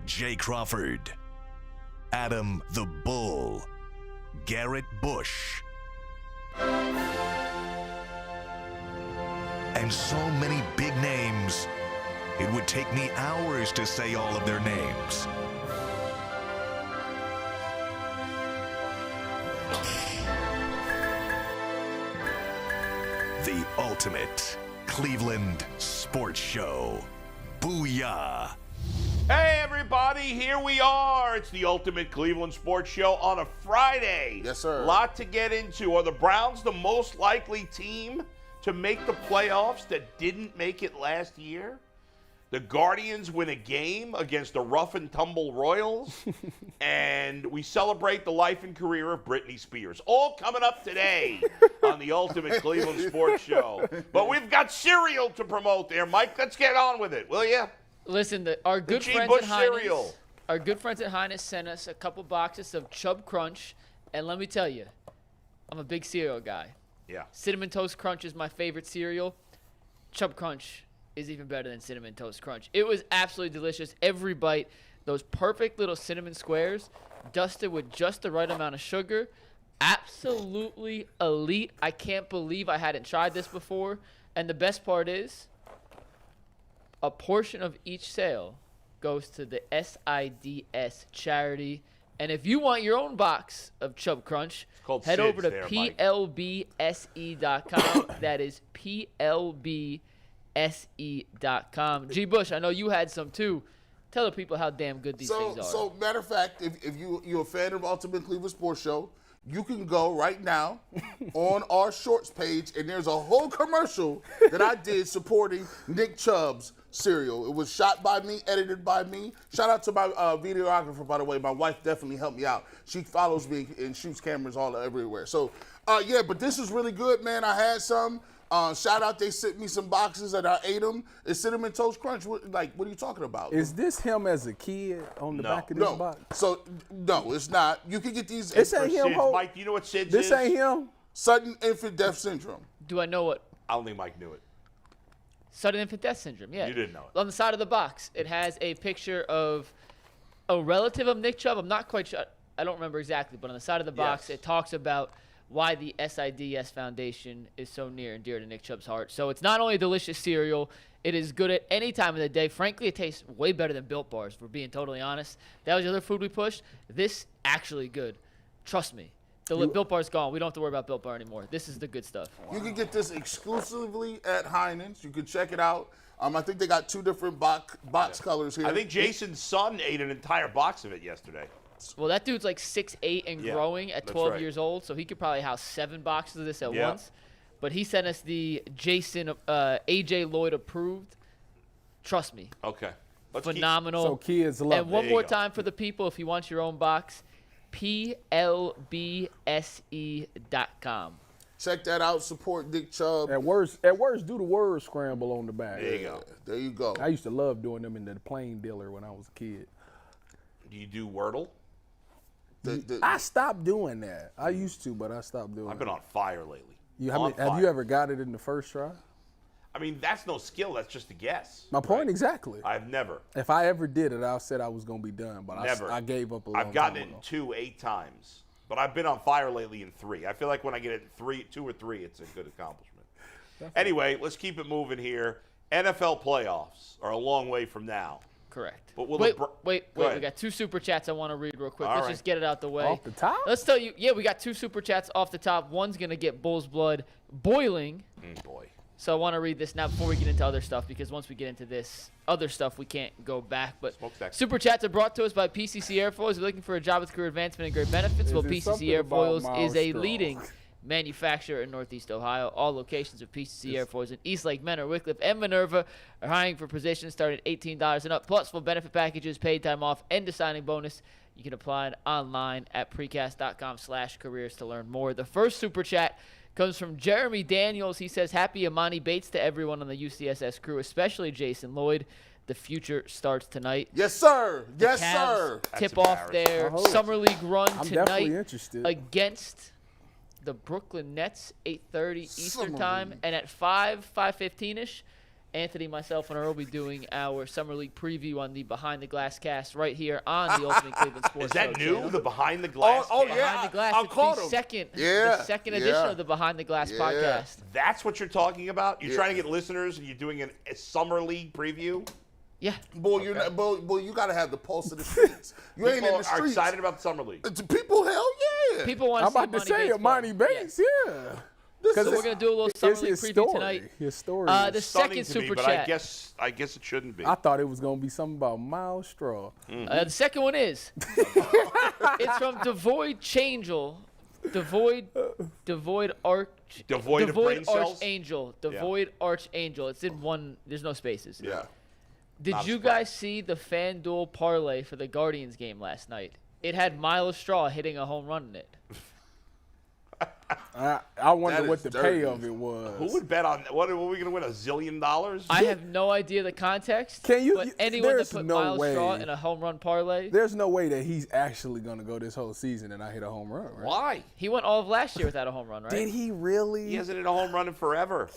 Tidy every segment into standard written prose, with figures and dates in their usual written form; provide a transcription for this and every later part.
Jay Crawford, Adam the Bull, Garrett Bush, and so many big names, it would take me hours to say all of their names. The ultimate Cleveland sports show. Booyah! Hey everybody, here we are. It's the ultimate Cleveland sports show on a Friday. Yes, sir. A lot to get into. Are the Browns the most likely team to make the playoffs that didn't make it last year? The Guardians win a game against the rough and tumble Royals. And we celebrate the life and career of Britney Spears. All coming up today on the ultimate Cleveland sports show. But we've got cereal to promote there. Mike, let's get on with it, will you? Listen, our good friends at Highness sent us a couple boxes of Chub Crunch, and let me tell you, I'm a big cereal guy. Yeah. Cinnamon Toast Crunch is my favorite cereal. Chub Crunch is even better than Cinnamon Toast Crunch. It was absolutely delicious. Every bite, those perfect little cinnamon squares, dusted with just the right amount of sugar. Absolutely elite. I can't believe I hadn't tried this before. And the best part is, a portion of each sale goes to the SIDS charity. And if you want your own box of Chub Crunch, head over to PLBSE.com. That is PLBSE.com. G. Bush, I know you had some too. Tell the people how damn good these things are. So, matter of fact, if you're a fan of Ultimate Cleveland Sports Show, you can go right now on our shorts page, and there's a whole commercial that I did supporting Nick Chubb's cereal. It was shot by me, edited by me. Shout out to my videographer, by the way. My wife definitely helped me out. She follows me and shoots cameras all everywhere. So, yeah, but this is really good, man. I had some. Shout out, they sent me some boxes and I ate them. It's Cinnamon Toast Crunch. What are you talking about? Is this him as a kid on the back of this box? So, no, it's not. You can get these. This ain't him, Mike, do you know what SIDS is? This ain't him? Sudden Infant Death Syndrome. Do I know what? I don't think Mike knew it. Sudden infant death syndrome, yeah. You didn't know it. On the side of the box, it has a picture of a relative of Nick Chubb. I'm not quite sure. I don't remember exactly, but on the side of the box, It talks about why the SIDS Foundation is so near and dear to Nick Chubb's heart. So it's not only a delicious cereal, it is good at any time of the day. Frankly, it tastes way better than Built Bars, if we're being totally honest. That was the other food we pushed. This actually good. Trust me. The Built Bar's gone. We don't have to worry about Built Bar anymore. This is the good stuff. You can get this exclusively at Heinen's. You can check it out. I think they got two different box colors here. I think Jason's son ate an entire box of it yesterday. Well, that dude's like 6'8" and growing at 12 years old, so he could probably house 7 boxes of this at once. But he sent us the Jason, A.J. Lloyd approved. Trust me. Okay. Phenomenal. So kids love it. And one more time for the people, if you want your own box, PLBSE.com. Check that out. Support Nick Chubb. At worst, do the word scramble on the back. There you go. There you go. I used to love doing them in the plain dealer when I was a kid. Do you do Wordle? I stopped doing that. I used to, but I stopped doing it. I've been on fire lately. Have you ever got it in the first try? I mean, that's no skill. That's just a guess. My point exactly. I've never. If I ever did it, I said I was going to be done, but Never. I gave up a long time I've gotten ago. it in 2 8 times. But I've been on fire lately in 3. I feel like when I get it in 2 or 3, it's a good accomplishment. Anyway, let's keep it moving here. NFL playoffs are a long way from now. Correct. But wait. We got 2 super chats I want to read real quick. Let's just get it out the way. Off the top? Let's tell you, we got 2 super chats off the top. One's going to get Bull's blood boiling. Boy. So I want to read this now before we get into other stuff, because once we get into this other stuff, we can't go back. But super chats are brought to us by PCC Airfoils. If you're looking for a job with career advancement and great benefits, well, PCC Airfoils is a leading manufacturer in Northeast Ohio. All locations of PCC Airfoils in Eastlake, Menor, Wickliffe, and Minerva are hiring for positions starting at $18 and up, plus full benefit packages, paid time off, and a signing bonus. You can apply it online at precast.com/careers to learn more. The first super chat comes from Jeremy Daniels. He says, happy Emoni Bates to everyone on the UCSS crew, especially Jason Lloyd. The future starts tonight. Yes, sir. Yes, sir. Tip off their Summer League run tonight definitely interested. against the Brooklyn Nets, 8:30 Eastern Time. And at 5:15ish, Anthony, myself, and Earl will be doing our Summer League preview on the Behind the Glass cast right here on the Ultimate Cleveland Sports Show. Is that new, channel. the Behind the Glass Oh, cast? yeah. Behind the Glass. I'll It's call the them. second edition of the Behind the Glass podcast. That's what you're talking about? You're trying to get listeners and you're doing a Summer League preview? Yeah. Boy, boy, you got to have the pulse of the streets. You ain't in People the streets. are excited about the Summer League. People, hell yeah. People want I'm to see about to say Emoni Bates, yeah. So we're gonna do a little Summer League preview tonight. His story. The is Stunning second to me, super but chat. I guess it shouldn't be. I thought it was gonna be something about Miles Straw. The second one is. It's from Devoid Changel. Devoid Arch. Devoid of brain cells? Archangel. Devoid Archangel. It's in one. There's no spaces. Yeah. Did Not you surprised. guys see the FanDuel parlay for the Guardians game last night? It had Miles Straw hitting a home run in it. I wonder That what is the dirty. pay of it was. Who would bet on what? Are we going to win $1 zillion? I have no idea the context. Can you- But anyone that there's put no Miles Straw way. in a home run parlay, There's no way that he's actually gonna go this whole season and I hit a home run, right? Why? he went all of last year without a home run, right? Did he really? He hasn't hit a home run in forever.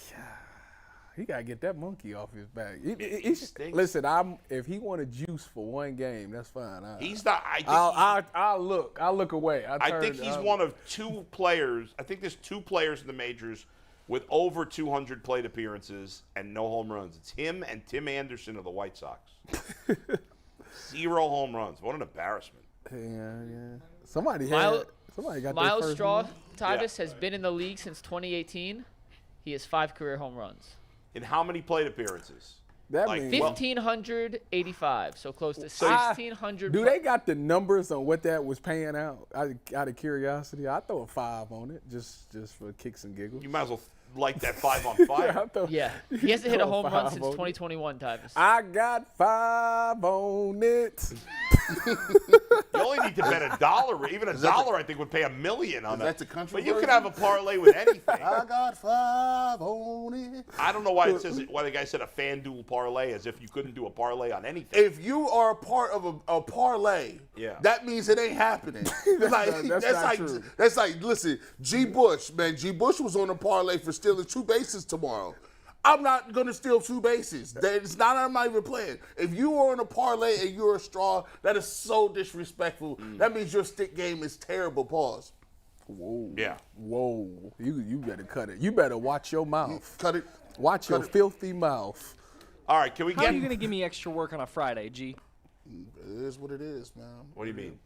He gotta get that monkey off his back. He stinks. Listen, if he wanted juice for one game, that's fine. He's not. I'll look away. I think he's one of two players. I think there's two players in the majors with over 200 plate appearances and no home runs. It's him and Tim Anderson of the White Sox. 0 home runs. What an embarrassment. Yeah. Somebody Miles got their Miles first Straw, one. Tyvis, has been in the league since 2018. He has 5 career home runs. In how many plate appearances? That Like, means 1,585, so close to 1,600. do they got the numbers on what that was paying out? Out of curiosity, I throw a 5 on it just for kicks and giggles. You might as well light that 5 on fire. Yeah, he hasn't hit a home run 5 since on it. 2021, Tyvis. I got 5 on it. You only need to bet $1. Even $1, I think, would pay $1 million on Is that the country But you version? could have a parlay with anything. I got 5 on it. I don't know why the guy said a FanDuel parlay, as if you couldn't do a parlay on anything. If you are a part of a parlay, Yeah. that means it ain't happening. That's like, listen, G. Bush, man. G. Bush was on a parlay for stealing 2 bases tomorrow. I'm not going to steal 2 bases. I'm not even playing. If you are in a parlay and you're a straw, that is so disrespectful. That means your stick game is terrible. Pause. Whoa. Yeah. Whoa. You better cut it. You better watch your mouth. Cut it. Watch your filthy mouth. All right, can we How get... are you going to give me extra work on a Friday, G? It is what it is, man. What do you mean?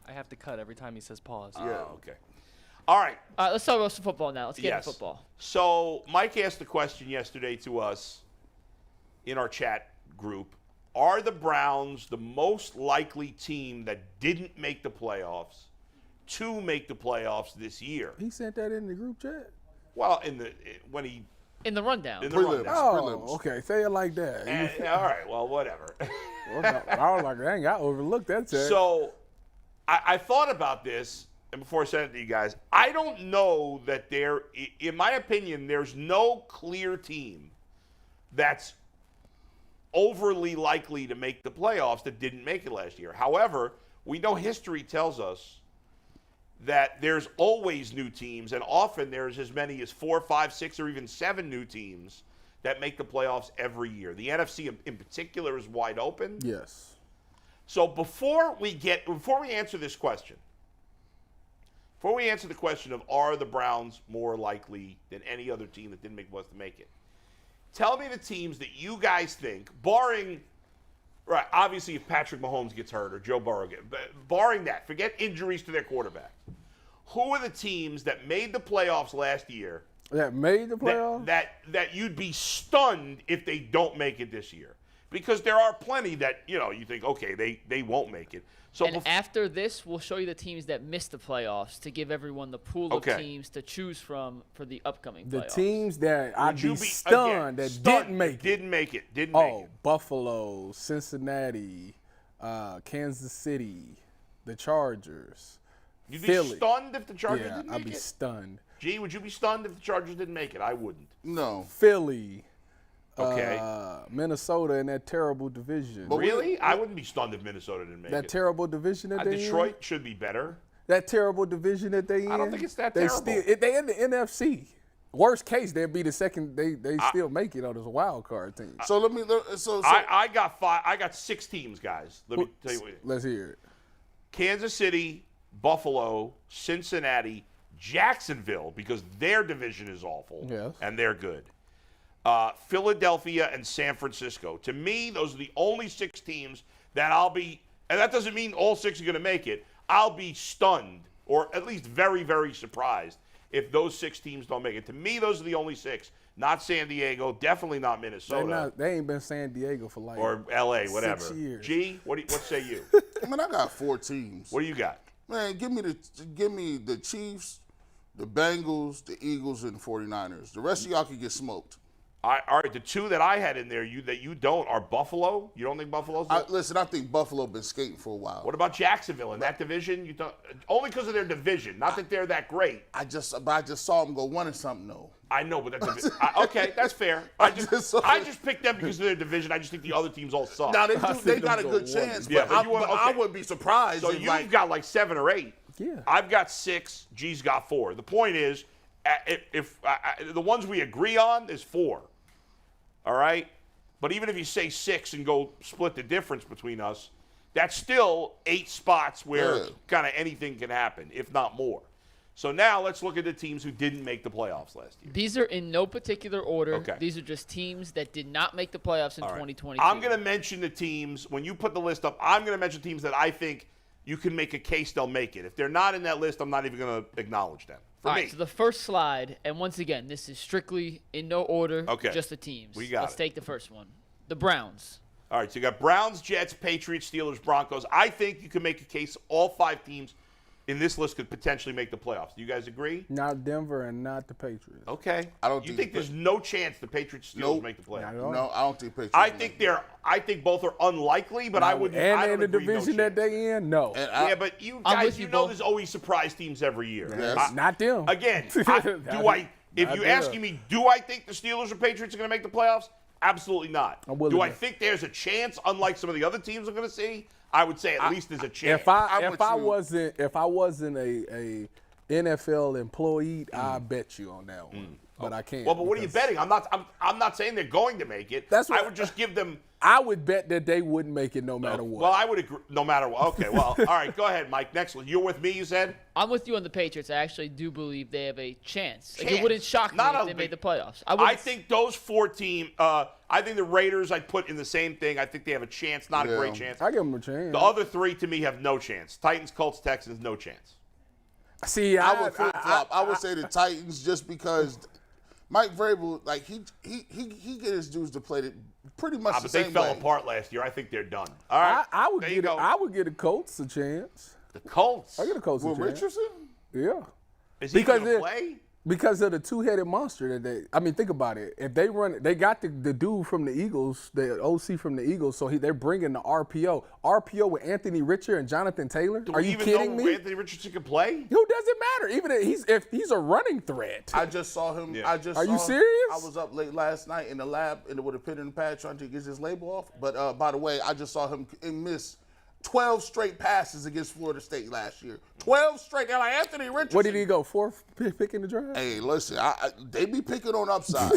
I have to cut every time he says pause. Oh, okay. All right. All right, let's talk about some football now. Let's get Yes. into football. So Mike asked a question yesterday to us in our chat group. Are the Browns the most likely team that didn't make the playoffs to make the playoffs this year? He sent that in the group chat? Well, when he In the rundown. in the Prelims. rundown. Oh, Prelims. okay. Say it like that. All right. Well, whatever. I was like, dang, I overlooked that chat. So I thought about this, and before I sent it to you guys, I don't know that in my opinion, there's no clear team that's overly likely to make the playoffs that didn't make it last year. However, we know history tells us that there's always new teams, and often there's as many as 4, 5, 6, or even 7 new teams that make the playoffs every year. The NFC in particular is wide open. Yes. So before we answer this question, before we answer the question of are the Browns more likely than any other team that didn't make was to make it, tell me the teams that you guys think, barring, right, obviously if Patrick Mahomes gets hurt or Joe Burrow gets, barring that, forget injuries to their quarterback. Who are the teams that made the playoffs last year That made the playoffs? that you'd be stunned if they don't make it this year? Because there are plenty that, you think, okay, they won't make it. So And after this, we'll show you the teams that missed the playoffs to give everyone the pool of teams to choose from for the upcoming playoffs. The teams that I'd Would you be stunned that didn't make it. Didn't make it. Buffalo, Cincinnati, Kansas City, the Chargers, You'd Philly. be stunned if the Chargers Yeah, didn't I'd make be it? stunned. Gee, would you be stunned if the Chargers didn't make it? I wouldn't. No. Philly, Okay. Minnesota in that terrible division. Really? I wouldn't be stunned if Minnesota didn't make That it. terrible division that they Detroit should be better. That terrible division that they in. I don't think it's that they terrible. They in the NFC. Worst case, they'd be the second. They still make it on as a wild card team. So let me. So I got 5. I got 6 teams, guys. Let me tell you what. Let's hear it. Kansas City, Buffalo, Cincinnati, Jacksonville, because their division is awful. Yes. And they're good. Philadelphia and San Francisco. To me, those are the only 6 teams that I'll be, and that doesn't mean all 6 are going to make it. I'll be stunned, or at least very, very surprised, if those 6 teams don't make it. To me, those are the only 6. Not San Diego, definitely not Minnesota. They ain't been San Diego for like or LA, whatever. 6 years. G, what say you? Man, I got 4 teams. What do you got? Man, give me the Chiefs, the Bengals, the Eagles, and the 49ers. The rest of y'all can get smoked. All right, the 2 that I had in there that you don't are Buffalo. You don't think Buffalo's? Listen, I think Buffalo been skating for a while. What about Jacksonville in that division? You don't, only because of their division, not that they're that great. I just saw them go 1-something though. I know, but that's okay. That's fair. I just picked them because of their division. I just think the other teams all suck. Now they got a good chance, but, Yeah, but I wouldn't be surprised. So you've got like 7 or 8. Yeah. I've got 6. G's got 4. The point is, if the ones we agree on is 4. All right? But even if you say 6 and go split the difference between us, that's still 8 spots where kind of anything can happen, if not more. So now let's look at the teams who didn't make the playoffs last year. These are in no particular order. Okay. These are just teams that did not make the playoffs in 2022. I'm going to mention the teams. When you put the list up, I'm going to mention teams that I think you can make a case they'll make it. If they're not in that list, I'm not even going to acknowledge them. All right, so the first slide, and once again, this is strictly in no order, just the teams. Let's take the first one. The Browns. All right, so you got Browns, Jets, Patriots, Steelers, Broncos. I think you can make a case all 5 teams in this list could potentially make the playoffs. Do you guys agree? Not Denver and not the Patriots. Okay. I don't You think there's no chance the Patriots Steelers make the playoffs? No, I don't think Patriots. I think both are unlikely, but I would. And I in the division that they in, no. Yeah, but you guys, you know, there's always surprise teams every year. Yes. Not them. Again, if you're asking me, do I think the Steelers or Patriots are going to make the playoffs? Absolutely not. Do I think there's a chance, unlike some of the other teams I'm going to see? I would say at least there's a chance. If I wasn't a NFL employee, I bet you on that one. But I can't. Well, but what are you betting? I'm not saying they're going to make it. I would just give them. I would bet that they wouldn't make it no matter what. Well, I would agree. No matter what. Okay. Well, all right. Go ahead, Mike. Next one. You're with me. You said. I'm with you on the Patriots. I actually do believe they have a chance. Like, it wouldn't shock me if they made the playoffs. I think those 4 teams. I think the Raiders I'd put in the same thing. I think they have a chance, not a great chance. I give them a chance. The other 3 to me have no chance. Titans, Colts, Texans, no chance. See, I would flip flop. I would say the Titans just because Mike Vrabel, like he get his dudes to play pretty much the same way. But they fell apart last year. I think they're done. All right. I would give the Colts a chance. The Colts. I get the Colts a chance. Richardson? Yeah. Is he going to play? Because of the 2-headed monster that think about it. If they run, they got the dude from the Eagles, the OC from the Eagles, so they're bringing the RPO. RPO with Anthony Richardson and Jonathan Taylor. Are you kidding me? Anthony Richardson can play? Who doesn't matter? Even if he's a running threat. I just saw him. Yeah. Are you serious? I was up late last night in the lab with a pen and pad trying to get his label off. But by the way, I just saw him miss 12 straight passes against Florida State last year. 12 straight. They're like Anthony Richardson. What did he go? 4th pick in the draft? Hey, listen, they be picking on upside.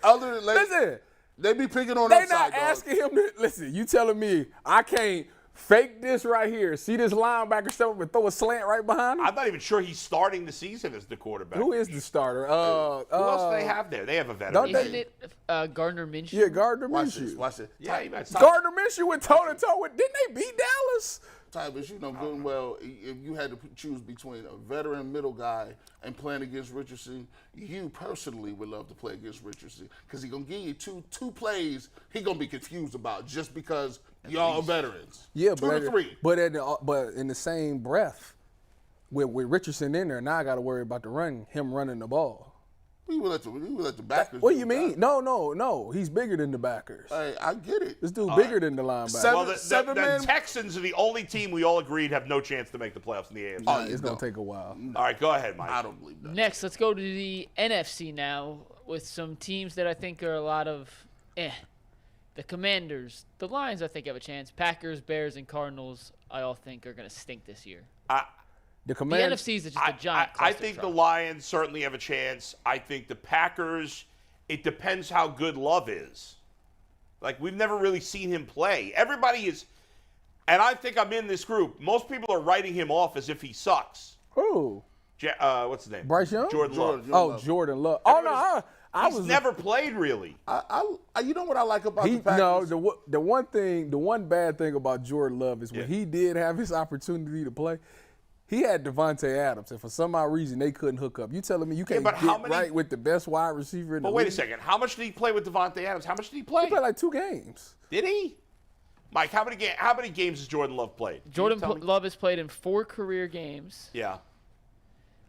Listen, they be picking on they upside. Not asking him to listen. You telling me I can't fake this right here? See this linebacker step up and throw a slant right behind him? I'm not even sure he's starting the season as the quarterback. Who is the starter? Who else do they have there? They have a veteran. Isn't it Gardner Minshew? Yeah, Gardner Minshew. Watch it. Yeah, Gardner Minshew went toe-to-toe with. Didn't they beat Dallas? Tybus, you know good and well, if you had to choose between a veteran middle guy and playing against Richardson, you personally would love to play against Richardson because he's going to give you two plays he's going to be confused about just because y'all are veterans. Yeah, 2 to 3. But in the same breath, with Richardson in there, now I got to worry about him running the ball. We would let the backers. What do you mean? No. He's bigger than the backers. Hey, I get it. This dude bigger than the linebacker. Well, the Texans are the only team we all agreed have no chance to make the playoffs in the AFC. Oh, it's going to take a while. All right, go ahead, Mike. I don't believe that. Next, let's go to the NFC now with some teams that I think are a lot of The Commanders, the Lions I think have a chance. Packers, Bears, and Cardinals I all think are going to stink this year. The The NFC is just a giant I think the Lions certainly have a chance. I think the Packers, it depends how good Love is. Like, we've never really seen him play. Everybody is, and I think I'm in this group, most people are writing him off as if he sucks. Who? What's his name? Bryce Young? Jordan Love. Jordan Love. Oh, no. He's never played, really. You know what I like about the Packers? No, the one bad thing about Jordan Love is when he did have his opportunity to play, he had Devontae Adams, and for some odd reason they couldn't hook up. You telling me you can't right with the best wide receiver in the league? But wait a second. How much did he play with Devontae Adams? How much did he play? He played like 2 games. Did he? Mike, how many games has Jordan Love played? Jordan Love has played in 4 career games. Yeah.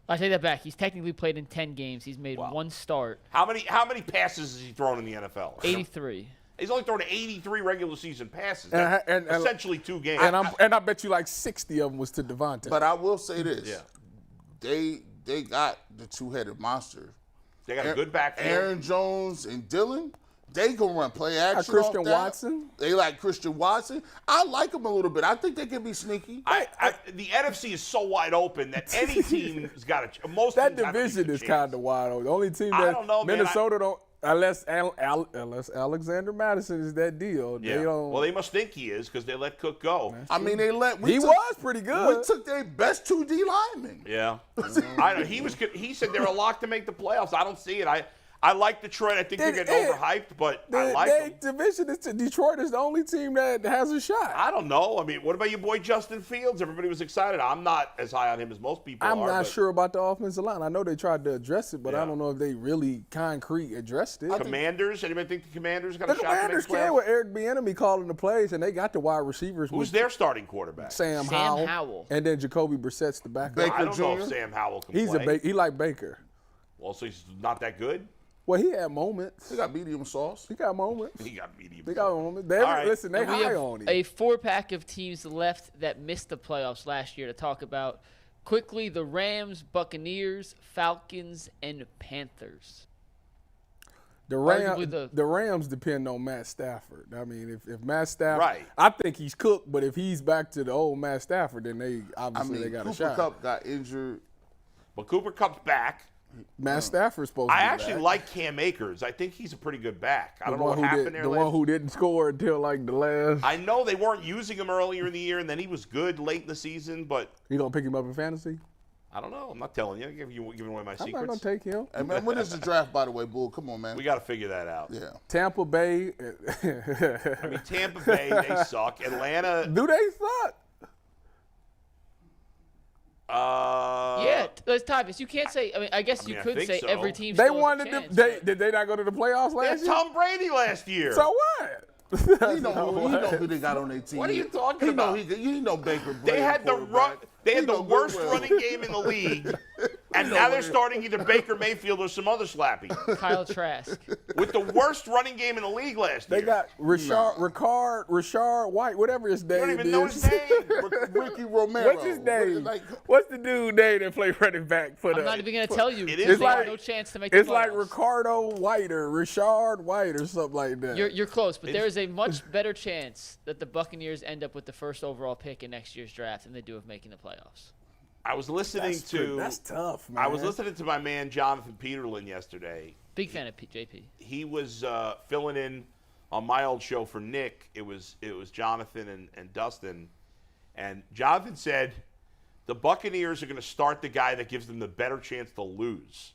I take that back. He's technically played in 10 games. He's made 1 start. How many passes has he thrown in the NFL? 83. He's only thrown 83 regular season passes. And essentially 2 games. And I bet you like 60 of them was to Devontae. But I will say this. Yeah. They got the 2-headed monster. They got a good backfield. Aaron Jones and Dillon. They can run play action. Christian Watson. They like Christian Watson. I like them a little bit. I think they can be sneaky. The NFC is so wide open that any team has got a most. That division is kind of wide open. The only team that I don't know, Minnesota don't. Unless Alexander Madison is that deal, yeah. They don't. Well, they must think he is because they let Cook go. I mean, he was pretty good. We took their best 2 D linemen. Yeah, I know. He said they're a lock to make the playoffs. I don't see it. I like Detroit. I think they're getting overhyped, but I like them. Division is Detroit is the only team that has a shot. I don't know. I mean, what about your boy Justin Fields? Everybody was excited. I'm not as high on him as most people are. I'm not sure about the offensive line. I know they tried to address it, but I don't know if they really concrete addressed it. Commanders? Anybody think the Commanders got a shot to make the playoffs? The Commanders can with Eric Bieniemy calling the plays, and they got the wide receivers. Who's their starting quarterback? Sam Howell. And then Jacoby Brissett's the backup. I don't know if Sam Howell can play. He like Baker. Well, so he's not that good? Well, he had moments. He got medium sauce. He got moments. He got medium They got moments. Listen, they high on him. A 4-pack of teams left that missed the playoffs last year to talk about. Quickly, the Rams, Buccaneers, Falcons, and Panthers. The Rams depend on Matt Stafford. I mean, if Matt Stafford, right. I think he's cooked, but if he's back to the old Matt Stafford, then they got a shot. Cooper Kupp got injured. But Cooper Kupp's back. Matt Stafford's supposed to be I actually back. like Cam Akers. I think he's a pretty good back. I don't know what happened there. The one who didn't score until like the last. I know they weren't using him earlier in the year, and then he was good late in the season, but. You going to pick him up in fantasy? I don't know. I'm not telling you. I'm giving away my secrets. I'm not going to take him. Hey, man, when is the draft, by the way, Bull? Come on, man. We got to figure that out. Yeah. Tampa Bay. I mean, Tampa Bay, they suck. Atlanta. Do they suck? Yeah, Tyvus, you can't say. I mean, I guess you could say so. Every team. They wanted to. Did they not go to the playoffs last year? Tom Brady last year. So what? You know who they got on their team. What are you talking about? You know Baker. They had the worst running game in the league, and now they're starting either Baker Mayfield or some other slappy. Kyle Trask. With the worst running game in the league last year. They got Rashard White, whatever his name is. You don't even know his name. Ricky Romero. What's his name? What's the dude name that played running back for I'm not even going to tell you. It's like no chance to make the playoffs. It's like Ricardo White or Rashard White or something like that. You're close, but there is a much better chance that the Buccaneers end up with the first overall pick in next year's draft than they do of making the playoffs. I was listening That's tough, man. I was listening to my man Jonathan Peterlin yesterday. Big fan of JP. He was filling in on my old show for Nick. It was Jonathan and Dustin, and Jonathan said the Buccaneers are going to start the guy that gives them the better chance to lose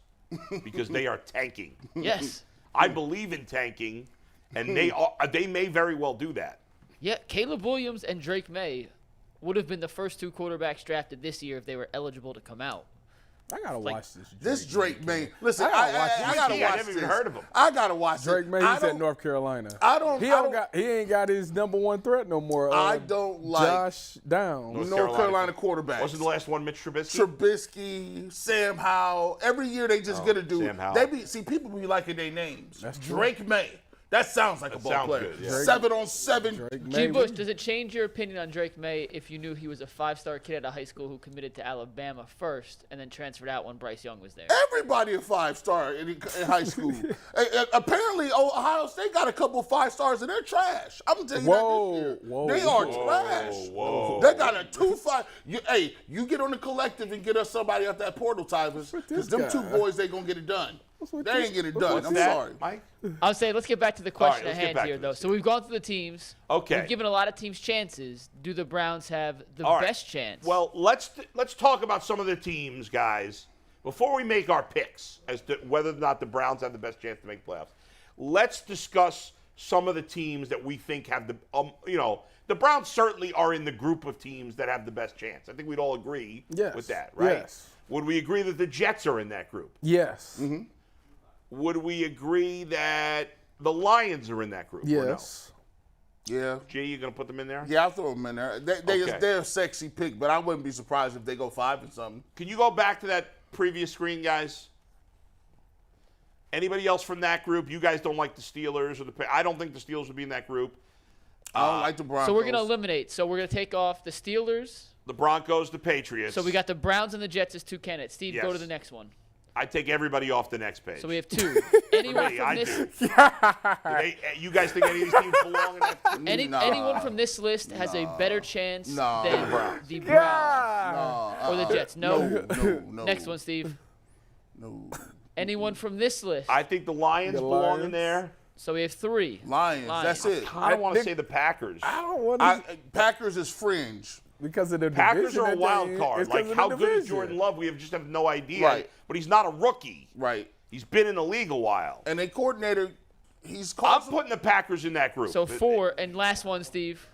because they are tanking. Yes, I believe in tanking, and they may very well do that. Yeah, Caleb Williams and Drake May would have been the first 2 quarterbacks drafted this year if they were eligible to come out. I gotta watch this. This Drake May. Listen, I gotta watch I never even heard of him. I gotta watch Drake May. He's at North Carolina. He ain't got his number 1 threat no more. I don't like Josh Downs. North Carolina quarterbacks. Wasn't the last one Mitch Trubisky? Trubisky, Sam Howell. Every year they just get a dude. Sam Howell. People be liking their names. That's Drake May. That sounds like a ball player. Good, yeah. 7-on-7. G. Bush, does it change your opinion on Drake May if you knew he was a 5-star kid out of high school who committed to Alabama first and then transferred out when Bryce Young was there? Everybody a 5-star in high school. Apparently, Ohio State got a couple 5-stars and they're trash. I'm telling you that this year. They are trash. Whoa. They got a 2-5. You get on the collective and get us somebody out that portal, Tyvus, because them two boys, they going to get it done. They ain't get it done. I'm sorry. Mike? I'll say, let's get back to the question All right, at hand here, though. So we've gone through the teams. Okay. We've given a lot of teams chances. Do the Browns have the best chance? Well, let's talk about some of the teams, guys, before we make our picks as to whether or not the Browns have the best chance to make playoffs. Let's discuss some of the teams that we think have the the Browns certainly are in the group of teams that have the best chance. I think we'd all agree with that, right? Yes. Would we agree that the Jets are in that group? Yes. Mm-hmm. Would we agree that the Lions are in that group? Yes. Yeah. G, you going to put them in there? Yeah, I'll throw them in there. They're a sexy pick, but I wouldn't be surprised if they go 5 and something. Can you go back to that previous screen, guys? Anybody else from that group? You guys don't like the Steelers or I don't think the Steelers would be in that group. I don't like the Broncos. So we're going to eliminate. So we're going to take off the Steelers. The Broncos, the Patriots. So we got the Browns and the Jets as 2 candidates. Steve, Yes. go to the next one. I take everybody off the next page. So we have 2. Anyone Me, from I this? do. You guys think any of these teams belong in that? Anyone from this list has a better chance No. than the Browns or the Jets? No. No. Next one, Steve. No. Anyone from this list? I think the Lions belong in Lions. there. So we have 3. Lions. That's it. I don't want to say the Packers. I don't want to Packers is fringe. because of the Packers division are a that wild they in. card. It's 'cause Like, of how the good is division. Jordan Love? We just have no idea. Right. But he's not a rookie. Right. He's been in the league a while. And their coordinator, he's I'm called. putting the Packers in that group. So 4, and last one, Steve.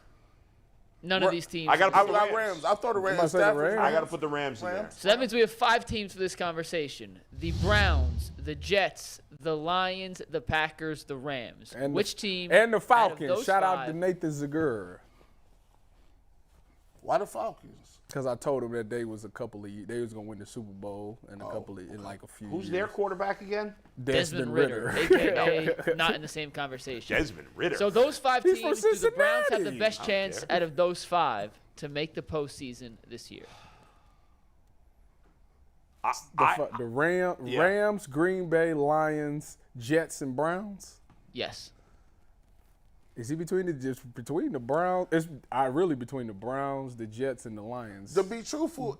None of these teams. I gotta I put got the Rams. I thought the Rams. about to say the Stafford. Rams. I got to put the Rams in there. So that means we have 5 teams for this conversation: the Browns, the Jets, the Lions, the Packers, the Rams. And Which team? And the out of Falcons. those Shout out 5 to Nathan Zagura. Why the Falcons? Because I told him that they was gonna win the Super Bowl in a few Who's years. their quarterback again? Desmond Ritter, a.k.a. not in the same conversation. Desmond Ritter. So those 5 He's teams, from do the Browns have the Cincinnati. best chance out of those 5 to make the postseason this year? The Rams, Green Bay, Lions, Jets, and Browns. Yes. Is he between the Browns? It's really between the Browns, the Jets, and the Lions. To be truthful,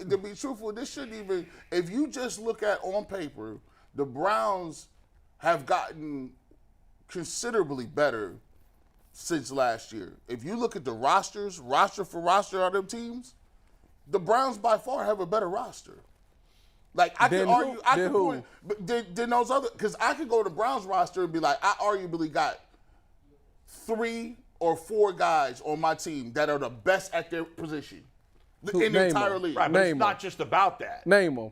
this shouldn't even. If you just look at on paper, the Browns have gotten considerably better since last year. If you look at the roster for roster of them teams, the Browns by far have a better roster. Like I Then can argue, who? I Then can who? point, but then those other, because I could go to the Browns roster and be like, I arguably got 3 or 4 guys on my team that are the best at their position in the Name entire them. league. Right, but Name it's not just about that. Name them.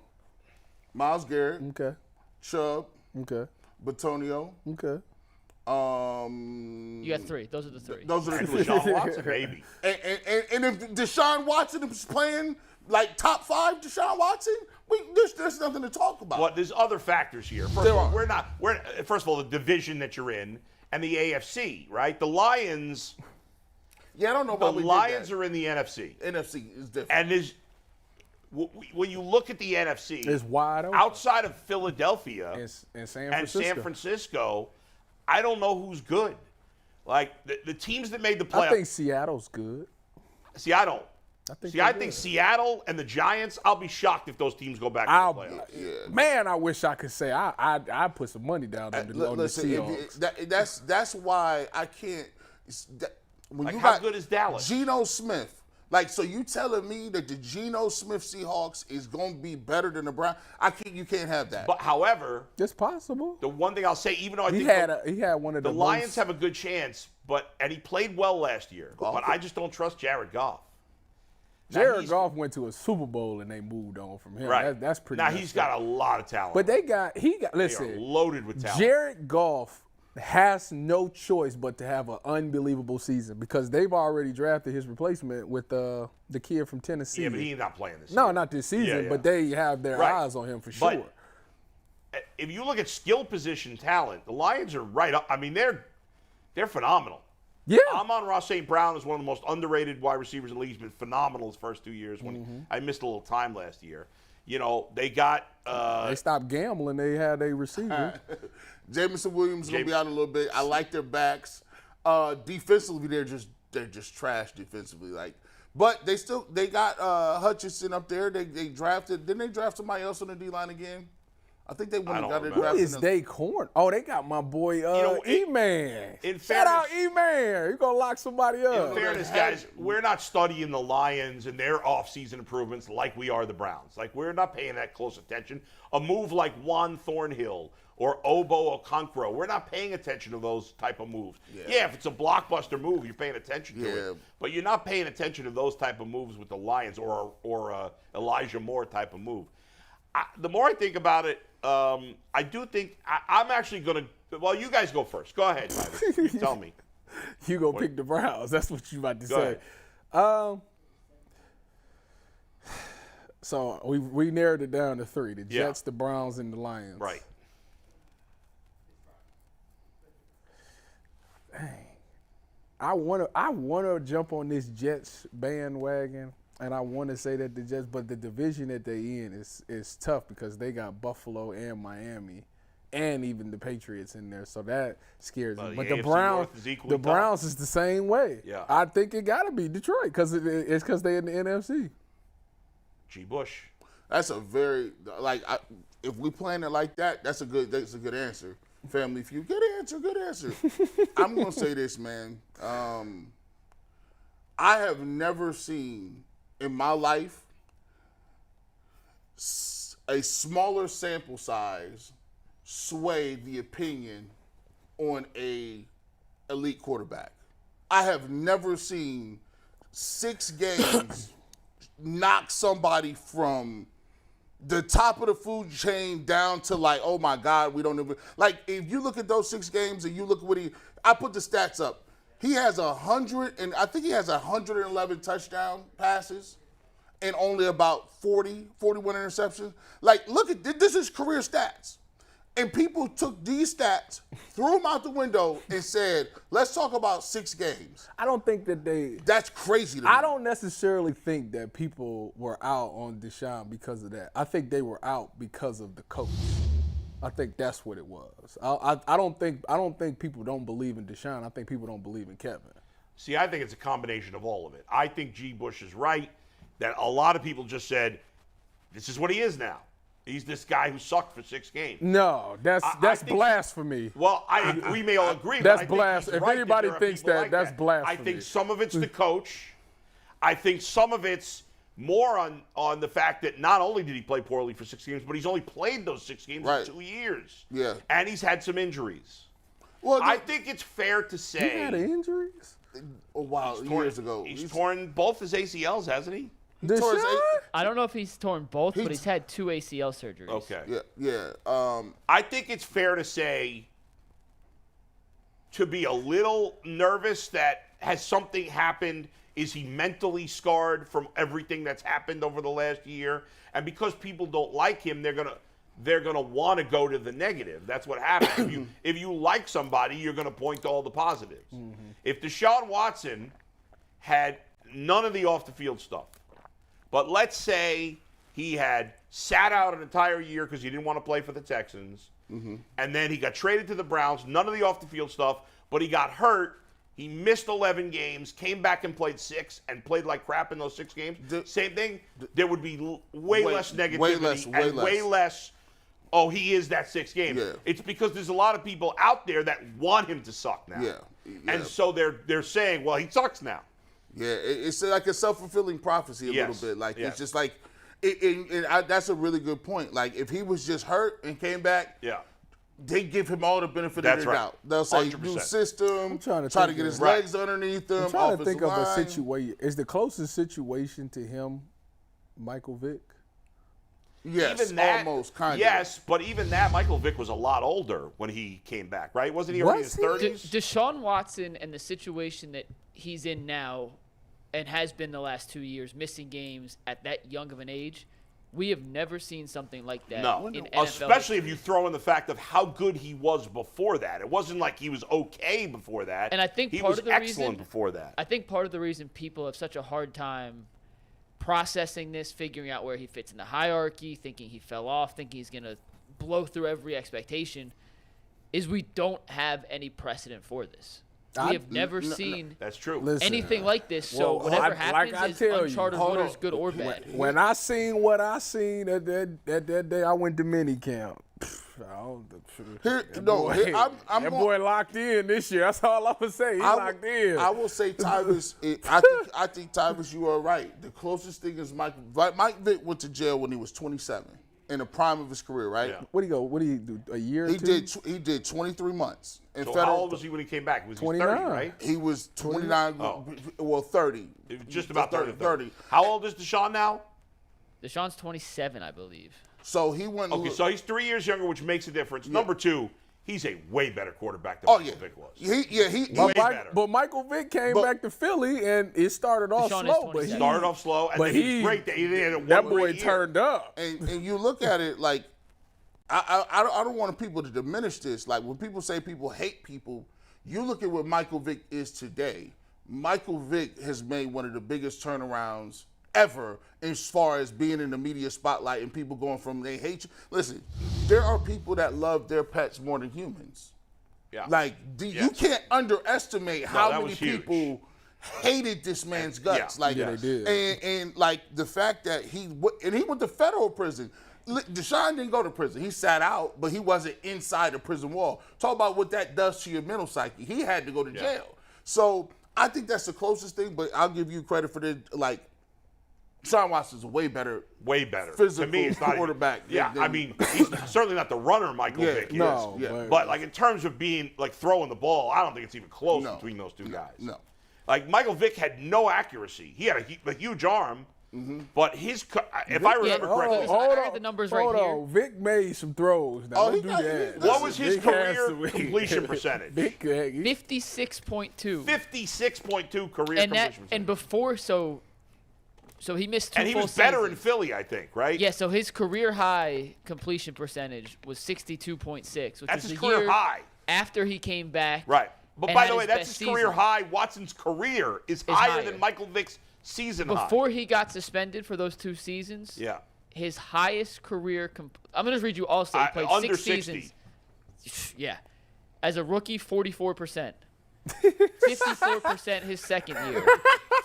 Myles Garrett, Okay. Chubb, Okay. Batonio. Okay. You got 3. Those are the 3. Those are the 3. Deshaun Watson, baby. And if Deshaun Watson is playing like top 5 Deshaun Watson, there's nothing to talk about. Well, there's other factors here. First of all, first of all, the division that you're in and the AFC, right? The Lions. Yeah, I don't know why The we Lions did that. are in the NFC. NFC is different. And when you look at the NFC, It's wide open. outside of Philadelphia And San and Francisco. San Francisco, I don't know who's good. Like the teams that made the playoffs. I think Seattle's good. See, I don't. I they're think good. Seattle and the Giants. I'll be shocked if those teams go back to the playoffs. Man, I wish I could say I put some money down on the Listen, Seahawks. that's why I can't. When Like, you how got good is Dallas? Geno Smith. Like, so you telling me that the Geno Smith Seahawks is going to be better than the Browns? You can't have that. But however, It's possible. the one thing I'll say, even though I He think had one of the the Lions most, have a good chance, and he played well last year. But I just don't trust Jared Goff. Jared Goff went to a Super Bowl and they moved on from him. Right. That's pretty. Now messed he's up. got a lot of talent. But they are listen, loaded with talent. Jared Goff has no choice but to have an unbelievable season because they've already drafted his replacement with the kid from Tennessee. Yeah, but he's not playing this No, year. not this season, Yeah. but they have their Right. eyes on him for But sure. if you look at skill position talent, the Lions are right up. I mean, They're phenomenal. Yeah. Amon-Ra St. Brown is one of the most underrated wide receivers in the league. He's been phenomenal his first 2 years. I missed a little time last year. You know, they got they stopped gambling. They had a receiver. Jameson Williams is gonna be out a little bit. I like their backs. Defensively, they're just trash defensively. But they got Hutchinson up there. They drafted. Didn't they draft somebody else on the D line again? I think they went and got it drafted. Who is they corn? Oh, they got my boy E-Man. Shout out E-Man. You're going to lock somebody up. In fairness, guys, we're not studying the Lions and their offseason improvements like we are the Browns. Like, we're not paying that close attention. A move like Juan Thornhill or Obo Okonkwo, we're not paying attention to those type of moves. Yeah, if it's a blockbuster move, you're paying attention to it. But you're not paying attention to those type of moves with the Lions or Elijah Moore type of move. The more I think about it, I do think I'm actually going to – well, you guys go first. Go ahead, Tyler. You tell me. You going to pick the Browns. That's what you about to say. Ahead. So we narrowed it down to 3. The Jets, the Browns, and the Lions. Right. Dang. I wanna jump on this Jets bandwagon. And I want to say that the Jets, but the division that they in is tough because they got Buffalo and Miami, and even the Patriots in there, so that scares me. But the Browns is the same way. Yeah, I think it got to be Detroit because it's because they in the NFC. G. Bush. That's a very if we plan it like that, that's a good answer. Family Feud, good answer. I'm gonna say this, man. I have never seen in my life a smaller sample size sway the opinion on a elite quarterback. I have never seen 6 games knock somebody from the top of the food chain down to oh my God, we don't even if you look at those 6 games and you look at what I put the stats up. He has 100, and I think he has 111 touchdown passes and only about 41 interceptions. Look at this is career stats. And people took these stats, threw them out the window, and said, let's talk about 6 games. I don't think that that's crazy to me. I don't necessarily think that people were out on Deshaun because of that. I think they were out because of the coach. I think that's what it was. I don't think people don't believe in Deshaun. I think people don't believe in Kevin. See, I think it's a combination of all of it. I think G. Bush is right that a lot of people just said, this is what he is now. He's this guy who sucked for 6 games. No, that's blasphemy. Well, we may all agree. That's but blasphemy. If anybody thinks that, that's blasphemy. I think some of it's the coach. I think some of it's more on the fact that not only did he play poorly for 6 games, but he's only played those 6 games in 2 years. Yeah. And he's had some injuries. Well, I think it's fair to say. He had injuries? Oh, wow, years ago. He's torn both his ACLs, hasn't he? I don't know if he's torn both, but he's had 2 ACL surgeries. Okay. Yeah. I think it's fair to say to be a little nervous that has something happened. Is he mentally scarred from everything that's happened over the last year? And because people don't like him, they're gonna want to go to the negative. That's what happens. if you like somebody, you're gonna point to all the positives. Mm-hmm. If Deshaun Watson had none of the off the field stuff, but let's say he had sat out an entire year because he didn't want to play for the Texans, and then he got traded to the Browns, none of the off the field stuff, but he got hurt. He missed 11 games, came back and played 6, and played like crap in those 6 games. Same thing. There would be way less negativity way less. Oh, he is that 6 games. Yeah. It's because there's a lot of people out there that want him to suck now. Yeah. And so they're saying, well, he sucks now. Yeah, it's like a self-fulfilling prophecy a little bit. It's just that's a really good point. If he was just hurt and came back, they give him all the benefit of the doubt. They'll say 100%. new system, try to get his right. legs underneath him. I'm trying to think of a situation. Is the closest situation to him Michael Vick? Yes, even that, almost, kind of. Yes, but even that, Michael Vick was a lot older when he came back, right? Wasn't he already in his 30s? Deshaun Watson and the situation that he's in now and has been the last 2 years, missing games at that young of an age, We have never seen something like that in NFL. Especially if you throw in the fact of how good he was before that. It wasn't like he was okay before that. And I think he part was of the excellent reason, before that. I think part of the reason people have such a hard time processing this, figuring out where he fits in the hierarchy, thinking he fell off, thinking he's going to blow through every expectation, is we don't have any precedent for this. We have never seen That's true. anything like this. So whatever happens is uncharted waters, good or bad. When I seen what I seen that day, I went to mini camp. I'm boy locked in this year. That's all I'm gonna say. He locked in. I will say, Tyvus. I think Tyvus, you are right. The closest thing is Mike Vick went to jail when he was 27, in the prime of his career, right? Yeah. What did he do? A year? He did 23 months. In So federal, how old was he when he came back? Was he 29. 30, right? He was 29. Well, 30. It was just about 30. 30. How old is Deshaun now? Deshaun's 27, I believe. So he went. Okay, so he's 3 years younger, which makes a difference. Yeah. Number two, he's a way better quarterback than Michael Vick was. He better. But Michael Vick came back to Philly and it started off Deshaun is slow. But 27. he Started off slow, and then he was great. He had one that boy great year. turned up. And you look at it like, I don't want people to diminish this. Like when people say people hate people, you look at what Michael Vick is today. Michael Vick has made one of the biggest turnarounds ever as far as being in the media spotlight and people going from they hate you. Listen, there are people that love their pets more than humans. Yeah. Like you can't underestimate how that many was huge. people hated this man's guts. Yeah. Like Yeah, they did. And like the fact that he went to federal prison. Deshaun didn't go to prison. He sat out, but he wasn't inside the prison wall. Talk about what that does to your mental psyche. He had to go to jail. So I think that's the closest thing, but I'll give you credit for the Deshaun Watson's a way better physical to me, it's not quarterback. I mean, he's certainly not the runner Michael Vick is. no, But like in terms of being like throwing the ball, I don't think it's even close between those two guys. No. Like Michael Vick had no accuracy. He had a huge arm, but if I remember correctly, I got the numbers right here. Vic made some throws. Now, don't do that. what was his Vic has career to win. completion percentage? 56.2. 56.2 career And completion percentage. and before so he missed 2 And he full was better in seasons. Philly, I think, right? Yeah, so his career high completion percentage was 62.6, which That's was his the career year high. after he came back. Right. But and by had the way, his that's best his career season. high. Watson's career is higher higher. than Michael Vick's season high. Before he got suspended for those 2 seasons, Yeah. his highest career I'm going to read you all stats. He played under 6 60. seasons. Yeah. As a rookie, 44%. 54% his second year.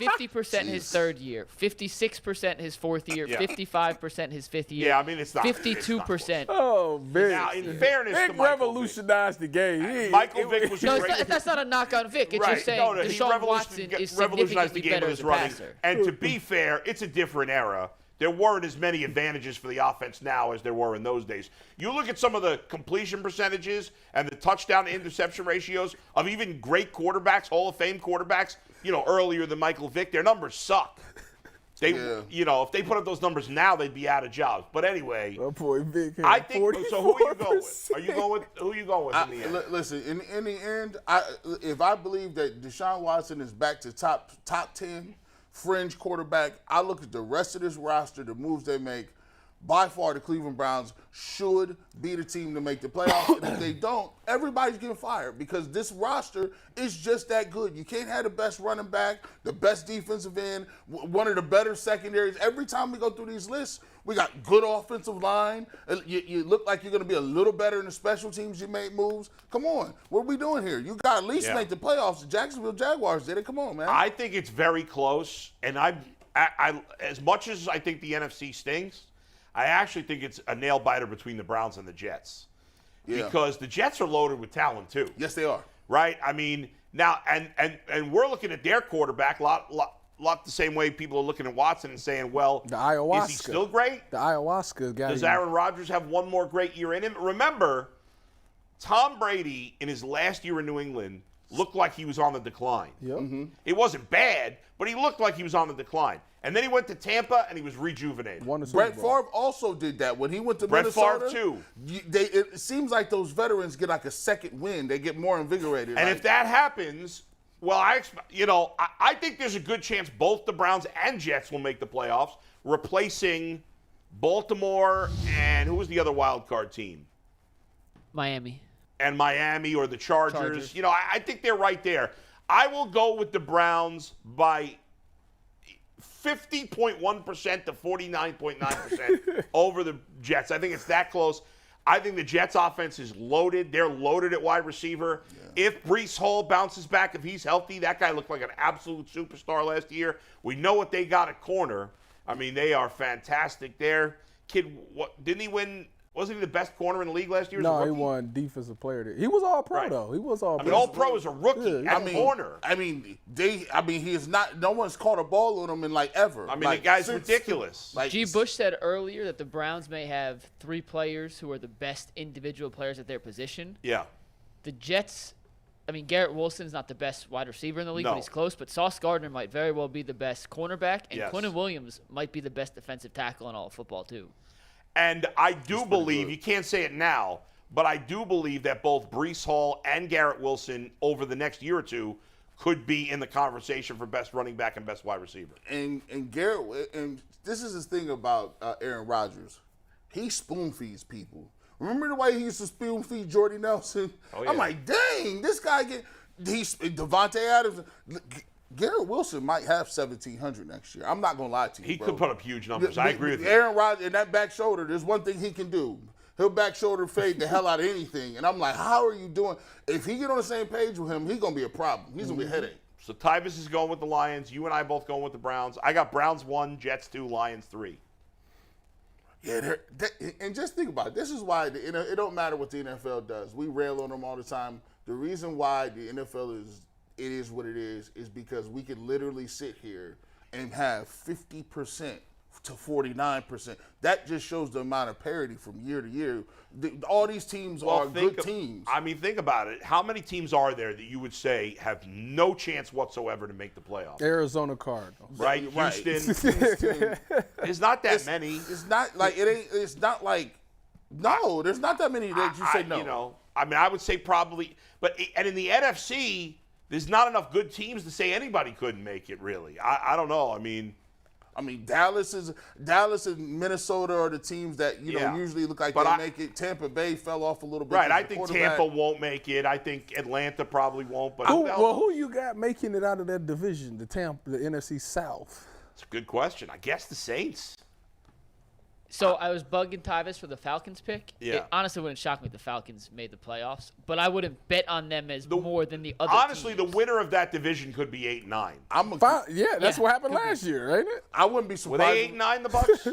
50% his third year. 56% his fourth year. Yeah. 55% his fifth year. Yeah, I mean, it's not. 52%. Oh, Vic. Now, in fairness to Vic Michael revolutionized the game. Michael Vick was No, a great. that's not a knock on Vic. It's just saying he Deshaun Watson is revolutionized significantly the game better with as his a running. passer. And to be fair, it's a different era. There weren't as many advantages for the offense now as there were in those days. You look at some of the completion percentages and the touchdown to interception ratios of even great quarterbacks, Hall of Fame quarterbacks, earlier than Michael Vick, their numbers suck. If they put up those numbers now, they'd be out of jobs. But anyway, Oh, boy, Vic had I think. So who are you going with? 44%. Are you going with who are you going with in the end? Listen, in the end, if I believe that Deshaun Watson is back to top 10 fringe quarterback, I look at the rest of this roster, the moves they make. By far, the Cleveland Browns should be the team to make the playoffs. And if they don't, everybody's getting fired because this roster is just that good. You can't have the best running back, the best defensive end, one of the better secondaries. Every time we go through these lists, we got good offensive line. You look like you're going to be a little better in the special teams. You made moves. Come on. What are we doing here? You got to at least make the playoffs. The Jacksonville Jaguars did it. Come on, man. I think it's very close. And I as much as I think the NFC stinks, I actually think it's a nail biter between the Browns and the Jets. Yeah. Because the Jets are loaded with talent too. Yes, they are. Right? I mean, now and we're looking at their quarterback a lot the same way people are looking at Watson and saying, well, The ayahuasca. is he still great? The ayahuasca guy. Does Aaron Rodgers have one more great year in him? Remember, Tom Brady in his last year in New England looked like he was on the decline. Yep. It wasn't bad, but he looked like he was on the decline. And then he went to Tampa, and he was rejuvenated. Won the Super Brett Bowl. Favre also did that when he went to Brett Minnesota. Favre, too. It seems like those veterans get like a second win. They get more invigorated. And like, if that happens, well, I think there's a good chance both the Browns and Jets will make the playoffs, replacing Baltimore, and who was the other wild card team? Miami. And Miami or the Chargers. You know, I think they're right there. I will go with the Browns by 50.1% to 49.9% over the Jets. I think it's that close. I think the Jets offense is loaded. They're loaded at wide receiver. Yeah. If Breece Hall bounces back, if he's healthy, that guy looked like an absolute superstar last year. We know what they got at corner. I mean, they are fantastic there. Kid, didn't he win? Wasn't he the best corner in the league last year? No, he won defensive player. He was all pro though. He was all. I mean, all pro is a rookie at corner. He is not. No one's caught a ball on him in ever. I mean, the guy's ridiculous. G. Bush said earlier that the Browns may have 3 players who are the best individual players at their position. Yeah. The Jets. I mean, Garrett Wilson's not the best wide receiver in the league, but he's close. But Sauce Gardner might very well be the best cornerback, and Quinnen Williams might be the best defensive tackle in all of football too. And I do believe, you can't say it now, but I do believe that both Breece Hall and Garrett Wilson over the next year or two could be in the conversation for best running back and best wide receiver. And Garrett, and this is his thing about Aaron Rodgers. He spoon feeds people. Remember the way he used to spoon feed Jordy Nelson? Oh, yeah. I'm like, dang, this guy Devontae Adams. Garrett Wilson might have 1,700 next year. I'm not going to lie to you, He bro. could put up huge numbers. I agree with you. Aaron Rodgers, and that back shoulder, there's one thing he can do. He'll back shoulder fade the hell out of anything. And I'm like, how are you doing? If he get on the same page with him, he's going to be a problem. He's going to be a headache. So Tyvus is going with the Lions. You and I both going with the Browns. I got Browns 1, Jets 2, Lions 3. Yeah, and just think about it. This is why it don't matter what the NFL does. We rail on them all the time. The reason why the NFL is what it is because we could literally sit here and have 50% to 49%. That just shows the amount of parity from year to year. All these teams are good teams. I mean, think about it. How many teams are there that you would say have no chance whatsoever to make the playoffs? Arizona Cardinals. Right? Houston. There's not that many. It's not like it ain't. It's not like no. There's not that many that you say no. You know, I mean, I would say probably. And in the NFC, there's not enough good teams to say anybody couldn't make it. Really, I don't know. I mean, Dallas and Minnesota are the teams that usually look like they make it. Tampa Bay fell off a little bit. Right, I think Tampa won't make it. I think Atlanta probably won't. But who you got making it out of that division, the NFC South? It's a good question. I guess the Saints. So I was bugging Tyvus for the Falcons pick. Yeah. It honestly wouldn't shock me if the Falcons made the playoffs, but I wouldn't bet on them as more than the other honestly, teams. the winner of that division could be 8-9. That's what happened last year, ain't it? I wouldn't be surprised. Were they 8-9, the Bucks?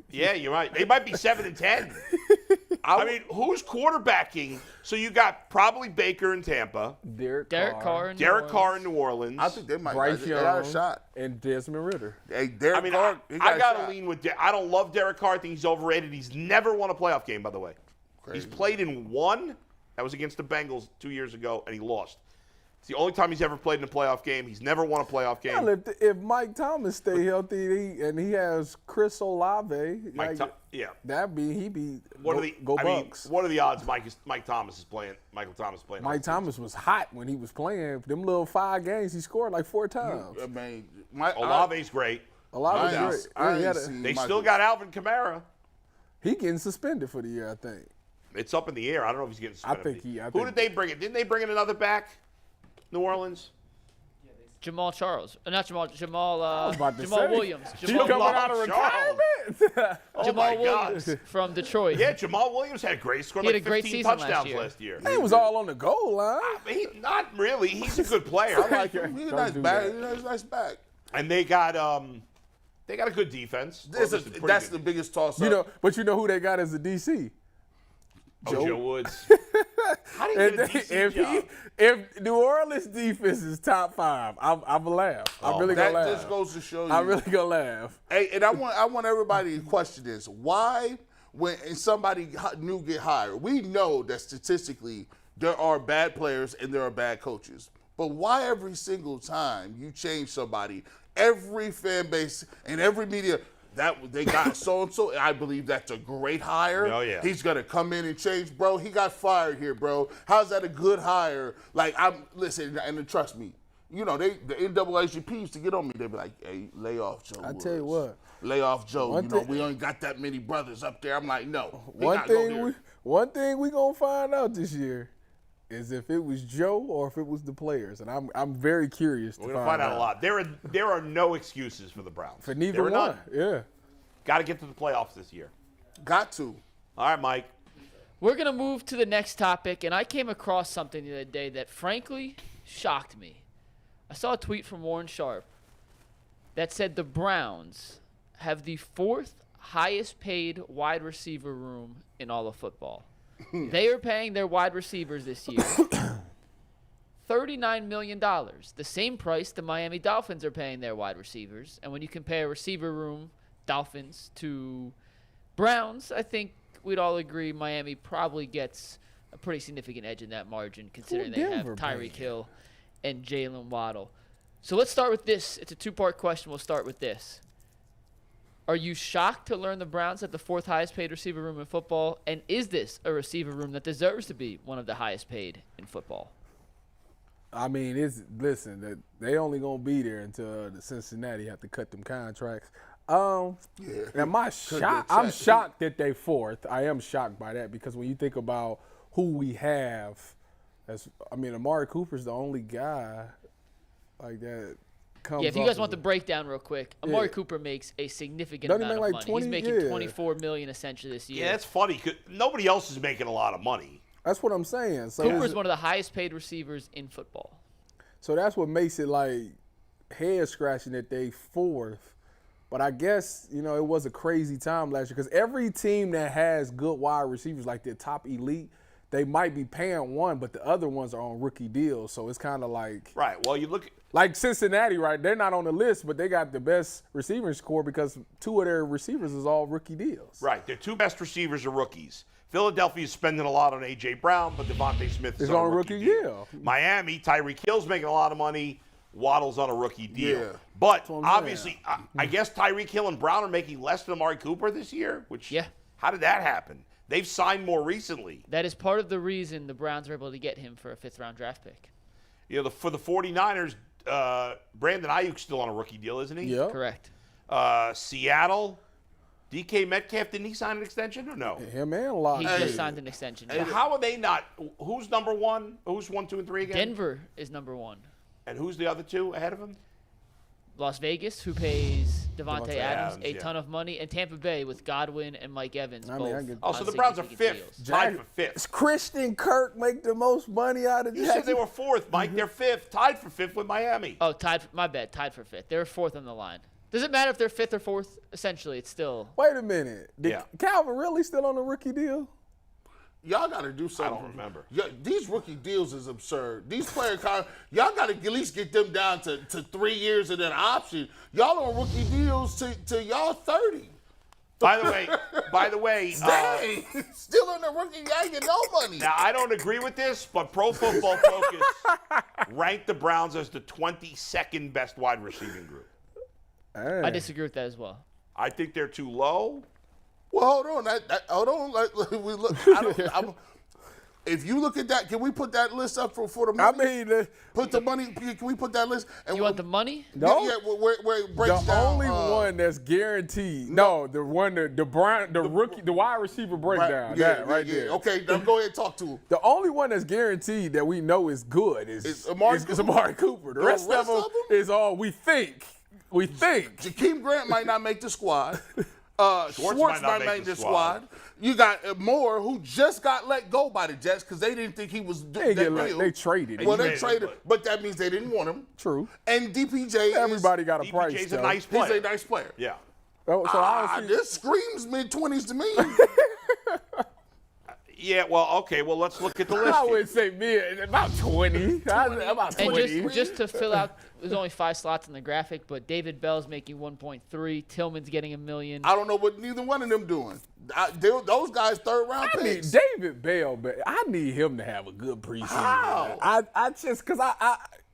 Yeah, you're right. They might be 7-10. I mean, who's quarterbacking? So you got probably Baker in Tampa. Derek Carr in New Orleans. I think they might Bryce Young got a shot. And Desmond Ritter. Hey, Derek Carr. I got to lean with I don't love Derek Carr. I think he's overrated. He's never won a playoff game, by the way. Crazy. He's played in one. That was against the Bengals 2 years ago, and he lost. It's the only time he's ever played in a playoff game. He's never won a playoff game. Well, if Mike Thomas stay healthy and he has Chris Olave, that'd be he'd be go Bucks. What are the odds Mike Thomas is playing? Michael Thomas is playing. Mike Thomas was hot when he was playing. Them little 5 games, he scored like 4 times. I mean, Olave's great. Olave's great. They still got Alvin Kamara. He getting suspended for the year, I think. It's up in the air. I don't know if he's getting suspended. Who did they bring in? Didn't they bring in another back? New Orleans? Jamal Williams. Jamal Williams. Jamal Williams from Detroit. Yeah, Jamal Williams had great scored like 15 touchdowns last year. He was all on the goal line. Not really. He's a good player. I like him. He's a nice back. He's a nice back. And they got a good defense. That's the biggest toss-up. But you know who they got as a DC? Joe Woods. How do you get a DC job? If New Orleans defense is top 5, I'm gonna laugh. I'm really gonna laugh. That just goes to show you. I'm really gonna laugh. Hey, and I want everybody to question this. Why, when somebody new get hired, we know that statistically there are bad players and there are bad coaches. But why every single time you change somebody, every fan base and every media, that they got so-and-so, I believe that's a great hire. Oh, yeah. He's going to come in and change. Bro, he got fired here, bro. How's that a good hire? Listen, and trust me, you know, the NAACP used to get on me. They'd be like, hey, lay off Joe I Woods. tell you what. Lay off Joe. One You know, thing- we ain't got that many brothers up there. I'm like, no. One thing we gonna find out this year is if it was Joe or if it was the players, and I'm very curious to We're gonna find out a lot. There are no excuses for the Browns. for neither There are one. none. Yeah. Got to get to the playoffs this year. Got to. All right, Mike. We're going to move to the next topic, and I came across something the other day that frankly shocked me. I saw a tweet from Warren Sharp that said the Browns have the 4th highest paid wide receiver room in all of football. They are paying their wide receivers this year $39 million, the same price the Miami Dolphins are paying their wide receivers. And when you compare receiver room Dolphins to Browns, I think we'd all agree Miami probably gets a pretty significant edge in that margin, considering they have Denver Tyreek paying? Hill and Jalen Waddle. So let's start with this. It's a 2-part question. We'll start with this. Are you shocked to learn the Browns have the 4th highest paid receiver room in football? And is this a receiver room that deserves to be one of the highest paid in football? I mean, they only gonna be there until the Cincinnati have to cut them contracts. Now I'm shocked that they 4th. I am shocked by that because when you think about who we have, Amari Cooper's the only guy like that comes. Yeah, if you off guys as want the breakdown real quick, Amari Cooper makes a significant Doesn't he amount of make like money. 20? He's making Yeah. $24 million essentially this year. Yeah, it's funny. 'Cause nobody else is making a lot of money. That's what I'm saying. So Cooper's one of the highest paid receivers in football. So that's what makes it like head scratching that they 4th. But I guess, you know, it was a crazy time last year because every team that has good wide receivers, like their top elite, they might be paying one, but the other ones are on rookie deals. So it's kind of like Right. Well, you look. like Cincinnati, right? They're not on the list, but they got the best receiving score because 2 of their receivers is all rookie deals. Right. Their 2 best receivers are rookies. Philadelphia is spending a lot on A.J. Brown, but Devontae Smith is on a rookie deal. Miami, Tyreek Hill's making a lot of money. Waddle's on a rookie deal. Yeah. But what I'm obviously, I guess Tyreek Hill and Brown are making less than Amari Cooper this year, which, Yeah. How did that happen? They've signed more recently. That is part of the reason the Browns were able to get him for a 5th-round draft pick. You know, for the 49ers, Brandon Ayuk's still on a rookie deal, isn't he? Yeah. Correct. Seattle, DK Metcalf, didn't he sign an extension or no? Him and Locke. He just signed an extension. And how are they not? Who's number 1? Who's 1, 2, and 3 again? Denver is number 1. And who's the other 2 ahead of him? Las Vegas, who pays Devontae Adams a yeah. ton of money, and Tampa Bay with Godwin and Mike Evans. I mean, I both get- Oh, so on the Browns are significant 5th, deals. tied for 5th. Christian Kirk make the most money out of You said they were 4th, Mike. They're 5th, tied for 5th with Miami. Oh, my bad. Tied for 5th. They're 4th on the line. Does it matter if they're 5th or 4th? Essentially, it's still. Wait a minute. Yeah. Calvin really still on the rookie deal? Y'all got to do something. don't remember. Yeah, these rookie deals is absurd. These player y'all got to at least get them down to 3 years and then option. Y'all on rookie deals to y'all 30. By the way, Dang, still in the rookie, y'all get no money. now I don't agree with this, but Pro Football Focus ranked the Browns as the 22nd best wide receiving group. Dang. I disagree with that as well. I think they're too low. Well, hold on. Hold on. We look. If you look at that, can we put that list up for the I money? mean, Put the money. Can we put that list? And You want the money? No. Yeah, where it breaks the down. only one that's guaranteed. No, the one the rookie, the wide receiver breakdown. That right there. Okay, now go ahead and talk to him. The only one that's guaranteed that we know is good is Amari Cooper. The rest of them is all we think. We think. Jakeem Grant might not make the squad. Schwartz might make the squad. You got Moore, who just got let go by the Jets because they didn't think he was They traded him. Well, they traded, but that means they didn't want him. True. And DPJ, Everybody got a price. DPJ's a though. nice player. he's a nice player. Yeah. Oh, so honestly, This screams mid-20s to me. Yeah, well, okay. Well, let's look at the list. I here. would say mid, about 20. About And 20. just to fill out, there's only 5 slots in the graphic, but David Bell's making 1.3. Tillman's getting $1 million. I don't know what neither one of them doing. Those guys I third-round need picks. David Bell, but I need him to have a good preseason. How? I just because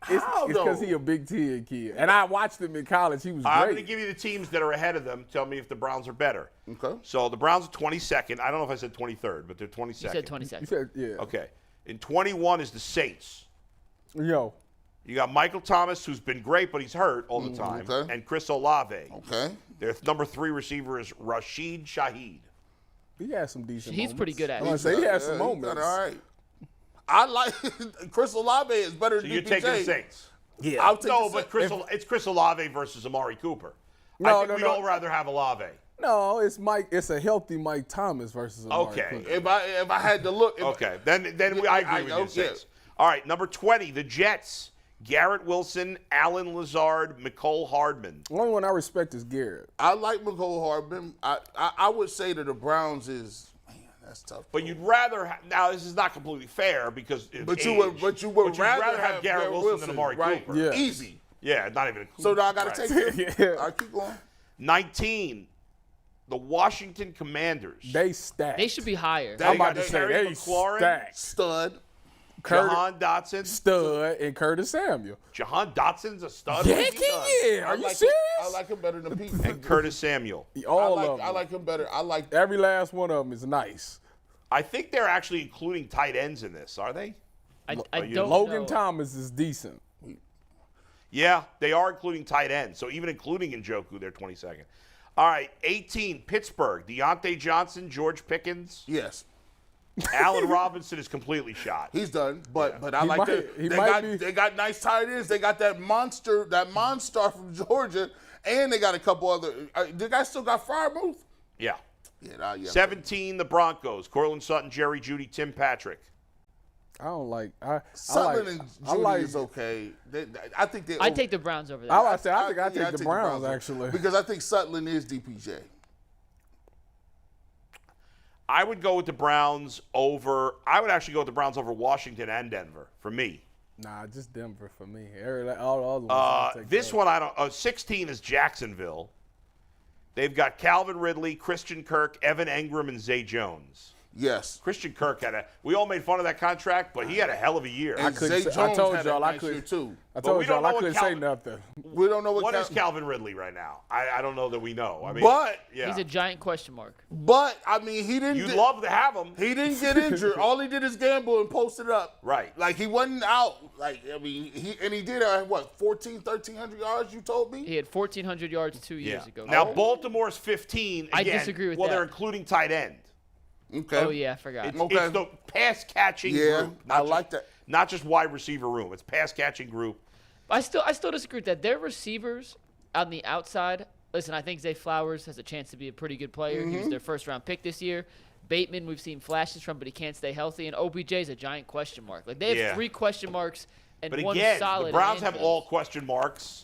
it's because he a Big Ten kid, and I watched him in college. He was I'm going to great. give you the teams that are ahead of them. Tell me if the Browns are better. Okay. So the Browns are 22nd. I don't know if I said 23rd, but they're 22nd. You said 22nd. He said, yeah. Okay. In 21 is the Saints. Yo, You got Michael Thomas, who's been great, but he's hurt all the time, and Chris Olave. Okay. Their number 3 receiver is Rashid Shaheed. He has some decent He's moments. pretty good at I want it. to say he has some moments. All right. I like Chris Olave is better So than you're DPJ. taking the Saints. Yeah. I'll take No, the but Saints. it's Chris Olave versus Amari Cooper. No, I think we'd all rather have Olave. No, it's Mike. It's a healthy Mike Thomas versus Amari Okay. Cooper. If I had to look. Okay, then I agree with you, Saints. All right, number 20, the Jets. Garrett Wilson, Alan Lazard, Mecole Hardman. The only one I respect is Garrett. I like Mecole Hardman. I would say that the Browns is, man, that's tough. But you'd rather now this is not completely fair because But you would rather have Garrett Wilson than Amari right? Cooper. Yeah. Easy. Yeah, not even. So now I got to take him. Yeah. All right, keep going. 19, the Washington Commanders. They stacked. They should be higher. I'm about got to say Terry they McLaurin, stacked. Stud. Jahan Dotson. Stud and Curtis Samuel. Jahan Dotson's a stud. Heck yeah. Are you serious? I like him better than Pete. And Curtis Samuel. All of them. I like him better. I like Every last one of them is nice. I think they're actually including tight ends in this, are they? I you- don't Logan know. Thomas is decent. Yeah, they are including tight ends. So even including Njoku, they're 22nd. All right, 18, Pittsburgh. Deontay Johnson, George Pickens. yes. Allen Robinson is completely shot. He's done, but I He like might- that. he They might got be- they got nice tight ends. They got that monster from Georgia, and they got a couple other. The guy still got Frymouth. Yeah. Yeah. 17, the Broncos. Cortland Sutton, Jerry Jeudy, Tim Patrick. I don't like. Sutton and I Judy like. is okay. I think they. I'd take the Browns over I there. like to say. I think I take the Browns over. actually. because I think Sutton is DPJ. I would go with the Browns over. I would actually go with the Browns over Washington and Denver for me. Nah, just Denver for me. All the ones I'll take This care one I don't. 16 is Jacksonville. They've got Calvin Ridley, Christian Kirk, Evan Engram, and Zay Jones. Yes. Christian Kirk we all made fun of that contract, but he had a hell of a year. And couldn't Zay say- I Jones told had y'all a I nice could- year too. I But told we don't y'all know I what couldn't Calvin- say nothing. We don't know What is Calvin Ridley right now? I don't know that we know. I mean, But yeah. He's a giant question mark. I mean, he didn't. You'd love to have him. He didn't get injured. All he did is gamble and post it up. Right. Like, he wasn't out. Like, I mean, he did, 1,300 yards, you told me? He had 1,400 yards 2 years ago. Now, Baltimore's 15. I Again, disagree with well, that. they're including tight end. Okay. Oh, yeah, I forgot. It's, Okay. it's the pass-catching Yeah, group. I like that. Not just wide receiver room. It's pass-catching group. I still disagree with that. Their receivers on the outside. Listen, I think Zay Flowers has a chance to be a pretty good player. He was their first-round pick this year. Bateman, we've seen flashes from, but he can't stay healthy. And OBJ is a giant question mark. Like they have 3 question marks and But one again, solid. the Browns have Andrews. all question marks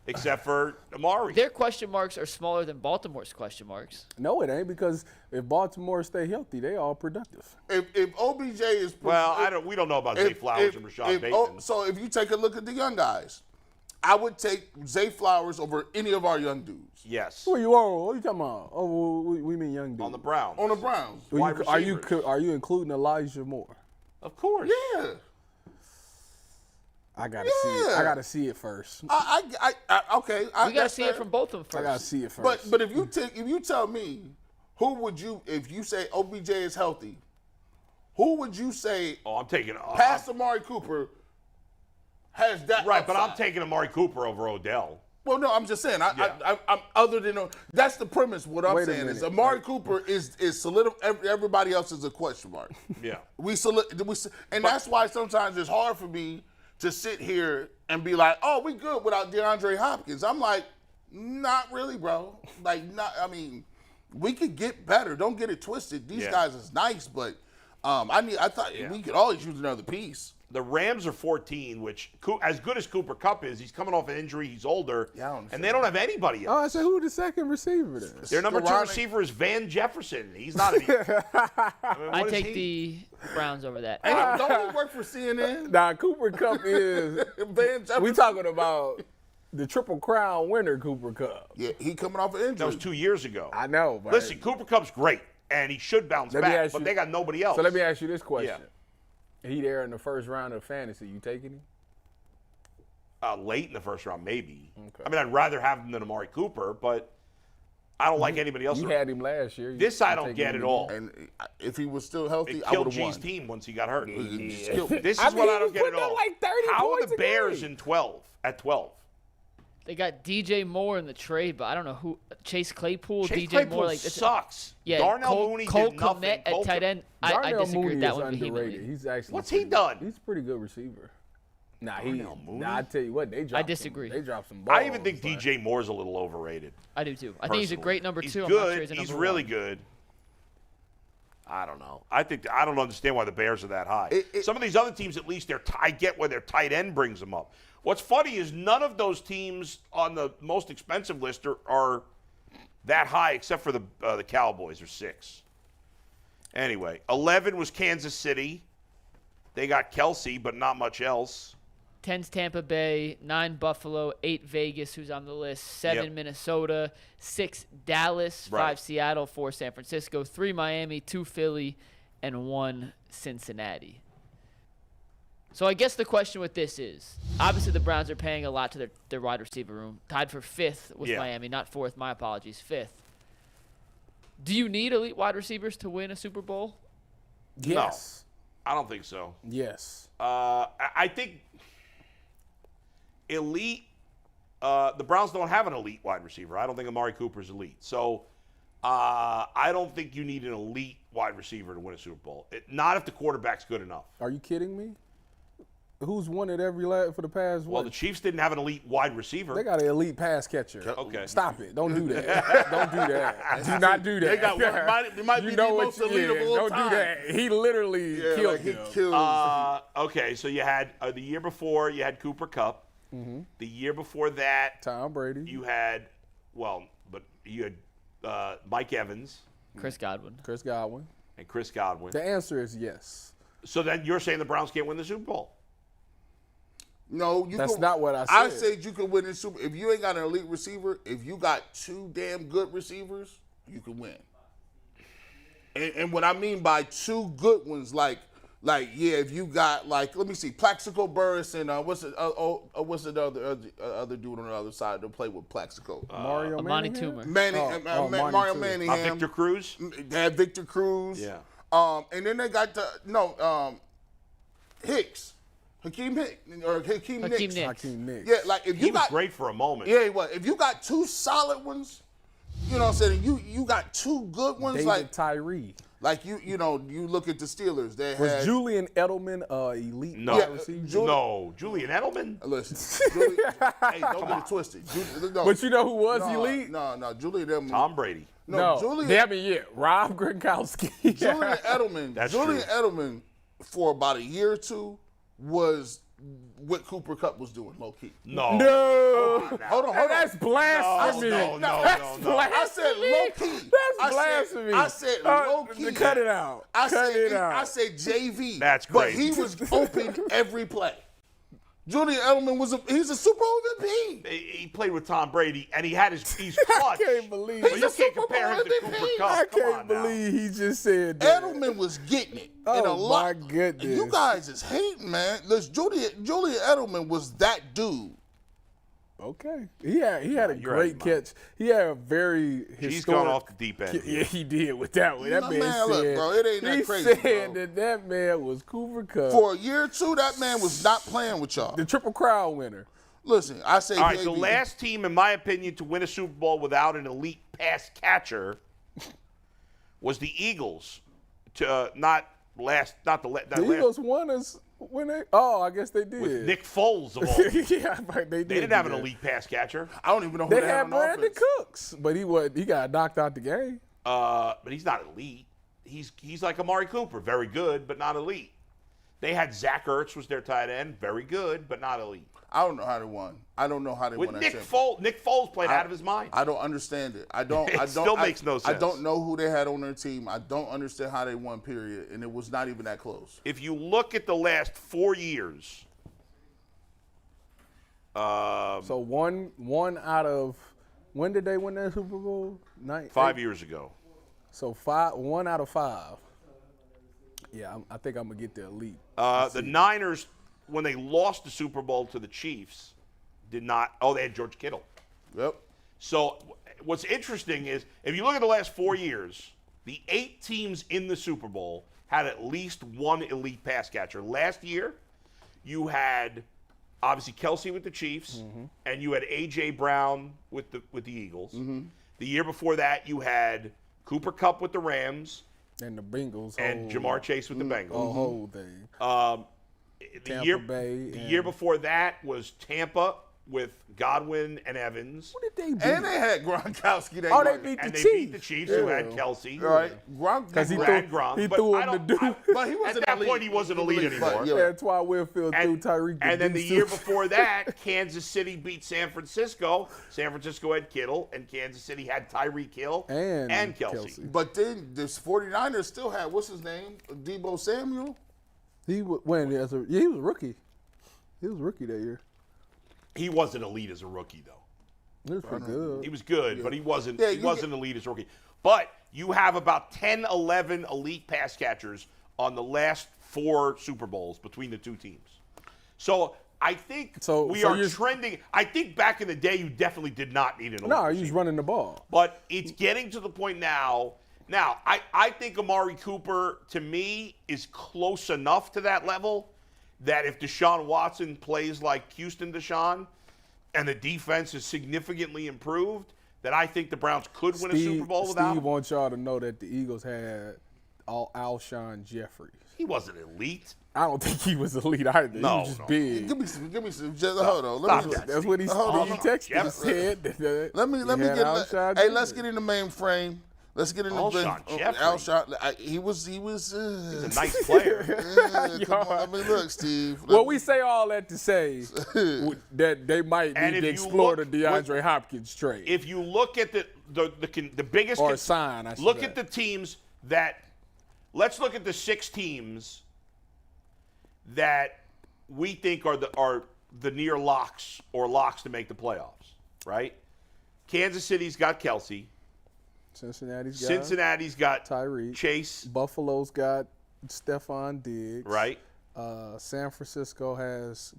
except for Amari. Their question marks are smaller than Baltimore's question marks. No, it ain't because if Baltimore stay healthy, they all productive. If OBJ is. Well, we don't know about Zay Flowers and Rashad Bateman. So if you take a look at the young guys, I would take Zay Flowers over any of our young dudes. Yes. Who you on? What you talking about? Oh, we mean young dude. On the Browns. On the Browns. wide Are you including Elijah Moore? Of course. Yeah. I gotta see it. I gotta see it first. Okay. We got to see it from both of them first. I gotta see it first. But if you tell me, who would you, if you say OBJ is healthy, who would you say Oh, I'm taking past Amari Cooper has that right, but I'm upside? taking Amari Cooper over Odell. Well, no, I'm just saying. Yeah. I'm other than that's the premise. What I'm Wait a saying is minute. Amari Cooper is solid. Everybody else is a question mark. Yeah. And that's why sometimes it's hard for me to sit here and be like, "Oh, we good without DeAndre Hopkins." I'm like, not really, bro. I mean, we could get better. Don't get it twisted. These guys is nice, but I thought we could always use another piece. The Rams are 14, which, as good as Cooper Kupp is, he's coming off an injury, he's older, and they don't have anybody Oh, I else. said who the second receiver then? Their number 2 receiver is Van Jefferson. He's not an I take the Browns over that. Hey, don't he work for CNN? Nah, Cooper Cup is. Van Jefferson. We talking about the Triple Crown winner, Cooper Cup. Yeah, he coming off an injury. That was 2 years ago. I know, but Listen, Cooper Kupp's great, and he should bounce Let me back, ask but you- they got nobody else. So let me ask you this question. Yeah. He there in the first round of fantasy. You taking him? Late in the first round, maybe. Okay. I mean, I'd rather have him than Amari Cooper, but I don't like anybody else. You had him last year. This I don't get at all. And if he was still healthy, It I killed would have G's won. team once he got hurt. This This is what I don't get at all. Like 30 How are points the a Bears game? in 12 at 12? They got DJ Moore in the trade, but I don't know who. Chase Claypool, Chase DJ Claypool Moore, sucks. Yeah, Darnell Mooney Cole did nothing. Kmet at tight end. I Darnell disagree Mooney with that is one underrated. vehemently. He's actually What's he pretty- done? He's a pretty good receiver. Darnell Mooney? I tell you what, they dropped. disagree. They dropped some balls. I even think DJ Moore's a little overrated. I do too. I think he's a great number He's 2. good. I'm not sure he's a He's number really 1. good. I don't know. I don't understand why the Bears are that high. Some of these other teams, at least, I get where their tight end brings them up. What's funny is none of those teams on the most expensive list are that high, except for the Cowboys, are 6. Anyway, 11 was Kansas City. They got Kelsey, but not much else. 10's Tampa Bay, 9 Buffalo, 8 Vegas, who's on the list, 7 Minnesota, 6 Dallas, 5 Seattle, 4 San Francisco, 3 Miami, 2 Philly, and 1 Cincinnati. So I guess the question with this is, obviously the Browns are paying a lot to their wide receiver room, tied for 5th with Miami, not 4th, my apologies, 5th. Do you need elite wide receivers to win a Super Bowl? Yes. No, I don't think so. Yes. I think elite, the Browns don't have an elite wide receiver. I don't think Amari Cooper's elite. So I don't think you need an elite wide receiver to win a Super Bowl. Not if the quarterback's good enough. Are you kidding me? Who's won it every for the past? Well, the Chiefs didn't have an elite wide receiver. They got an elite pass catcher. Okay. Stop it. Don't do that. Don't do that. Do not do that. They got one. It might be the most elite of all Don't time. do that. He literally killed him. He killed. Okay, so you had the year before you had Cooper Kupp. The year before that, Tom Brady. you had you had Mike Evans Chris Godwin. and Chris Godwin. The answer is yes. So then you're saying the Browns can't win the Super Bowl? No, That's not what I said. I said you could win in Super. If you ain't got an elite receiver, if you got 2 damn good receivers, you can win. And what I mean by 2 good ones, if you got let me see, Plaxico Burress and what's the other dude on the other side to play with Plaxico? Mario Amani Manningham? Toomer. Mario Manningham. Victor Cruz? They had Victor Cruz. Yeah. And then they got Hicks. Hakeem Nicks. Hakeem Nicks. Yeah, if you He was got great for a moment. Yeah, he was. If you got 2 solid ones, you know what I'm saying, you got 2 good ones, David Tyree. you look at the Steelers. They Was had Julian Edelman elite No. wide receiver? No. Julian Edelman? Listen, hey, don't get it twisted. No, But you know who was elite? No, Julian Edelman. Tom Brady. No. Julian Rob Gronkowski. Julian Edelman. That's Julian true. Edelman, for about a year or 2, was what Cooper Kupp was doing, low key. No. No. Hold on. That's blasphemy. No. I said low key. That's blasphemy. I said low key. Cut it out. I said JV. That's But great. he was open every play. Julian Edelman he's a Super Bowl MVP. He played with Tom Brady, and he's clutch. I can't believe But it. you can't compare him to MVP. Cooper Kupp. I Come can't on now. believe he just said that. Edelman was getting it. Oh, and a lot. my goodness. You guys is hating, man. Listen, Julian Edelman was that dude. Okay. He had a you're great right, catch. He had a very historic. He's gone off the deep end. Yeah, he did with that one. That No, man man, look, said, bro, it ain't that he crazy, said bro. that man was Cooper Kupp, For a year or 2, that man was not playing with y'all. the Triple Crown winner. Listen, I say All right, the JV. last team, in my opinion, to win a Super Bowl without an elite pass catcher was the Eagles. The Eagles won us when they. Oh, I guess they did. with Nick Foles of all. Yeah, right, they did. They didn't have an do that. elite pass catcher, I don't even know who They they had on Brandon offense. Cooks, but he got knocked out the game. but he's not elite. He's like Amari Cooper, very good, but not elite. They had Zach Ertz was their tight end, very good, but not elite. I don't know how they won. I don't know how they With won that Nick championship. Nick Foles played out of his mind. I don't understand it. I don't. It still makes no I sense. don't know who they had on their team. I don't understand how they won. Period. And it was not even that close. If you look at the last 4 years, So one out of when did they win that Super Bowl? 5 years ago. So 1 out of 5. Yeah, I think I'm gonna get the elite. The Niners, when they lost the Super Bowl to the Chiefs, did not. Oh, they had George Kittle. Yep. So what's interesting is if you look at the last 4 years, the 8 teams in the Super Bowl had at least one elite pass catcher. Last year, you had obviously Kelsey with the Chiefs, and you had A.J. Brown with the Eagles. The year before that, you had Cooper Kupp with the Rams. And the Bengals. And Jamar Chase with the Bengals. The whole thing. The year before that was Tampa with Godwin and Evans. What did they beat? And they had Gronkowski. They beat the Chiefs. They beat the Chiefs who had Kelsey. Right. Because he threw him the dude. But he wasn't at that elite. point, he wasn't elite anymore. That's why Winfield threw Tyreek. And then the year before that, Kansas City beat San Francisco. San Francisco had Kittle, and Kansas City had Tyreek Hill and Kelsey. But then the 49ers still had, what's his name? Deebo Samuel? He was a rookie. He was a rookie that year. He wasn't elite as a rookie, though. He was pretty good. He was good, but he wasn't elite as a rookie. But you have about 10, 11 elite pass catchers on the last 4 Super Bowls between the two teams. So I think we are trending. I think back in the day, you definitely did not need an elite No, he was running the ball. But it's getting to the point now. Now, I think Amari Cooper, to me, is close enough to that level that if Deshaun Watson plays like Houston Deshaun and the defense is significantly improved, that I think the Browns could win a Super Bowl without him. Steve wants y'all to know that the Eagles had Alshon Jeffrey. He wasn't elite. I don't think he was elite either. He was just big. Give me some. Hold on. That's what he texted. He said. Let me get. Hey, let's get in the mainframe. Let's get in the Alshon. He was. He's a nice player. Come on. I mean, look, Steve. Well, we say all that to say that they might need to explore the DeAndre Hopkins trade. If you look at the biggest sign, I should look at the teams that. Let's look at the 6 teams that we think are the near locks or locks to make the playoffs. Right? Kansas City's got Kelsey. Cincinnati's got Tyreek. Chase. Buffalo's got Stephon Diggs. Right. San Francisco has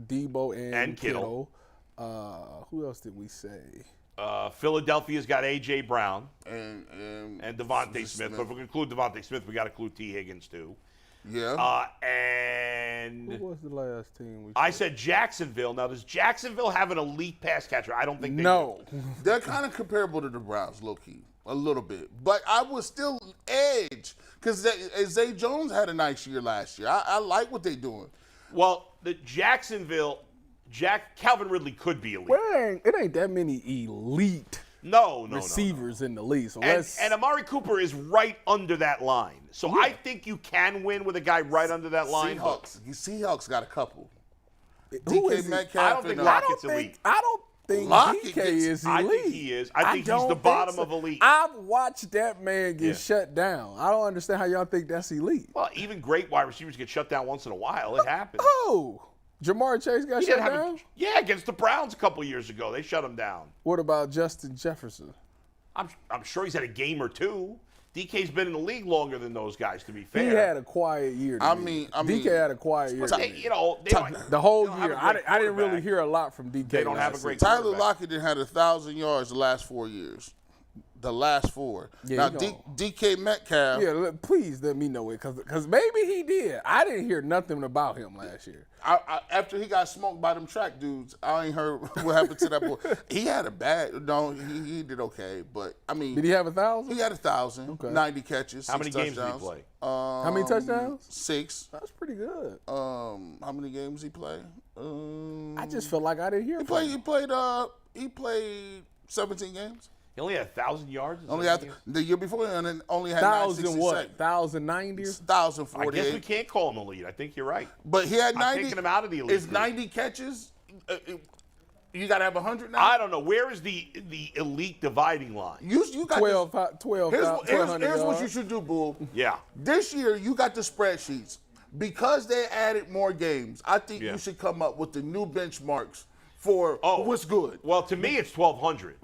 Debo and Kittle. Who else did we say? Philadelphia's got A.J. Brown and Devontae Smith. But if we include Devontae Smith, we got to include T. Higgins too. Yeah. And who was the last team? I said Jacksonville. Now, does Jacksonville have an elite pass catcher? I don't think they do. They're kind of comparable to the Browns, low-key, a little bit. But I would still edge because Zay Jones had a nice year last year. I like what they're doing. Well, the Jacksonville, Calvin Ridley could be elite. Well, it ain't that many elite receivers in the league. So and Amari Cooper is right under that line. So I think you can win with a guy right under that line. Seahawks got a couple. DK Metcalf. I don't think Lockett's elite. I don't think DK is elite. I think he is. I think he's the bottom of elite. I've watched that man get shut down. I don't understand how y'all think that's elite. Well, even great wide receivers get shut down once in a while. It happens. Oh. Jamar Chase got shut down? Yeah, against the Browns a couple years ago. They shut him down. What about Justin Jefferson? I'm sure he's had a game or two. DK's been in the league longer than those guys, to be fair. He had a quiet year. DK had a quiet year. The whole year. I didn't really hear a lot from DK. They don't have a great Tyler Lockett had 1,000 yards the last 4 years. The last 4. Yeah, now, DK Metcalf. Yeah, please let me know it, because maybe he did. I didn't hear nothing about him last year. After he got smoked by them track dudes, I ain't heard what happened to that boy. He had a bad. No, he did okay, but I mean, did he have 1,000? He had 1,000. Okay. 90 catches. How many games did he play? How many touchdowns? 6. That's pretty good. How many games he play? I just feel like I didn't hear. He played 17 games. He only had 1,000 yards? Only had the year before, and then only had 1,000 what? 1,090? 1,048. I guess we can't call him elite. I think you're right. But he had 90. I'm taking him out of the elite. Is 90 catches? You got to have 100 now? I don't know. Where is the elite dividing line? You got 12. Here's what you should do, Bull. Yeah. This year, you got the spreadsheets. Because they added more games, I think you should come up with the new benchmarks for what's good. Well, to me, it's 1,200.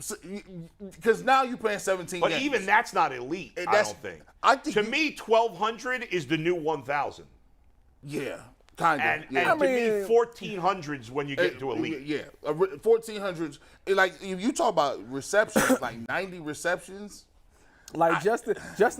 Because now you're playing 17 games. But even that's not elite, I don't think. To me, 1,200 is the new 1,000. Yeah. Kind of. And Yeah. to me, 1400s when you get to elite. Yeah, 1400s. Like if you talk about receptions, like 90 receptions. Like Justin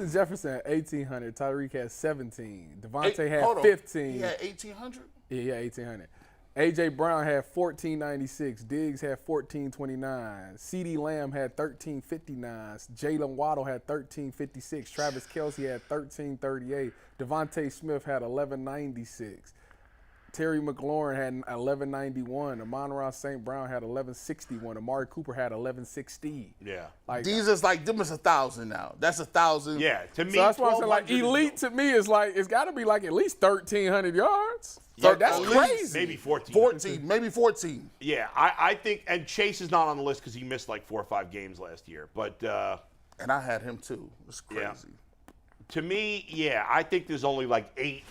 Jefferson had 1,800. Tyreek had 17. Devontae had 15. He had 1,800? Yeah, he had 1,800. A.J. Brown had 1,496. Diggs had 1,429. C.D. Lamb had 1,359. Jalen Waddle had 1,356. Travis Kelce had 1,338. Devontae Smith had 1,196. Terry McLaurin had 1,191. Amon-Ra St. Brown had 1,161. Amari Cooper had 1,160. Yeah. Like These is like, them is 1,000 now. That's 1,000. Yeah, to me, so that's why I said, like, 1200 is elite to me is like, it's got to be like at least 1,300 yards. Yeah, That's at least crazy. maybe 14. 14, maybe 14. Yeah, I think, and Chase is not on the list because he missed like 4 or 5 games last year. But And I had him too. It's crazy. Yeah. To me, yeah, I think there's only like 8.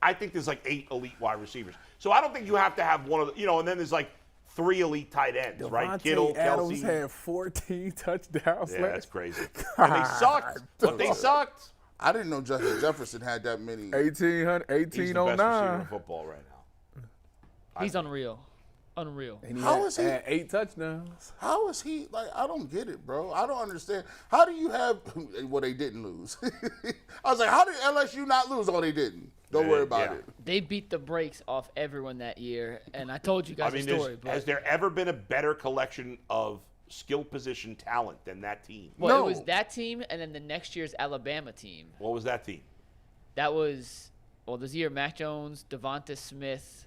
I think there's like 8 elite wide receivers. So I don't think you have to have one of the, and then there's like 3 elite tight ends, right? Devontae Kittle, Adams Kelsey. had 14 touchdowns. Yeah, that's crazy. God. And they sucked, but they sucked. I didn't know Justin Jefferson had that many. 1,800, He's the best receiver in 1,809. football right now. He's unreal. Unreal. And he How had, is he- had 8 touchdowns. How is he, like, I don't get it, bro. I don't understand. How do you have, well, they didn't lose. I was like, how did LSU not lose? Oh, they didn't. Don't worry about Yeah. it. They beat the brakes off everyone that year, and I told you guys I mean, the story. But has there ever been a better collection of skill position talent than that team? well, No. it was that team, and then the next year's Alabama team. What was that team? That was this year Mac Jones, Devonta Smith,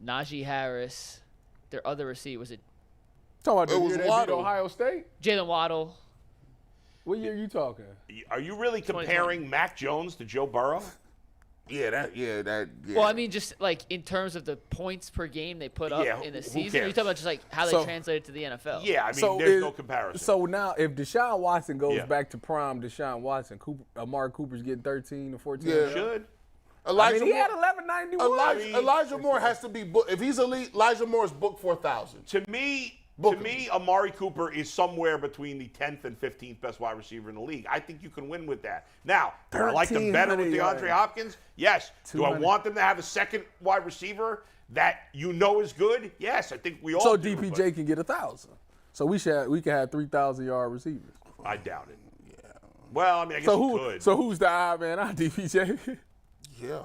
Najee Harris. Their other receiver was it Talking about It the was year they beat Waddle. Ohio State? Jalen Waddle. What year are you talking? Are you really 2020. comparing Mac Jones to Joe Burrow? Yeah. Well, I mean, just like in terms of the points per game they put up Yeah, in the who season. cares? You're talking about just like how they So- translated to the NFL. Yeah, I mean, there's no comparison. So now, if Deshaun Watson goes Yeah. back to prime Deshaun Watson, Amari Cooper's getting 13 or 14. Yeah. should. I Elijah mean, he had Moore, 1,191. Elijah Moore has to be booked. If he's elite, Elijah Moore is booked for 1,000. To me, Book him. Amari Cooper is somewhere between the 10th and 15th best wide receiver in the league. I think you can win with that. Now, do I like them better with 1,300 DeAndre Hopkins? Yes. Do I 200. want them to have a second wide receiver that is good? Yes, I think we all So do, DPJ can get 1,000. So we can have 3,000-yard receivers. but I doubt it. Yeah. Well, I mean, I guess So you could. who's the odd man out, DPJ? Yeah.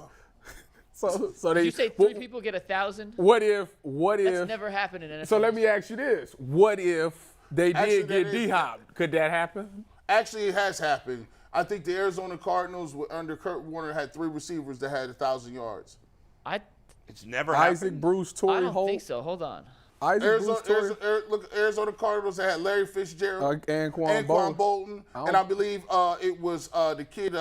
so they. Did you say 3 people get 1,000? What if? That's never happened in NFL. So let me ask you this: what if they Actually, did get that is- D-Hop? Could that happen? Actually, it has happened. I think the Arizona Cardinals under Kurt Warner had 3 receivers that had 1,000 yards. It's never Isaac happened. Bruce, I Torrey don't Holt. think so. Hold on. Isaac Arizona, Bruce, Torrey, Arizona Cardinals that had Larry Fitzgerald, Anquan Bolton, Oh. and I believe it was the kid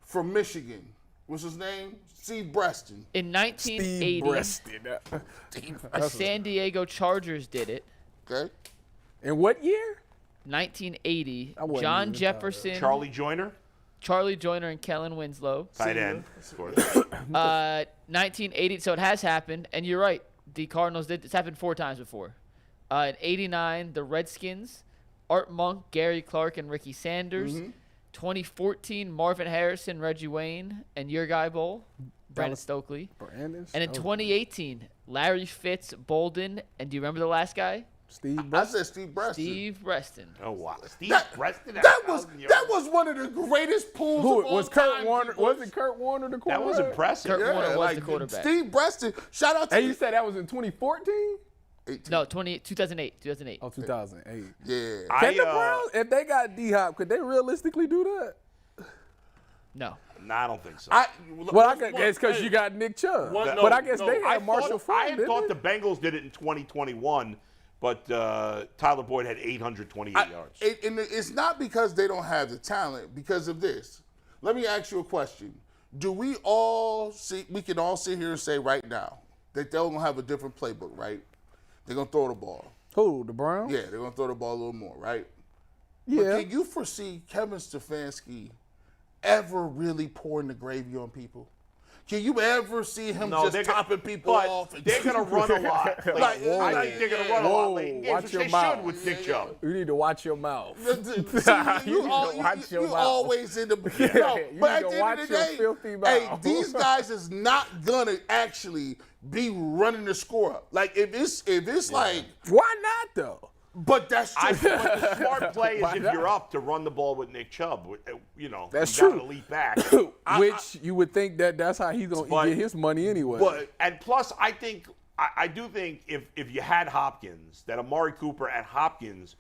from Michigan. What's his name? Steve Breaston. In Steve 1980, Breaston. a San Diego Chargers did it. Okay. In what year? 1980, I wasn't John even Jefferson, Charlie Joyner, Charlie Joyner, and Kellen Winslow. tight end. Of course. 1980, so it has happened, and you're right. The Cardinals did. It's happened 4 times before. In 89, the Redskins, Art Monk, Gary Clark, and Ricky Sanders. 2014, Marvin Harrison, Reggie Wayne, and your guy Bowl, Brandon Stokely. Brandon. And in 2018, Larry Fitz, Bolden, and do you remember the last guy? Steve I Breaston. said Steve Breaston. Steve Reston. Oh, wow. Steve That, Preston. that was one of the greatest pulls Who of all was Kurt time, Warner? D-Bush. Was it Kurt Warner the That quarterback? was impressive. Kurt Yeah, Warner was like the quarterback. Steve Breaston. Shout out to Hey, you said that was in 2014? 18. No, 2008. Oh, 2008. Yeah. Can the Browns, if they got D-Hop, could they realistically do that? No. No, I don't think so. Well, I guess because you got Nick Chubb. One- But I guess they I had Marshall thought, I Faulk, had didn't thought they? the Bengals did it in 2021, but Tyler Boyd had 828 yards. And it's not because they don't have the talent, because of this. Let me ask you a question. Do we all see, we can all sit here and say right now that they're going to have a different playbook, right? They're going to throw the ball. Who, the Browns? Yeah, they're going to throw the ball a little more, right? Yeah. But can you foresee Kevin Stefanski ever really pouring the gravy on people? Can you ever see him No, just topping people but off? And they're going to run a lot. I think they're going to run a lot late in games, watch which your they mouth. should with Nick Chubb. You need to watch your mouth. You always in the but at the end of the day, hey, these guys is not gonna actually be running the score up. Like if it's like, why not though? But that's just But the smart play is if you're up to run the ball with Nick Chubb. You know, That's you got true. an elite back. Which you would think that's how he's gonna get his money anyway. And plus, I do think if you had Hopkins, that Amari Cooper and Hopkins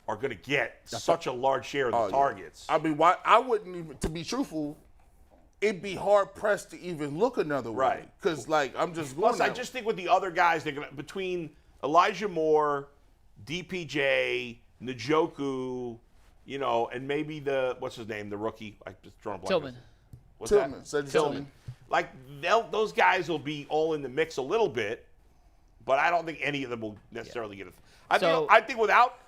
are going to get such a large share of the targets. I mean, why? I wouldn't even, to be truthful, it'd be hard pressed to even look another way. Right. Because like I'm just Plus, going. I just think with the other guys, they're going to between Elijah Moore, DPJ, Njoku, you know, and maybe what's his name, the rookie? I just drawn a blank. Tillman. What's Tillman. that? Said Tillman. Like those guys will be all in the mix a little bit, but I don't think any of them will necessarily get it. I think without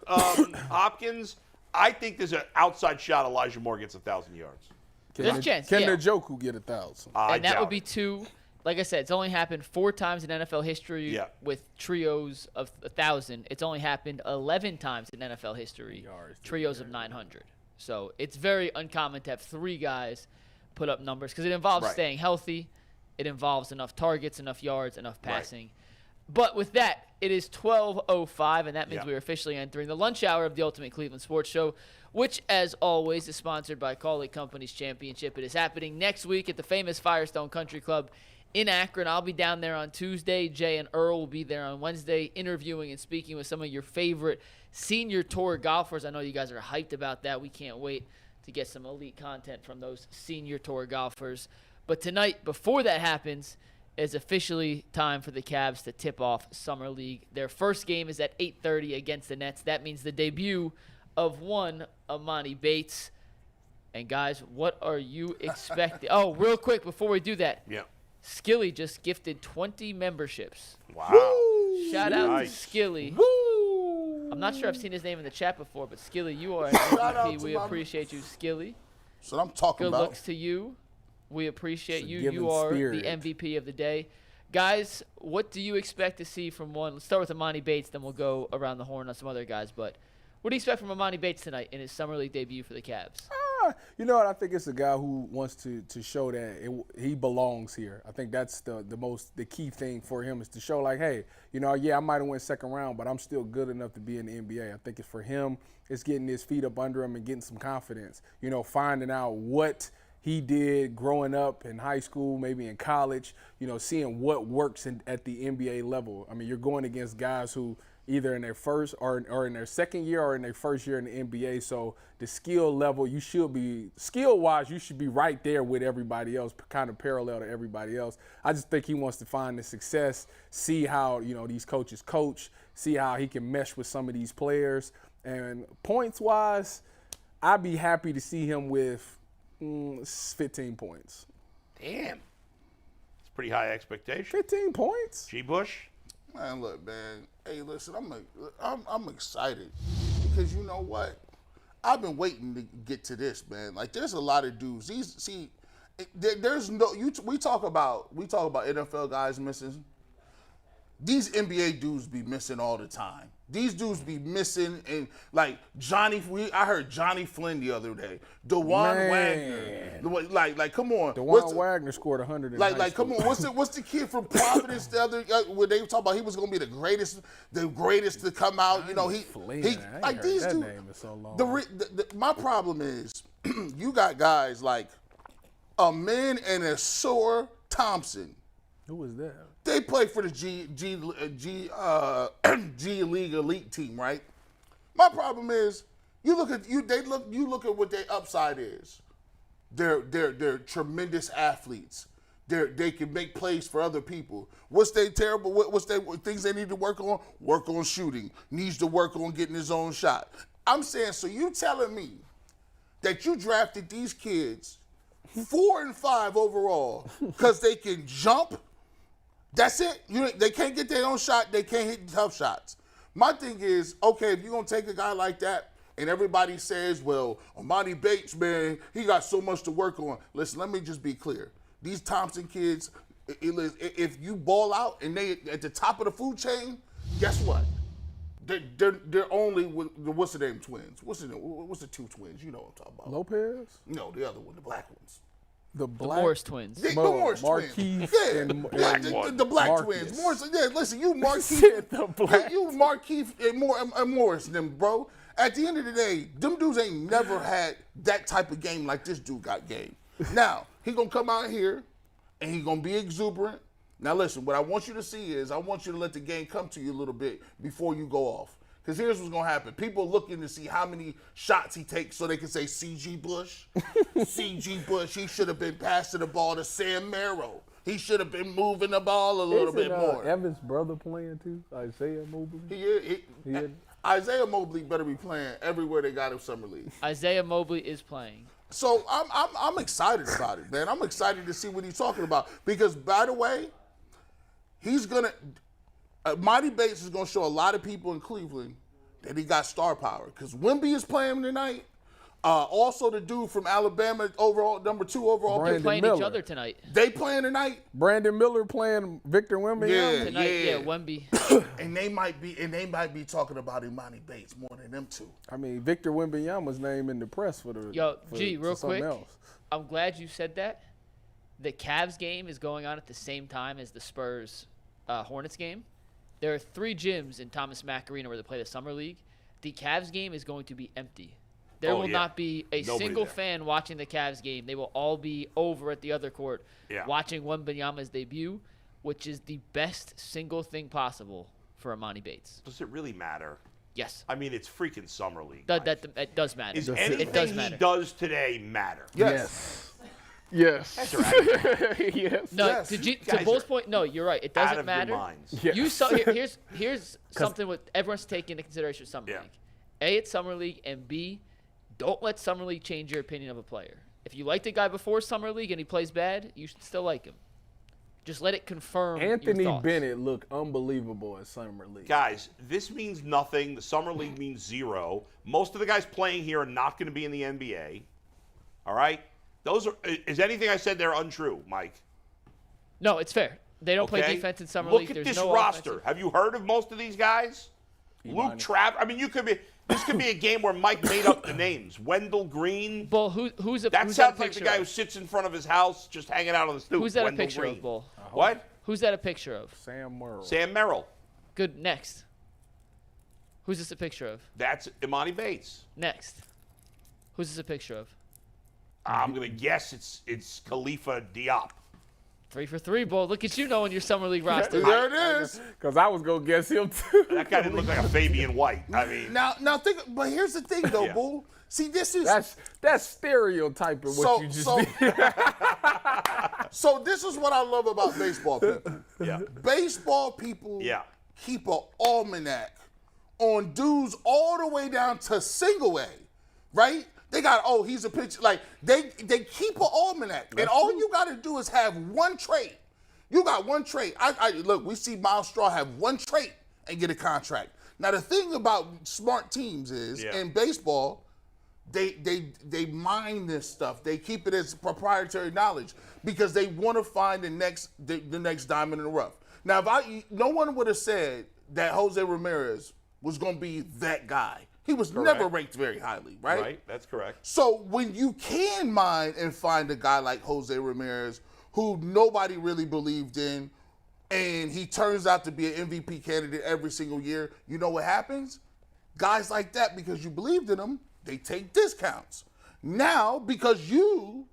Hopkins, I think there's an outside shot Elijah Moore gets 1,000 yards. There's a chance. Can yeah. Njoku get 1,000? And that would be two. Like I said, it's only happened 4 times in NFL history with trios of 1,000. It's only happened 11 times in NFL history, trios of 900. So it's very uncommon to have 3 guys put up numbers because it involves staying healthy. It involves enough targets, enough yards, enough passing. Right. But with that, it is 12:05, and that means we are officially entering the lunch hour of the Ultimate Cleveland Sports Show, which, as always, is sponsored by Call It Companies Championship. It is happening next week at the famous Firestone Country Club in Akron. I'll be down there on Tuesday. Jay and Earl will be there on Wednesday, interviewing and speaking with some of your favorite senior tour golfers. I know you guys are hyped about that. We can't wait to get some elite content from those senior tour golfers. But tonight, before that happens, is officially time for the Cavs to tip off Summer League. Their first game is at 8:30 against the Nets. That means the debut of one Emoni Bates. And, guys, what are you expecting? Oh, real quick before we do that. Yeah. Skilly just gifted 20 memberships. Wow. Woo! Shout out to Skilly. Woo! I'm not sure I've seen his name in the chat before, but Skilly, you are an MVP. We appreciate you, Skilly. That's what I'm talking Good about. looks to you. We appreciate you. given You are spirit. the MVP of the day. Guys, what do you expect to see from one? Let's start with Emoni Bates, then we'll go around the horn on some other guys. But what do you expect from Emoni Bates tonight in his Summer League debut for the Cavs? You know what? I think it's a guy who wants to show that he belongs here. I think that's the key thing for him is to show like, hey, you know, I might have went second round, but I'm still good enough to be in the NBA. I think it's for him. It's getting his feet up under him and getting some confidence. You know, finding out what he did growing up in high school, maybe in college, you know, seeing what works at the NBA level. I mean, you're going against guys who either in their first or in their second year or in their first year in the NBA. So the skill level, skill-wise, you should be right there with everybody else, kind of parallel to everybody else. I just think he wants to find the success, see how, you know, these coaches coach, see how he can mesh with some of these players. And points-wise, I'd be happy to see him with 15 points. Damn. It's pretty high expectation. 15 points? G-Bush? Man, look, man. Hey, listen, I'm excited because you know what? I've been waiting to get to this, man. Like, there's a lot of dudes. We talk about NFL guys missing. These NBA dudes be missing all the time. These dudes be missing, and like I heard Johnny Flynn the other day. DeJuan Wagner, like come on. DeJuan Wagner scored 100. Come on. What's the kid from Providence the other where they were talking about he was gonna be the greatest to come out. You know he like these dudes. So my problem is you got guys like Amin and Asur Thompson. Who was that? They play for the G League elite team, right? My problem is you look at what their upside is. They're tremendous athletes. They can make plays for other people. What's they terrible? What's they things they need to work on? Work on shooting. Needs to work on getting his own shot. I'm saying, so you telling me that you drafted these kids 4 and 5 overall because they can jump? That's it. They can't get their own shot. They can't hit tough shots. My thing is, okay, if you're going to take a guy like that and everybody says, well, Emoni Bates, man, he got so much to work on. Listen, let me just be clear. these Thompson kids, if you ball out and they at the top of the food chain, guess what? They're only with the what's the name twins? What's the two twins? You know what I'm talking about? Lopez? No, the other one, the black ones. The Morris twins. The Morris Marquise twins. Yeah, the black Marcus. twins. Morris, yeah, listen, you Marquise. The black You Marquise and Morris, them, bro. At the end of the day, them dudes ain't never had that type of game like this dude got game. Now, he gonna come out here and he gonna be exuberant. Now listen, what I want you to see is I want you to let the game come to you a little bit before you go off. Because here's what's going to happen. People are looking to see how many shots he takes so they can say C.G. Bush. C.G. Bush, he should have been passing the ball to Sam Merrill. He should have been moving the ball a little bit more. Evans' brother playing too? Isaiah Mobley? Isaiah Mobley better be playing everywhere they got him summer league. Emoni Bates is playing. So I'm excited about it, man. I'm excited to see what he's talking about. Because, by the way, he's going to – Emoni Bates is going to show a lot of people in Cleveland that he got star power. Because Wemby is playing tonight. Also, the dude from Alabama, number 2 overall. They're playing each other tonight. They playing tonight. Brandon Miller playing Victor Wembanyama. Tonight, Wemby. and they might be talking about Emoni Bates more than them two. I mean, Victor Wembanyama's name in the press for the. Real quick. I'm glad you said that. The Cavs game is going on at the same time as the Spurs Hornets game. There are 3 gyms in Thomas Mack Arena where they play the summer league. The Cavs game is going to be empty. There will not be a single fan watching the Cavs game. They will all be over at the other court watching Wembanyama's debut, which is the best single thing possible for Emoni Bates. Does it really matter? Yes. I mean, it's freaking summer league. It does matter. Is anything he does today matter? Yes. Yes. Guys are out of your Yes. No, Yes. to Bull's point, no, you're right. It doesn't out of matter. your minds. Yes. You saw here's something with everyone's taking into consideration with summer league. A, it's summer league, and B, don't let summer league change your opinion of a player. If you liked a guy before summer league and he plays bad, you should still like him. Just let it confirm. Anthony your thoughts. Bennett looked unbelievable in summer league. Guys, this means nothing. The summer league means 0. Most of the guys playing here are not going to be in the NBA. All right? Is anything I said there untrue, Mike? No, it's fair. They don't play defense in summer Look league. at There's this no roster. offensive. Have you heard of most of these guys? Luke Trav. I mean, this could be a game where Mike made up the names. Wendell Green. Bull, who's That who's sounds that a like the picture guy of? who sits in front of his house just hanging out on the stoop. Who's that Wendell a picture Green. of, Bull? What? Who's that a picture of? Sam Merrill. Sam Merrill. Good. Next. Who's this a picture of? That's Emoni Bates. Next. Who's this a picture of? I'm going to guess it's Khalifa Diop. 3 for 3, Bull. Look at you knowing your summer league roster. There it is. Because I was going to guess him too. That guy didn't look like a Fabian White. I mean, Now think. But here's the thing, though, Bull. See, this is That's stereotyping what you just did. So this is what I love about baseball people. yeah. Baseball people keep an almanac on dudes all the way down to single A, right? They got, he's a pitcher. Like, they keep an almanac. And all you got to do is have one trait. You got one trait. Look, we see Miles Straw have one trait and get a contract. Now, the thing about smart teams is, in baseball, they mine this stuff. They keep it as proprietary knowledge because they want to find the next diamond in the rough. Now, no one would have said that Jose Ramirez was going to be that guy. He was never ranked very highly, right? Right, that's correct. So when you can mine and find a guy like Jose Ramirez who nobody really believed in, and he turns out to be an MVP candidate every single year, you know what happens? Guys like that, because you believed in them, they take discounts. Now, because you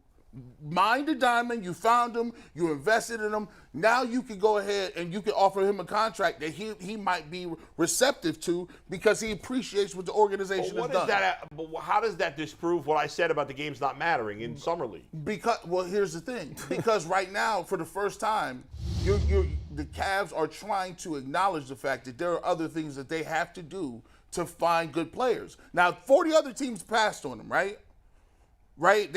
mined the diamond, you found him, you invested in him, now you can go ahead and you can offer him a contract that he might be receptive to because he appreciates what the organization has done. How does that disprove what I said about the games not mattering in summer league? Well, here's the thing. Because right now, for the first time, the Cavs are trying to acknowledge the fact that there are other things that they have to do to find good players. Now, 40 other teams passed on them, right? Right?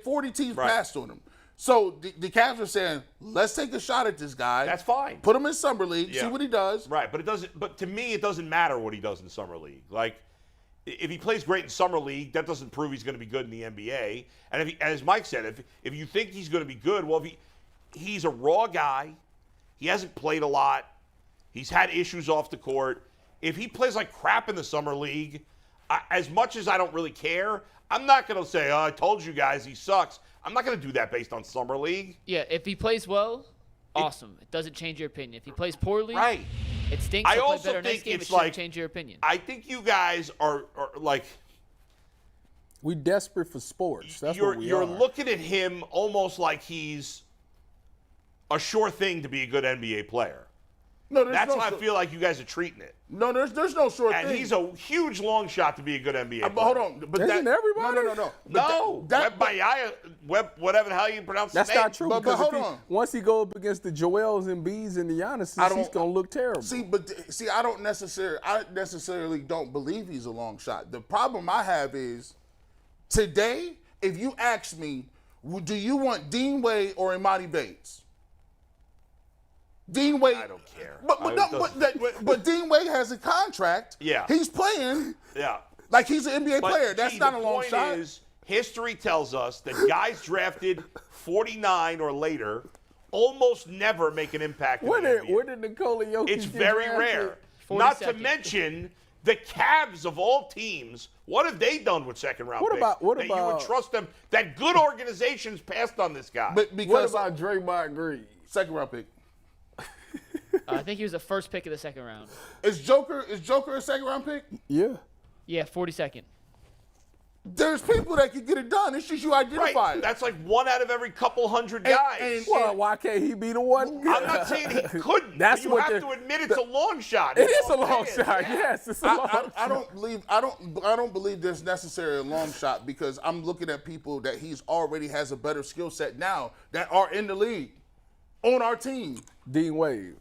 40 teams passed on him. So the Cavs are saying, let's take a shot at this guy. That's fine. Put him in summer league, see what he does. Right, but to me, it doesn't matter what he does in summer league. Like, if he plays great in summer league, that doesn't prove he's going to be good in the NBA. And if he, as Mike said, if you think he's going to be good, well, if he's a raw guy, he hasn't played a lot, he's had issues off the court. If he plays like crap in the summer league, as much as I don't really care, I'm not going to say, I told you guys he sucks. I'm not going to do that based on summer league. Yeah, if he plays well, awesome. It doesn't change your opinion. If he plays poorly, right. It stinks. I He'll also play better think next game. it's It shouldn't like, change your opinion. I think you guys are like, we desperate for sports. That's you're what we you're are. looking at him almost like he's a sure thing to be a good NBA player. No, That's how I feel like you guys are treating it. No, there's no short And thing. he's a huge long shot to be a good NBA player. But hold on. But Isn't everybody? No. No, whatever the hell you pronounce That's his name. not true. But Because hold if on. once he go up against the Joels and B's and the Giannis, he's gonna look terrible. See, I necessarily don't believe he's a long shot. The problem I have is today, if you ask me, do you want Dean Wade or Emoni Bates? Dean Wade. I don't care. But Dean Wade has a contract. Yeah. He's playing Yeah. like he's an NBA But, player. That's gee, not a the long point shot. is, history tells us that guys drafted 49 or later almost never make an impact in the NBA. Where did Nikola Jokic It's get very drafted? rare. 42nd. Not to mention the Cavs of all teams. What have they done with second-round picks? What that you would about- trust them? That good organizations passed on this guy. But What because about Draymond Green? second round pick. I think he was the first pick of the second round. Is Joker a second round pick? Yeah. Yeah, 42nd. There's people that can get it done. It's just you identify right. it. That's like one out of every couple hundred guys. and- Well, why can't he be the one? I'm not saying he couldn't. That's but you what have the- to admit it's a long shot. It That's is a all I'm long saying. shot. Yes, it's a long shot. I don't believe there's necessarily a long shot because I'm looking at people that he's already has a better skill set now that are in the league on our team. Dean Wade.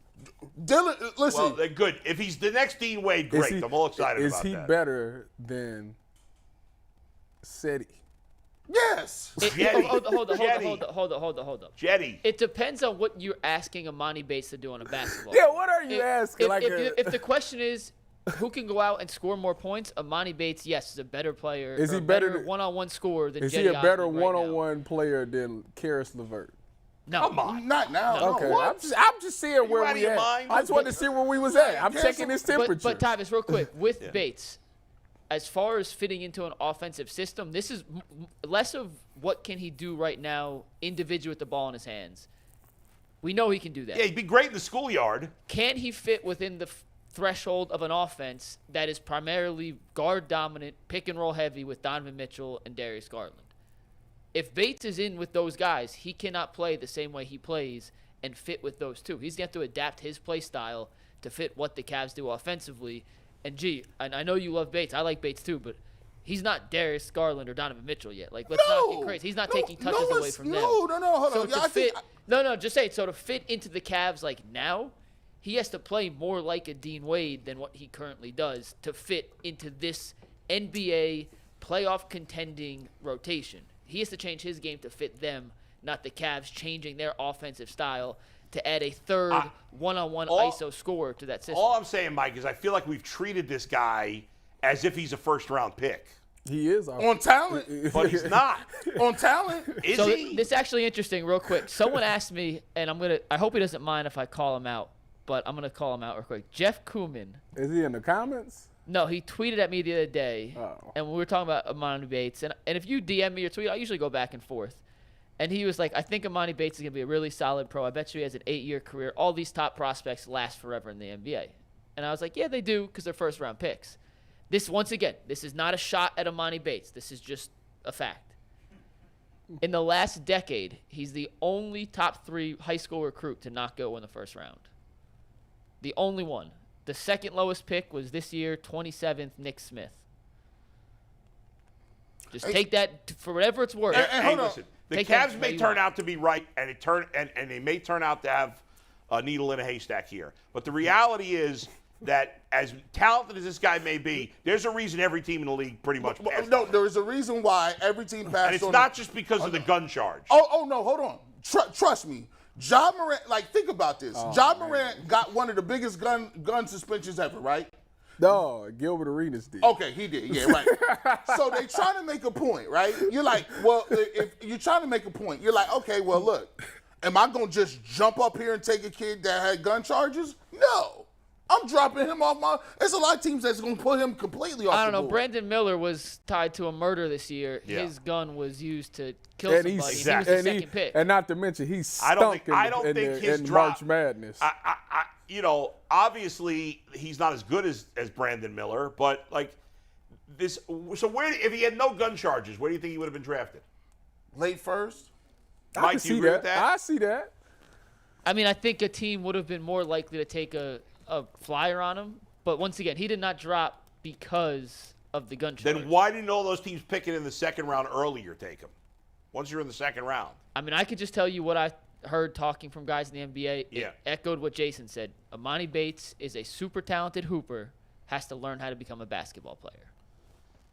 Dylan, listen. Well, they're good. If he's the next Dean Wade, great. I'm all excited about that. Is he better than Seti? yes. Jetty. Hold Jetty. up. Jetty. It depends on what you're asking Emoni Bates to do on a basketball. Yeah, what are you asking? If the question is who can go out and score more points, Emoni Bates, yes, is a better player. Is he or a better than- one-on-one scorer than is Jetty he a better Osman right now. one-on-one player than Karis LeVert? No. Come on. Not now. No. Okay, What? I'm just seeing where out of we your at. mind? I just wanted to see where we was at. I'm Yeah, checking his temperature. But Tyvis, real quick, with Bates, as far as fitting into an offensive system, this is less of what can he do right now individually with the ball in his hands. We know he can do that. Yeah, he'd be great in the schoolyard. Can he fit within the threshold of an offense that is primarily guard dominant, pick and roll heavy with Donovan Mitchell and Darius Garland? If Bates is in with those guys, he cannot play the same way he plays and fit with those two. He's going to have to adapt his play style to fit what the Cavs do offensively. And, and I know you love Bates. I like Bates too, but he's not Darius Garland or Donovan Mitchell yet. Like, let's not get crazy. He's not taking touches away from them. Hold So on. to fit, just say it. So to fit into the Cavs like now, he has to play more like a Dean Wade than what he currently does to fit into this NBA playoff contending rotation. He has to change his game to fit them, not the Cavs changing their offensive style to add a third one-on-one ISO scorer to that system. All I'm saying, Mike, is I feel like we've treated this guy as if he's a first-round pick. he is On talent. But he's not. On talent. Is So he? this is actually interesting, real quick. Someone asked me, and I hope he doesn't mind if I call him out, but I'm gonna call him out real quick. Jeff Kuhlman. Is he in the comments? No, he tweeted at me the other day, and we were talking about Emoni Bates. And if you DM me or tweet, I usually go back and forth. And he was like, I think Emoni Bates is going to be a really solid pro. I bet you he has an 8-year career. All these top prospects last forever in the NBA. And I was like, yeah, they do because they're first-round picks. Once again, this is not a shot at Emoni Bates. This is just a fact. In the last decade, he's the only top 3 high school recruit to not go in the first round. The only one. The second lowest pick was this year, 27th, Nick Smith. Just take that for whatever it's worth. Hey, listen, the Take that Cavs for may what you turn want. out to be right, and they may turn out to have a needle in a haystack here. But the reality is that as talented as this guy may be, there's a reason every team in the league pretty much passed on him. There's a reason why every team passed on And it's him. not just because of the gun charge. Oh no, hold on. Trust me. Ja Morant, think about this. Ja Morant got one of the biggest gun suspensions ever, right? No, Gilbert Arenas did. Okay, he did. Yeah, right. So they trying to make a point, right? You're like, well, if you're trying to make a point, you're like, okay, well, look, am I going to just jump up here and take a kid that had gun charges? No. I'm dropping him off my – there's a lot of teams that's going to put him completely off the board. I don't know. Brandon Miller was tied to a murder this year. Yeah. His gun was used to kill somebody. He was the second pick. And not to mention, he's stunk I don't think his in drop, March Madness. Obviously he's not as good as Brandon Miller, but like this. So if he had no gun charges, where do you think he would have been drafted? Late first? Mike, do you agree with that? I see that. I mean, I think a team would have been more likely to take a flyer on him. But once again, he did not drop because of the gun charge. Then why didn't all those teams pick it in the second round earlier take him? Once you're in the second round. I mean, I could just tell you what I heard talking from guys in the NBA. Yeah. It echoed what Jason said. Emoni Bates is a super talented hooper, has to learn how to become a basketball player.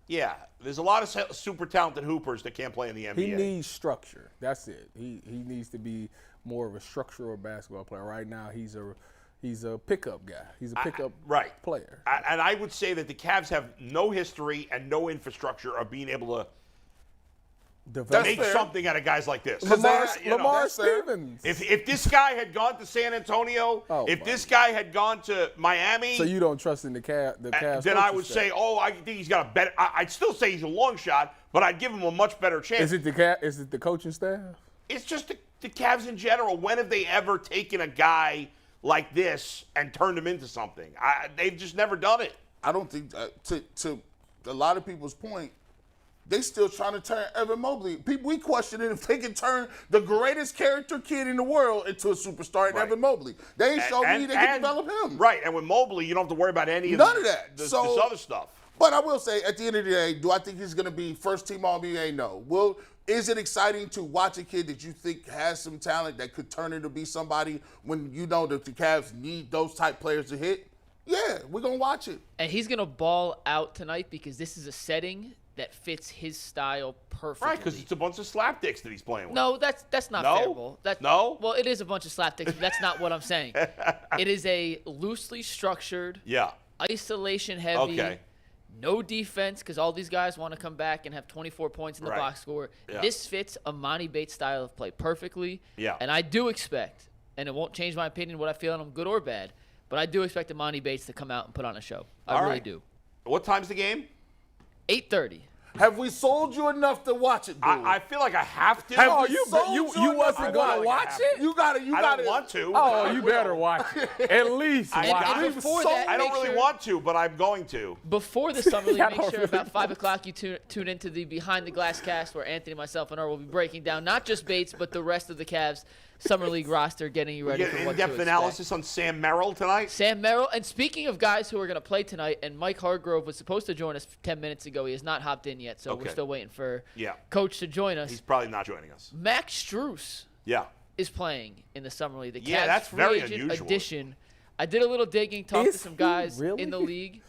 Yeah, there's a lot of super talented hoopers that can't play in the NBA. He needs structure. That's it. He needs to be more of a structural basketball player. Right now, he's a pickup guy. He's a pickup player. And I would say that the Cavs have no history and no infrastructure of being able to make something out of guys like this. Lamar Stevens. If this guy had gone to San Antonio, this guy had gone to Miami, so you don't trust in the Cavs, then I would say, I think he's got a better. I'd still say he's a long shot, but I'd give him a much better chance. Is it the coaching staff? It's just the Cavs in general. When have they ever taken a guy like this and turned him into something? They've just never done it. I don't think to a lot of people's point. They still trying to turn Evan Mobley. We questioning if they can turn the greatest character kid in the world into a superstar in Evan Mobley. They ain't showed me they can develop him. Right, and with Mobley, you don't have to worry about any of that. This other stuff. But I will say, at the end of the day, do I think he's going to be first team All-NBA? No. Is it exciting to watch a kid that you think has some talent that could turn into be somebody when you know that the Cavs need those type players to hit? Yeah, we're going to watch it. And he's going to ball out tonight because this is a setting that fits his style perfectly. Right, because it's a bunch of slapdicks that he's playing with. No, that's not fair, Bull. No? Well, it is a bunch of slapdicks, but that's not what I'm saying. It is a loosely structured, isolation-heavy, no defense, because all these guys want to come back and have 24 points in the box score. Yeah. This fits Emoni Bates' style of play perfectly. Yeah. And I do expect, and it won't change my opinion what I feel on him, good or bad, but I do expect Emoni Bates to come out and put on a show. I really do. What time's the game? 8:30. Have we sold you enough to watch it, dude? I feel like I have to. You wasn't going to watch it? You got to. I don't want to. Oh, you better watch it. At least watch it. I don't really want to, but I'm going to. Before the Summer League, make sure about 5 o'clock you tune into the Behind the Glass cast where Anthony, myself, and Earl will be breaking down not just Bates, but the rest of the Cavs Summer League roster, getting you ready for what to expect. In-depth analysis on Sam Merrill tonight. Sam Merrill. And speaking of guys who are going to play tonight, and Mike Hargrove was supposed to join us 10 minutes ago. He has not hopped in yet, so we're still waiting for Coach to join us. He's probably not joining us. Max Strus is playing in the Summer League. The Cavs that's free very agent unusual. Addition. I did a little digging, talked to some guys in the league,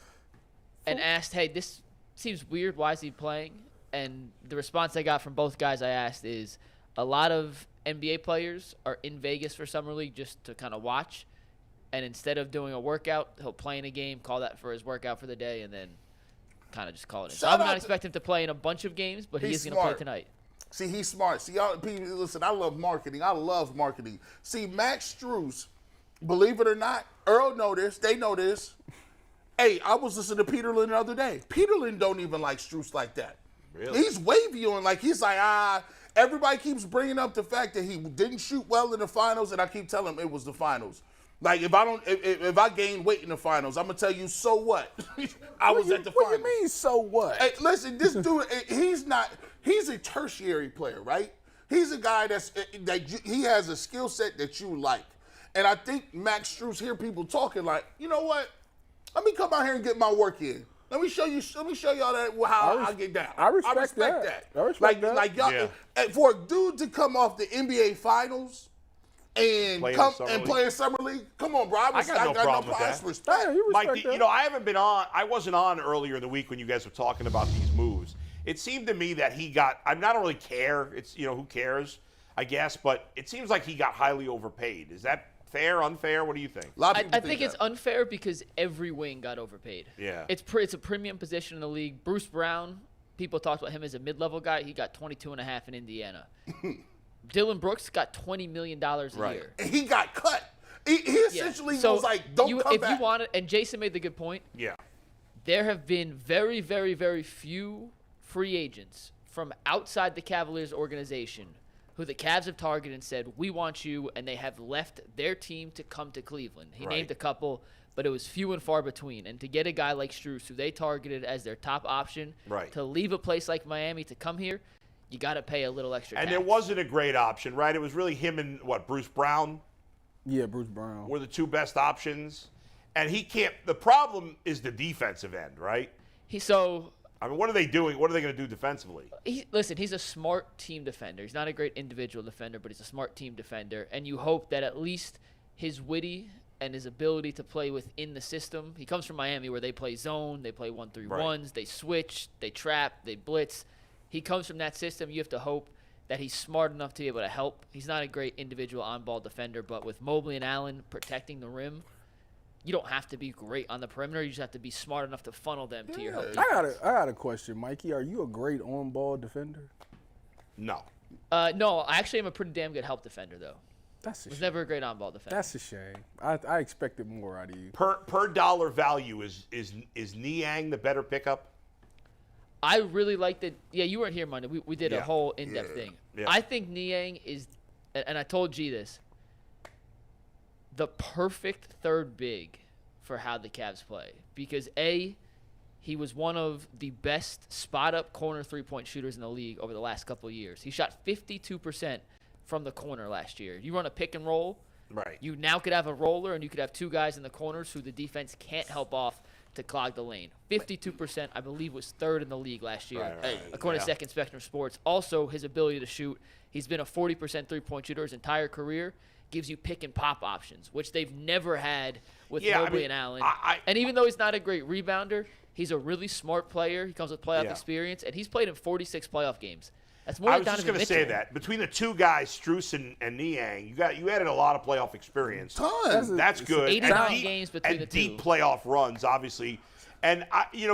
and asked, hey, this seems weird. Why is he playing? And the response I got from both guys I asked is a lot of NBA players are in Vegas for Summer League just to kind of watch. And instead of doing a workout, he'll play in a game, call that for his workout for the day, and then kind of just call it in. So I'm not expecting him to play in a bunch of games, but he is going to play tonight. See, he's smart. See, y'all, listen, I love marketing. See, Max Strus, believe it or not, Earl know this, they know this. Hey, I was listening to Peterlin the other day. Peterlin don't even like Strus like that. Really? He's wavy on, he's like, everybody keeps bringing up the fact that he didn't shoot well in the finals, and I keep telling him it was the finals. Like, if I gain weight in the finals, I'm gonna tell you, so what? I was at the finals. What do you mean, so what? Hey, listen, this dude, he's a tertiary player, right? He's a guy he has a skill set that you like. And I think Max Strus hear people talking like, you know what? Let me come out here and get my work in. Let me show y'all how I get down. I respect that. I respect that. Like y'all, for a dude to come off the NBA Finals and play in Summer League, come on, bro. I got no problem with that. Respect. Mike, I wasn't on earlier in the week when you guys were talking about these moves. It seemed to me that he got. I don't really care. It's who cares, I guess. But it seems like he got highly overpaid. Is that Fair, unfair? What do you think? I think it's unfair because every wing got overpaid. Yeah. It's a premium position in the league. Bruce Brown, people talked about him as a mid-level guy. He got $22.5 in Indiana. Dylan Brooks got $20 million a year. And he got cut. He essentially was like, don't come back. If you want it, and Jason made the good point. Yeah. There have been very, very, very few free agents from outside the Cavaliers organization who the Cavs have targeted and said, we want you, and they have left their team to come to Cleveland. He named a couple, but it was few and far between. And to get a guy like Strus, who they targeted as their top option, to leave a place like Miami to come here, you got to pay a little extra And tax. it wasn't a great option, right? It was really him and, Bruce Brown? Yeah, Bruce Brown. Were the two best options. And he can't – the problem is the defensive end, right? I mean, what are they doing? What are they going to do defensively? Listen, he's a smart team defender. He's not a great individual defender, but he's a smart team defender. And you hope that at least his witty and his ability to play within the system. He comes from Miami where they play zone, they play 1-3-1s, they switch, they trap, they blitz. He comes from that system. You have to hope that he's smart enough to be able to help. He's not a great individual on-ball defender, but with Mobley and Allen protecting the rim, you don't have to be great on the perimeter. You just have to be smart enough to funnel them to your help. I got a question, Mikey. Are you a great on-ball defender? No. No, I actually am a pretty damn good help defender, though. That's a was shame. never a great on-ball defender. That's a shame. I expected more out of you. Per dollar value, is Niang the better pickup? I really like that. Yeah, you weren't here Monday. We did a whole in-depth thing. Yeah. I think Niang is, and I told G this, the perfect third big for how the Cavs play. Because, A, he was one of the best spot-up corner three-point shooters in the league over the last couple of years. He shot 52% from the corner last year. You run a pick and roll. Right. You now could have a roller, and you could have two guys in the corners who the defense can't help off to clog the lane. 52%, I believe, was third in the league last year, according to Second Spectrum Sports. Also, his ability to shoot. He's been a 40% three-point shooter his entire career. Gives you pick and pop options, which they've never had with Mobley and Allen. And even though he's not a great rebounder, he's a really smart player. He comes with playoff experience, and he's played in 46 playoff games. That's more than Donovan Mitchell. I was just going to say that. Between the two guys, Strus and Niang, you added a lot of playoff experience. Tons. That's good. 89 games between the two. And deep playoff runs, obviously. And,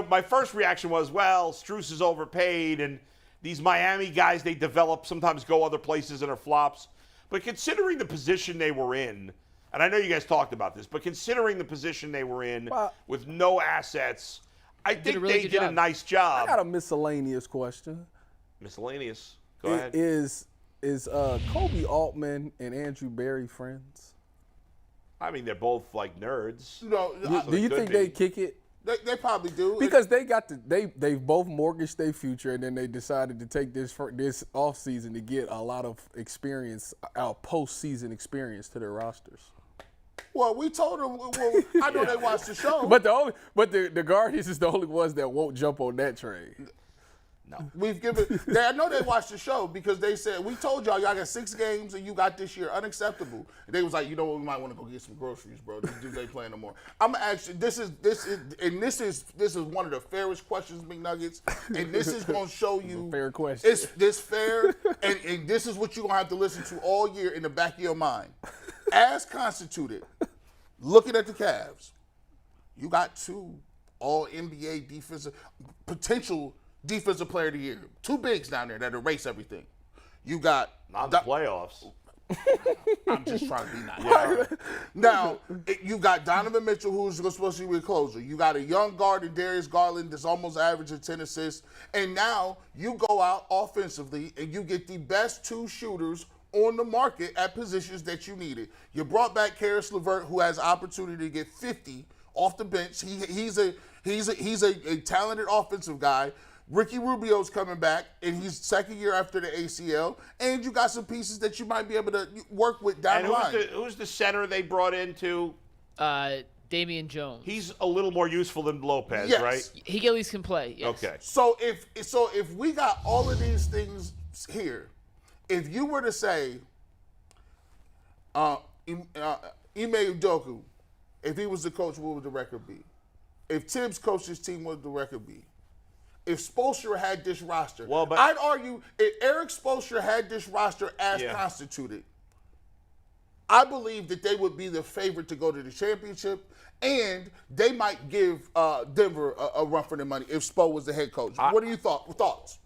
my first reaction was, well, Strus is overpaid, and these Miami guys they develop sometimes go other places and are flops. But considering the position they were in, and I know you guys talked about this, but considering the position they were in with no assets, I think they did a nice job. I got a miscellaneous question. Miscellaneous. Go ahead. Is Kobe Altman and Andrew Barry friends? I mean, they're both like nerds. No, do you think they kick it? They probably do. Because they both mortgaged their future, and then they decided to take this offseason to get a lot of experience, postseason experience to their rosters. Well, we told them. Well, I know they watched the show. But the Guardians is the only ones that won't jump on that train. No. I know they watched the show because they said, we told y'all got 6 games and you got this year. Unacceptable. And they was like, you know what, we might want to go get some groceries, bro. These dudes ain't playing no more. I'm actually, this is one of the fairest questions, McNuggets. And this is going to show you. A fair question. It's this fair, and this is what you're going to have to listen to all year in the back of your mind. As constituted, looking at the Cavs, you got 2 all-NBA potential defensive player of the year. 2 bigs down there that erase everything. You got not the playoffs. I'm just trying to be nice. Now, you got Donovan Mitchell, who's supposed to be a closer. You got a young guard in Darius Garland that's almost averaging 10 assists. And now you go out offensively and you get the best 2 shooters on the market at positions that you needed. You brought back Karis LeVert, who has opportunity to get 50 off the bench. He's a talented offensive guy. Ricky Rubio's coming back, and he's second year after the ACL. And you got some pieces that you might be able to work with down the line. Who's the center they brought into? Damian Jones. He's a little more useful than Lopez, yes. right? He at least can play. Yes. Okay. So if we got all of these things here, if you were to say, Ime Udoka, if he was the coach, what would the record be? If Tibbs coached his team, what would the record be? If Spoelstra had this roster, I'd argue if Eric Spoelstra had this roster as constituted, I believe that they would be the favorite to go to the championship, and they might give Denver a run for their money if Spo was the head coach. What are your thoughts?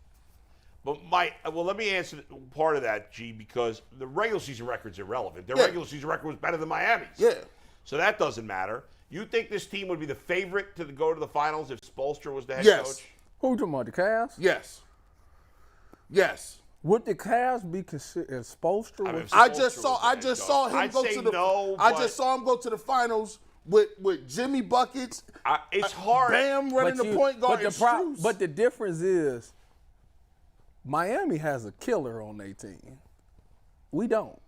But let me answer part of that, G, because the regular season record's irrelevant. Their regular season record was better than Miami's. Yeah. So that doesn't matter. You think this team would be the favorite to go to the finals if Spoelstra was the head coach? Who you talking about, the Cavs? Yes. Yes. Would the Cavs be considered as Spoelstra? I just saw him go to the. No, I just saw him go to the finals with Jimmy buckets. It's hard. Bam running the point guard. But the difference is, Miami has a killer on their team. We don't.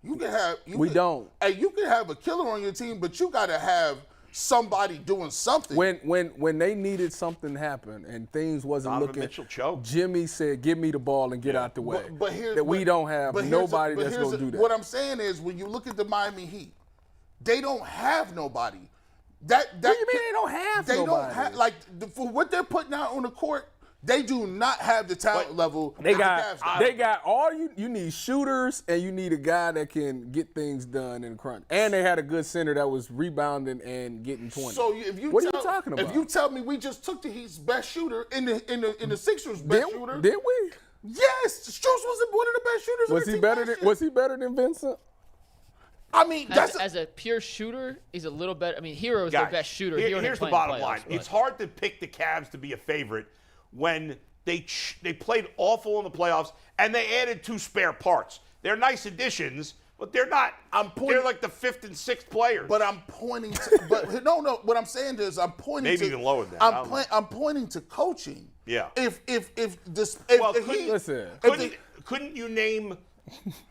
You can have. We don't. Hey, you can have a killer on your team, but you got to have somebody doing something. When they needed something to happen and things wasn't Donovan looking, Mitchell choked. Jimmy said, "Give me the ball and get out the way." We don't have nobody that's going to do that. What I'm saying is, when you look at the Miami Heat, they don't have nobody. What do you mean they don't have They nobody? don't have for what they're putting out on the court. They do not have the talent level. They got all you need shooters, and you need a guy that can get things done in crunch. And they had a good center that was rebounding and getting 20. So what are you talking about? If you tell me we just took the Heat's best shooter in the Sixers' best shooter, did we? Yes, Strus was one of the best shooters. Was he better than Vincent? I mean, as a pure shooter, he's a little better. I mean, Hero is their best shooter. Here's the bottom line: it's hard to pick the Cavs to be a favorite when they played awful in the playoffs and they added 2 spare parts. They're nice additions, but they're not. They're like the 5th and 6th players. But I'm pointing to. But no. What I'm saying is, I'm pointing maybe to. even lower than that. I'm pointing to coaching. Yeah. Couldn't you name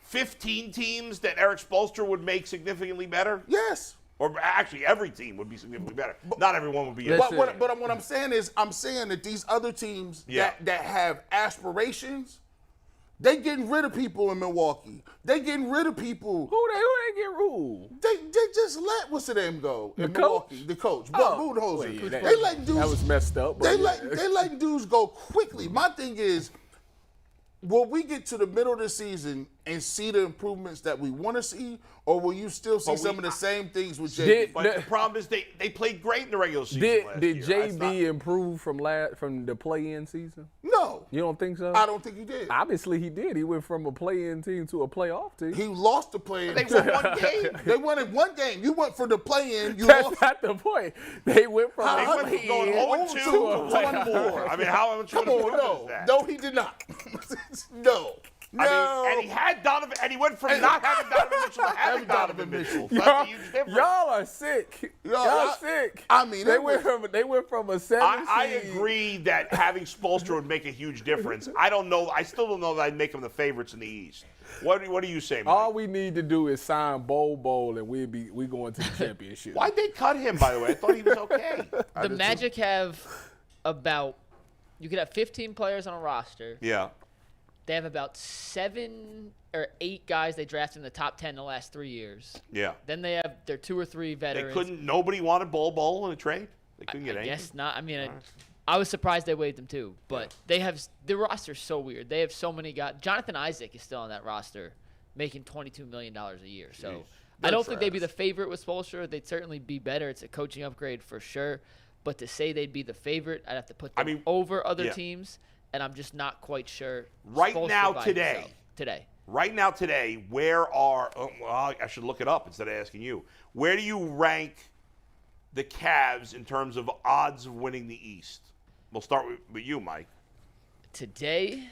15 teams that Eric Spoelstra would make significantly better? Yes. Or actually, every team would be significantly better. Not everyone would be. But what I'm saying is, I'm saying that these other teams that have aspirations, they getting rid of people in Milwaukee. They getting rid of people. Who they get ruled? They just let what's the name go in Milwaukee. The coach, Budenholzer. They let dudes. That was messed up. They let dudes go quickly. My thing is, will we get to the middle of the season and see the improvements that we want to see, or will you still see some of the same things with JB? But the problem is they played great in the regular season last year. Did JB improve from the play-in season? No. You don't think so? I don't think he did. Obviously he did. He went from a play-in team to a playoff team. He lost the play-in. They won one game. They won in one game. You went for the play-in. That's not the point. They went from going 0-2 to 1 more. I mean, how much is that? No, he did not. No. I mean, and he had Donovan, and he went from not having Donovan Mitchell to having Donovan Mitchell. That's a huge difference. Y'all are sick. Y'all sick. I mean, they went from a 7 I agree that having Spoelstra would make a huge difference. I don't know. I still don't know that I'd make them the favorites in the East. What do you say, Mike? All we need to do is sign Bowl, and we going to the championship. Why'd they cut him, by the way? I thought he was okay. The Magic have you could have 15 players on a roster. Yeah. They have about 7 or 8 guys they drafted in the top 10 in the last 3 years. Yeah. Then they have their 2 or 3 veterans. Nobody wanted Bowl in a trade? They couldn't get anything? I guess not. I mean, I was surprised they waived him too. But the roster's so weird. They have so many guys. Jonathan Isaac is still on that roster making $22 million a year. So I don't think they'd be the favorite with Spoelstra. They'd certainly be better. It's a coaching upgrade for sure. But to say they'd be the favorite, I'd have to put them over other teams. And I'm just not quite sure. Right now, today, where are I should look it up instead of asking you. Where do you rank the Cavs in terms of odds of winning the East? We'll start with you, Mike. Today?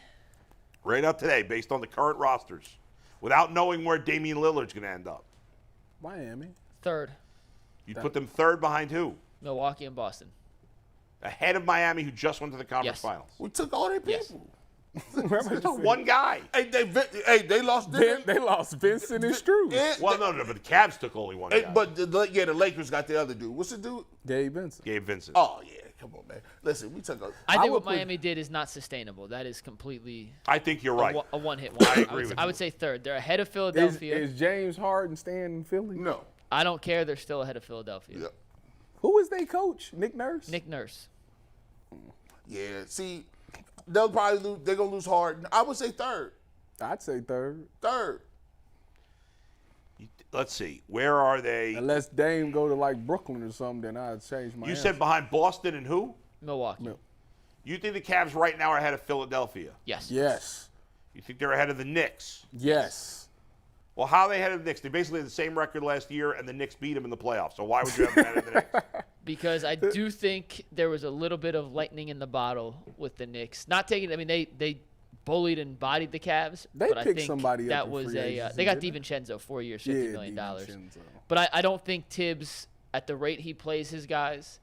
Right now today, based on the current rosters, without knowing where Damian Lillard's going to end up. Miami. 3rd. You'd put them 3rd behind who? Milwaukee and Boston. Ahead of Miami, who just went to the conference finals. We took all their people. One guy. Hey, they lost. They lost Vincent and Strus. Well, no, but the Cavs took only one guy. But the Lakers got the other dude. What's the dude? Gabe Vincent. Oh yeah, come on, man. Listen, we took. I think what Miami did is not sustainable. That is completely. I think you're right. A one-hit wonder. I agree with you. I would say 3rd. They're ahead of Philadelphia. Is James Harden staying in Philly? No. I don't care. They're still ahead of Philadelphia. Yeah. Who is they coach? Nick Nurse. Nick Nurse. Yeah, see, they'll probably lose. They're gonna lose Harden. I would say 3rd. I'd say 3rd. 3rd. Let's see. Where are they? Unless Dame go to like Brooklyn or something, then I'd change my You answer. said behind Boston and who? Milwaukee. You think the Cavs right now are ahead of Philadelphia? Yes. Yes. You think they're ahead of the Knicks? Yes. Well, how are they ahead of the Knicks? They basically had the same record last year, and the Knicks beat them in the playoffs. So why would you have them ahead of the Knicks? Because I do think there was a little bit of lightning in the bottle with the Knicks. Not taking. I mean, they bullied and bodied the Cavs. They but I picked think somebody that up in was free a. agency, They got didn't DiVincenzo, 4 years, $50 million. DiVincenzo. But I don't think Tibbs, at the rate he plays his guys,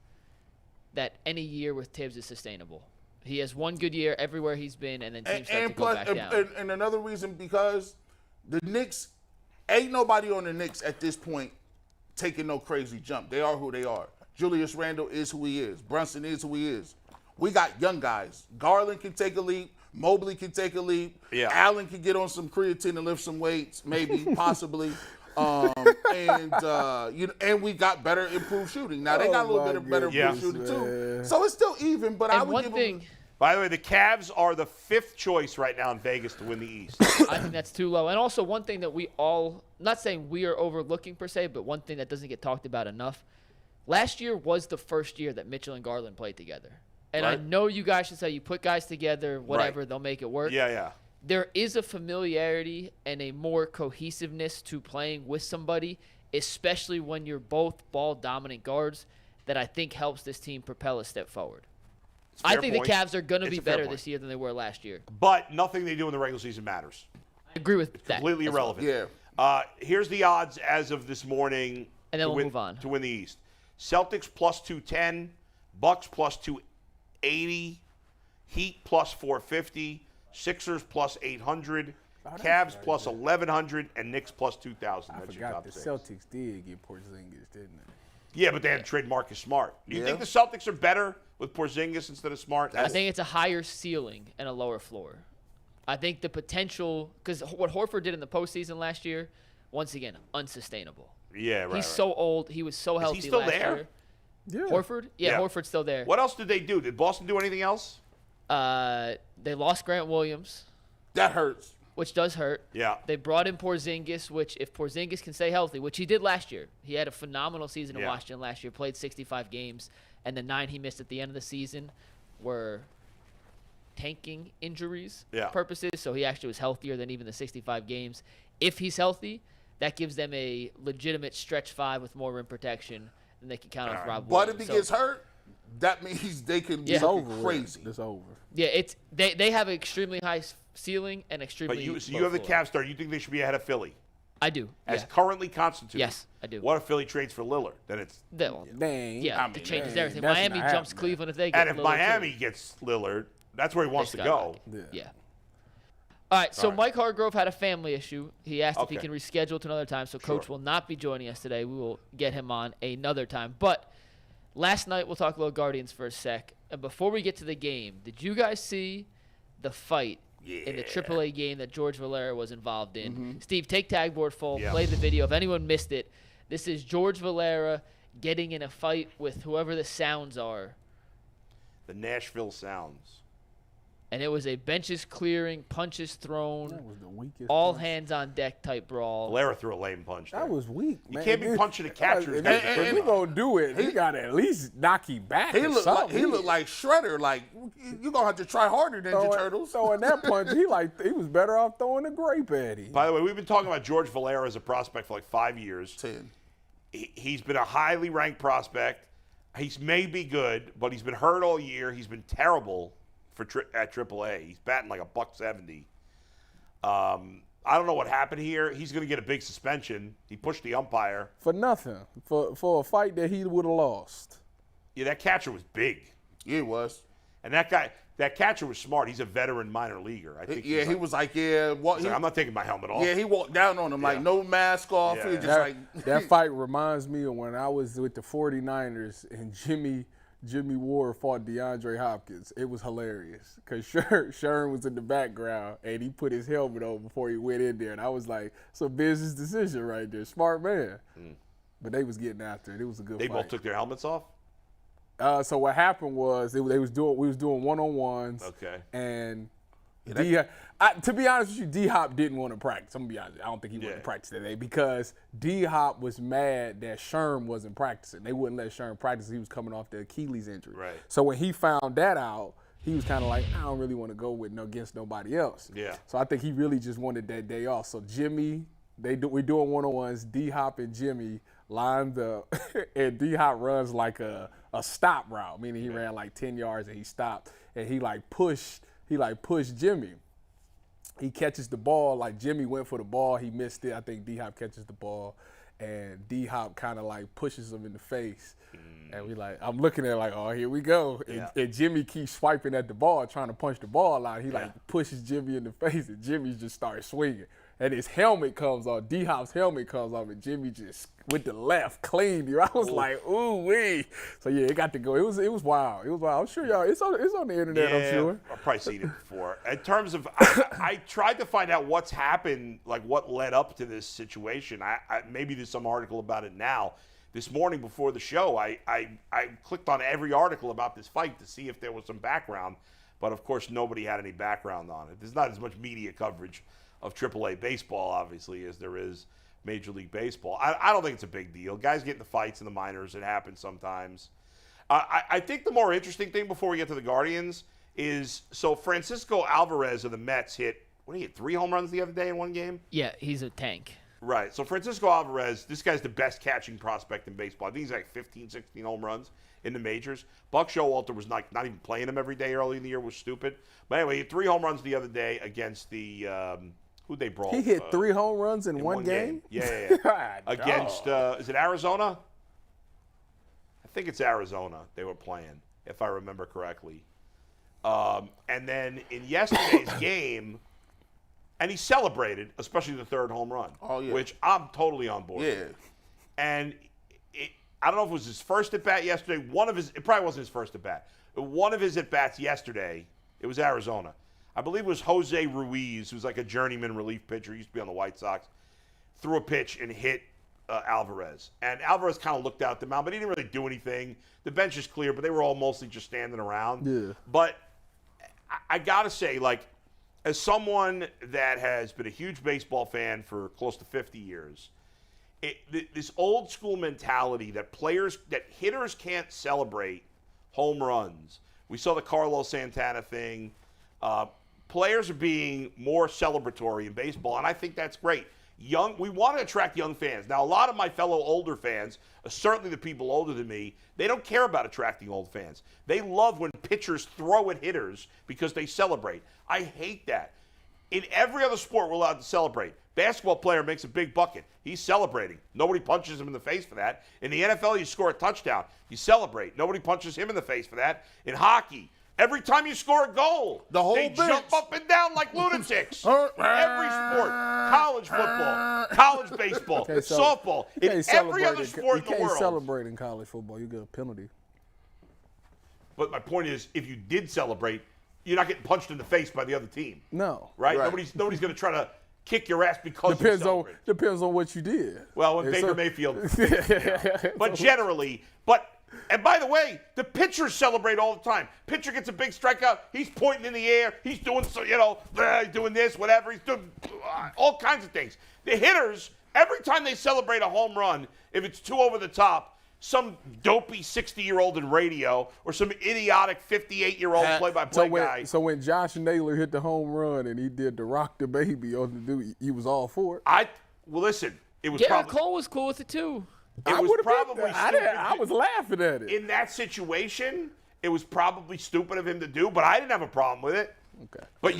that any year with Tibbs is sustainable. He has one good year everywhere he's been, and then teams start to go back down. And another reason, because the Knicks, ain't nobody on the Knicks at this point taking no crazy jump. They are who they are. Julius Randle is who he is. Brunson is who he is. We got young guys. Garland can take a leap. Mobley can take a leap. Yeah. Allen can get on some creatine and lift some weights, maybe, possibly. And we got better improved shooting. Now they got a little bit of better improved shooting too. So it's still even, but I would give them. By the way, the Cavs are the 5th choice right now in Vegas to win the East. I think that's too low. And also one thing that we all, not saying we are overlooking per se, but one thing that doesn't get talked about enough. Last year was the first year that Mitchell and Garland played together. And I know you guys should say you put guys together, whatever, they'll make it work. Yeah. There is a familiarity and a more cohesiveness to playing with somebody, especially when you're both ball-dominant guards, that I think helps this team propel a step forward. I think the Cavs are going to be better this year than they were last year. But nothing they do in the regular season matters. I agree with that. Completely irrelevant. Yeah. Here's the odds as of this morning. And then we'll move on. To win the East. Celtics plus 210, Bucks plus 280, Heat plus 450, Sixers plus 800, Cavs plus 1,100, and Knicks plus 2,000. I That's your forgot top the 6. Celtics did get Porzingis, didn't they? Yeah, but they had to trade Marcus Smart. Do you think the Celtics are better with Porzingis instead of Smart? I think it's a higher ceiling and a lower floor. I think the potential, because what Horford did in the postseason last year, once again, unsustainable. Yeah, right. He's so old. He was so healthy Is he still last there? year. Yeah. Horford? Yeah, Horford's still there. What else did they do? Did Boston do anything else? They lost Grant Williams, That hurts. which does hurt. Yeah. They brought in Porzingis, which if Porzingis can stay healthy, which he did last year. He had a phenomenal season in Washington last year, played 65 games, and the 9 he missed at the end of the season were tanking injuries purposes, so he actually was healthier than even the 65 games. If he's healthy, that gives them a legitimate stretch 5 with more rim protection, and they can count on Rob But Williams. if he gets hurt, that means they can be crazy. It's over. Yeah, it's they have an extremely high ceiling and extremely But you low have the floor. Cavs star. You think they should be ahead of Philly? I do. As currently constituted? Yes, I do. What if Philly trades for Lillard? Then it's Dang. it changes everything. that's Miami not jumps happening. Cleveland if they get and if Lillard, Miami too. gets Lillard, that's where he wants to go. Yeah. All right, so All right. Mike Hargrove had a family issue. He asked if he Okay. can reschedule to another time, so Coach will not be joining us today. We will get him on another time. But last night, we'll talk a little Guardians for a sec. And before we get to the game, did you guys see the fight in the AAA game that George Valera was involved in? Steve, take tagboard full, play the video. If anyone missed it, this is George Valera getting in a fight with whoever the Sounds are. The Nashville Sounds. And it was a benches clearing, punches thrown, That was the weakest. all punch. hands on deck type brawl. Valera threw a lame punch there. That was weak, You man. can't be punching a catcher. If you gonna do it, he got to at least knock you back. He or looked like something. Shredder. Like you're gonna have to try harder, Ninja Turtles. Throwing that punch, he was better off throwing a grape at him. By the way, we've been talking about George Valera as a prospect for like 5 years. 10. He's been a highly ranked prospect. He's may be good, but he's been hurt all year. He's been terrible at AAA. He's batting like $170. I don't know what happened here. He's going to get a big suspension. He pushed the umpire. For nothing. For a fight that he would have lost. Yeah, that catcher was big. Yeah, it was. And that catcher was smart. He's a veteran minor leaguer. I think. Yeah, he was like, I'm not taking my helmet off. Yeah, he walked down on him like no mask off. Yeah. He was just like That fight reminds me of when I was with the 49ers and Jimmy Ward fought DeAndre Hopkins. It was hilarious because Sherm was in the background and he put his helmet on before he went in there. And I was like, it's a business decision right there. Smart man. But they was getting after it. It was a good They fight. both took their helmets off? So what happened was we was doing one-on-ones. Okay. And To be honest with you, D-Hop didn't want to practice. I'm going to be honest. I don't think he wanted to practice today because D-Hop was mad that Sherm wasn't practicing. They wouldn't let Sherm practice. He was coming off the Achilles injury. Right. So when he found that out, he was kind of like, I don't really want to go against nobody else. Yeah. So I think he really just wanted that day off. So Jimmy, we're doing one-on-ones. D-Hop and Jimmy lined up, and D-Hop runs like a stop route, meaning he ran like 10 yards and he stopped, and he pushed Jimmy. He catches the ball, like Jimmy went for the ball, he missed it. I think D-Hop catches the ball, and D-Hop kind of like pushes him in the face. And I'm looking at it like, oh, here we go. And Jimmy keeps swiping at the ball, trying to punch the ball out. He pushes Jimmy in the face, and Jimmy just starts swinging. And his helmet comes off, D-Hop's helmet comes off, and Jimmy just, with the left, cleaned you. I was like, ooh-wee. So, yeah, it got to go. It was wild. It was wild. I'm sure y'all, it's on the internet, I'm sure. I've probably seen it before. In terms of, I tried to find out what's happened, like what led up to this situation. Maybe there's some article about it now. This morning before the show, I clicked on every article about this fight to see if there was some background. But, of course, nobody had any background on it. There's not as much media coverage of AAA baseball, obviously, as there is Major League Baseball. I don't think it's a big deal. Guys get into fights in the minors. It happens sometimes. I think the more interesting thing before we get to the Guardians is, so Francisco Alvarez of the Mets hit 3 home runs the other day in one game? Yeah, he's a tank. Right. So Francisco Alvarez, this guy's the best catching prospect in baseball. I think he's like 15, 16 home runs in the majors. Buck Showalter was not even playing him every day early in the year, was stupid. But anyway, he had 3 home runs the other day against the who'd they brawl? He hit 3 home runs in one game? Yeah. God, against, is it Arizona? I think it's Arizona they were playing, if I remember correctly. And then in yesterday's game, and he celebrated, especially the 3rd home run, which I'm totally on board with. And I don't know if it was his first at-bat yesterday. It probably wasn't his first at-bat. One of his at-bats yesterday, it was Arizona. I believe it was Jose Ruiz, who's like a journeyman relief pitcher, used to be on the White Sox, threw a pitch and hit Alvarez. And Alvarez kind of looked out the mound, but he didn't really do anything. The bench is clear, but they were all mostly just standing around. Yeah. But I got to say, like, as someone that has been a huge baseball fan for close to 50 years, this old school mentality that hitters can't celebrate home runs. We saw the Carlos Santana thing. Players are being more celebratory in baseball, and I think that's great. We want to attract young fans. Now, a lot of my fellow older fans, certainly the people older than me, they don't care about attracting old fans. They love when pitchers throw at hitters because they celebrate. I hate that. In every other sport, we're allowed to celebrate. Basketball player makes a big bucket. He's celebrating. Nobody punches him in the face for that. In the NFL, you score a touchdown. You celebrate. Nobody punches him in the face for that. In hockey, every time you score a goal, they jump up and down like lunatics. Every sport, college football, college baseball, softball, in every other sport in the world. You can't celebrate in college football. You get a penalty. But my point is, if you did celebrate, you're not getting punched in the face by the other team. No. Right? Nobody's going to try to kick your ass because you celebrate. Depends on what you did. Well, when Baker Mayfield. But generally, and by the way, the pitchers celebrate all the time. Pitcher gets a big strikeout. He's pointing in the air. He's doing, doing this, whatever. He's doing all kinds of things. The hitters, every time they celebrate a home run, if it's too over the top, some dopey 60-year-old in radio or some idiotic 58-year-old play-by-play guy. So when Josh Naylor hit the home run and he did the rock the baby on the dude, he was all for it? Listen, it was Garrett Cole was cool with it too. It was probably stupid. I was laughing at it. In that situation, it was probably stupid of him to do, but I didn't have a problem with it. Okay. But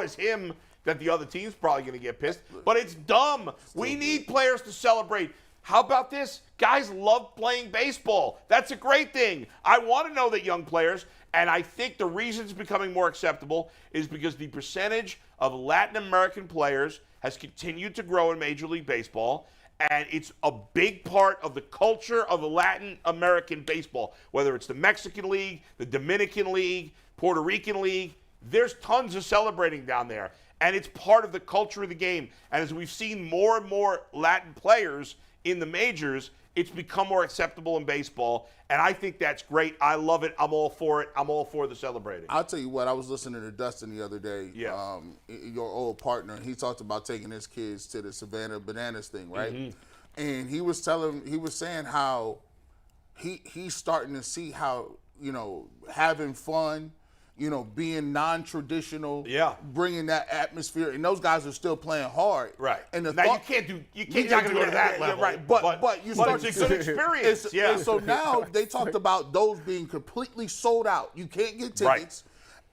as him that the other team's probably going to get pissed. But it's dumb. We need players to celebrate. How about this? Guys love playing baseball. That's a great thing. I want to know that young players, and I think the reason it's becoming more acceptable is because the percentage of Latin American players has continued to grow in Major League Baseball, and it's a big part of the culture of Latin American baseball, whether it's the Mexican League, the Dominican League, Puerto Rican League. There's tons of celebrating down there, and it's part of the culture of the game. And as we've seen more and more Latin players in the majors, It's become more acceptable in baseball, and I think that's great. I love it. I'm all for it. I'm all for the celebrating. I'll tell you what, I was listening to Dustin the other day, Yeah. Your old partner, and he talked about taking his kids to the Savannah Bananas thing, right? And he was saying how he's starting to see how, having fun, being non-traditional, bringing that atmosphere, and those guys are still playing hard, right? And now you're not going to go to that level, right? But you start it's a good experience, And so now they talked about those being completely sold out. You can't get tickets,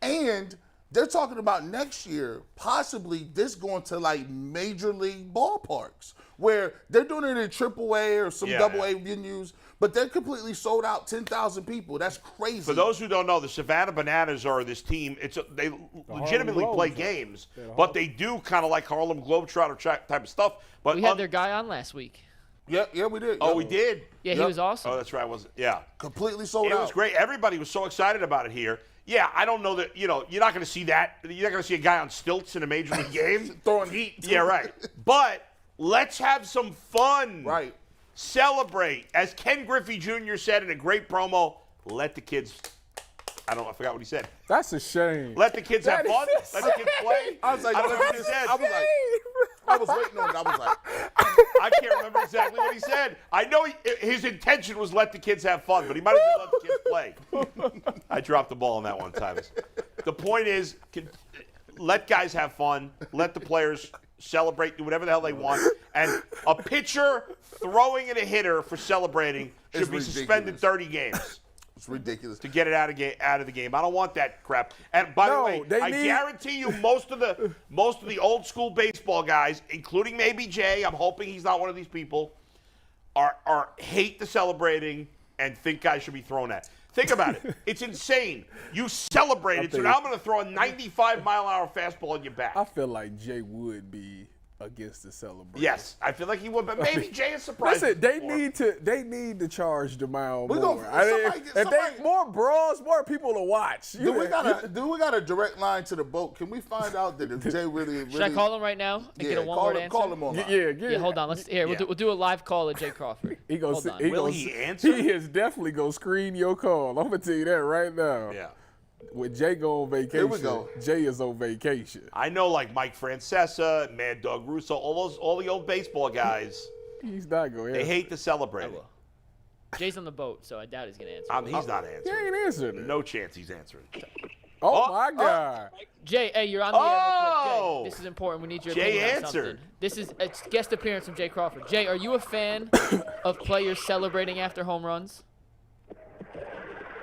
and they're talking about next year possibly this going to like major league ballparks where they're doing it in AAA or some AA venues. But they're completely sold out, 10,000 people. That's crazy. For those who don't know, the Savannah Bananas are this team. They legitimately play games, but they do kind of like Harlem Globetrotter type of stuff. But we had their guy on last week. Yeah, we did. Oh, we did? Yeah, he was awesome. Oh, that's right. Yeah. Completely sold out. It was great. Everybody was so excited about it here. Yeah, I don't know that, you're not going to see that. You're not going to see a guy on stilts in a major league game. Throwing heat. Yeah, right. But let's have some fun. Right. Celebrate. As Ken Griffey Jr. said in a great promo, let the kids, I forgot what he said. That's a shame. Let the kids have fun. Let the kids play. I was like, I don't know what he said. I was waiting on it. I was like, I can't remember exactly what he said. I know his intention was let the kids have fun, but he might have said let the kids play. I dropped the ball on that one time. The point is, let guys have fun. Let the players celebrate, do whatever the hell they want. And a pitcher throwing at a hitter for celebrating should be suspended 30 games. It's ridiculous. To get it out of the game. I don't want that crap. And by the way, I guarantee you most of the old school baseball guys, including maybe Jay, I'm hoping he's not one of these people, are hate the celebrating and think guys should be thrown at. Think about it. It's insane. You celebrated, so now I'm going to throw a 95-mile-an-hour fastball in your back. I feel like Jay would be against the celebration. Yes, I feel like he would, but maybe Jay is surprised. Listen, they need to charge the mound more. More brawls, more people to watch. Do we got a direct line to the boat? Can we find out that if Jay really Should I call him right now and get a one-word answer? Call him on. Yeah, hold on. We'll do a live call at Jay Crawford. Will he answer? He is definitely gonna screen your call. I'm gonna tell you that right now. Yeah. With Jay go on vacation, here we go. Jay is on vacation. I know, like Mike Francesa, Mad Dog Russo, all the old baseball guys. He's not going. They hate to celebrate. Jay's on the boat, so I doubt he's gonna answer. He's not answering. He ain't answering it. No chance he's answering. Oh my God. Jay, hey, you're on the air real quick. Jay, this is important. We need your opinion on something. Answered. This is a guest appearance from Jay Crawford. Jay, are you a fan of players celebrating after home runs?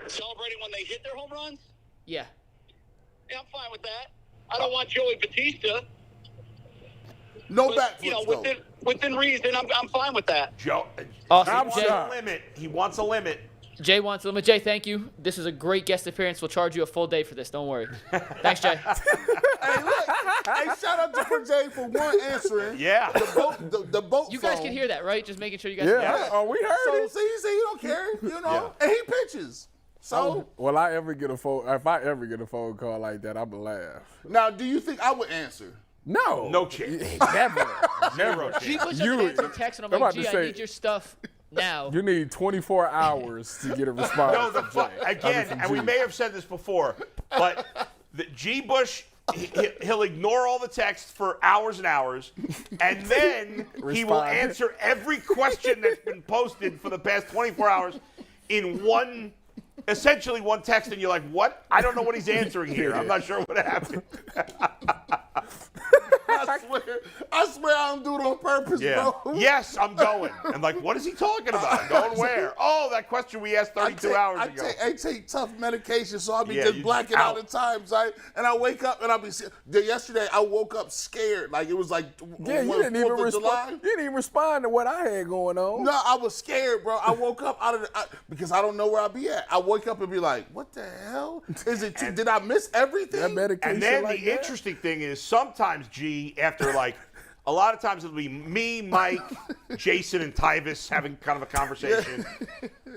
Celebrating when they hit their home runs? Yeah. Yeah, I'm fine with that. I don't want Joey Batista. No backflips, within reason, I'm fine with that. Joe, Awesome. He wants a limit. Jay wants a limit. Jay, thank you. This is a great guest appearance. We'll charge you a full day for this. Don't worry. Thanks, Jay. Hey, look. Hey, shout out to Jay for one answering. Yeah. The boat. You guys phone. can hear that, right? Just making sure you guys can hear that. Oh, we heard it. See, he don't care, and he pitches. So, will I ever get a phone? If I ever get a phone call like that, I'm gonna laugh. Now, do you think I would answer? No. No chance. Never. Zero G chance. Bush doesn't answer text, and I'm like, G, I need your stuff now. You need 24 hours to get a response. And we may have said this before, but the G Bush, he'll ignore all the texts for hours and hours, and then he will answer every question that's been posted for the past 24 hours in essentially one text, and you're like, what? I don't know what he's answering here. I'm not sure what happened. I swear I don't do it on purpose, bro. Yes, I'm going. I'm like, what is he talking about? Going where? Oh, that question we asked 32 hours ago. I take tough medication, so I'll be just blacking out at times, right? And I wake up and I'll be. Yesterday I woke up scared, like it was like. Yeah, you didn't even respond. You didn't even respond to what I had going on. No, I was scared, bro. I woke up because I don't know where I'll be at. I wake up and be like, what the hell? Did I miss everything? That medication. And then the interesting thing is sometimes, G, after like. A lot of times it'll be me, Mike, Jason, and Tyvis having kind of a conversation.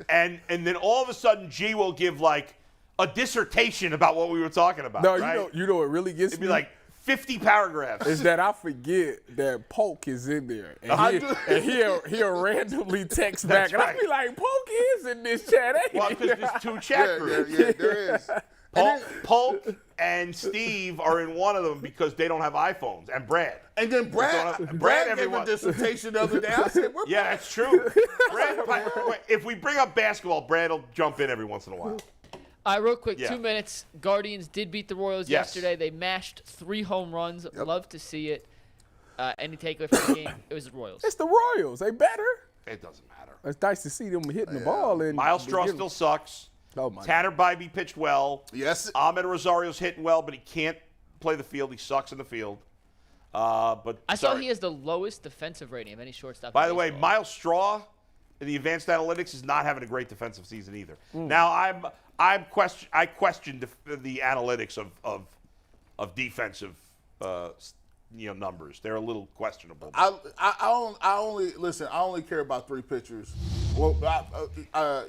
And then all of a sudden G will give like a dissertation about what we were talking about. No, right? you know what really gets It'd me? be like 50 paragraphs. Is that I forget that Polk is in there, and he'll randomly text back, and right. I be like, Polk is in this chat, ain't Well, he? because there's 2 chat groups. Yeah, there is. Polk and Steve are in one of them because they don't have iPhones, and Brad. And then Brad gave a everyone. dissertation the other day. I said, we're Yeah, that's true. Brad, if we bring up basketball, Brad will jump in every once in a while. All right, real quick, Yeah. 2 minutes. Guardians did beat the Royals Yes. yesterday. They mashed 3 home runs. Love to see it. Any takeaway from the game? It was the Royals. It's the Royals. They better. It doesn't matter. It's nice to see them hitting the ball. And Miles Straw still sucks. Oh, my Tanner Bybee pitched well. Yes. Ahmed Rosario's hitting well, but he can't play the field. He sucks in the field. But I saw he has the lowest defensive rating of any shortstop. By in the way, baseball. Miles Straw in the advanced analytics is not having a great defensive season either. Now I question the analytics of defensive numbers. They're a little questionable. I only care about 3 pitchers. Well,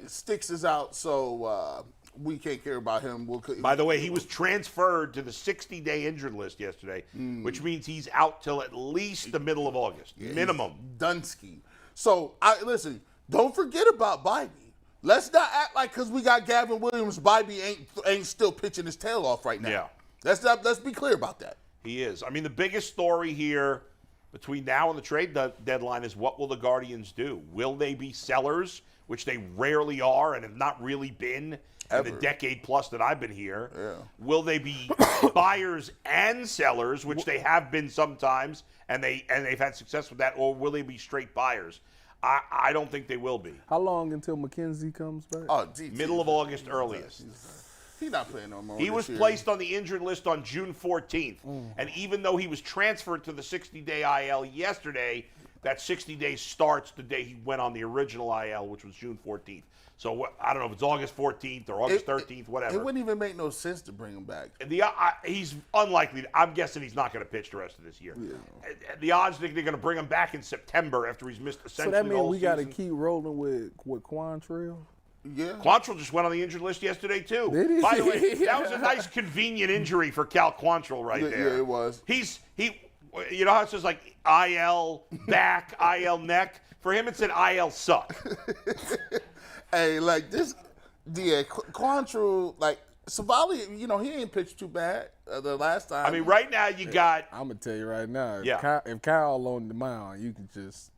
Sticks is out, so we can't care about him. By the way, he was transferred to the 60-day injured list yesterday, which means he's out till at least the middle of August, minimum. Dunsky. So listen. Don't forget about Bybee. Let's not act like because we got Gavin Williams, Bybee ain't still pitching his tail off right now. Yeah. Let's be clear about that. He is. I mean, the biggest story here between now and the trade deadline is what will the Guardians do? Will they be sellers, which they rarely are and have not really been in the decade plus that I've been here? Yeah. Will they be buyers and sellers, which they have been sometimes, and they've had success with that, or will they be straight buyers? I don't think they will be. How long until McKenzie comes back? Oh, Middle of August, earliest. He's not playing no more. He was placed on the injured list on June 14th. And even though he was transferred to the 60-day IL yesterday, that 60 days starts the day he went on the original IL, which was June 14th. So I don't know if it's August 14th or August 13th, whatever. It wouldn't even make no sense to bring him back. He's unlikely. I'm guessing he's not going to pitch the rest of this year. Yeah. The odds think they're going to bring him back in September after he's missed essentially So that the whole means we got to season. keep rolling with Quantrill? Yeah. Quantrill just went on the injured list yesterday, too. Did he? By the way, that was a nice, convenient injury for Cal Quantrill right there. Yeah, it was. You know how it says like IL back, IL neck? For him, it said IL suck. Hey, like this, Quantrill, like Savali, he ain't pitched too bad the last time. I mean, right now you got. I'm going to tell you right now, Yeah. if Kyle on the mound, you can just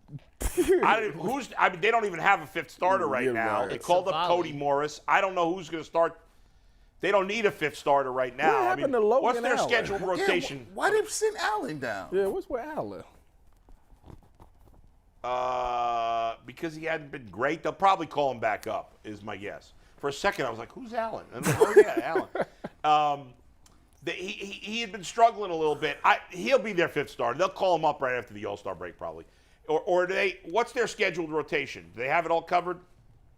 they don't even have a fifth starter right You're now. right. They called up Savali. Cody Morris. I don't know who's going to start. They don't need a fifth starter right now. What happened to Logan what's their Allen? scheduled rotation? Why did they send Allen down? Yeah, what's with Allen? Because he hadn't been great. They'll probably call him back up, is my guess. For a second, I was like, who's Allen? And I'm like, oh, yeah, Allen. He had been struggling a little bit. He'll be their fifth starter. They'll call him up right after the All-Star break, probably. Or what's their scheduled rotation? Do they have it all covered?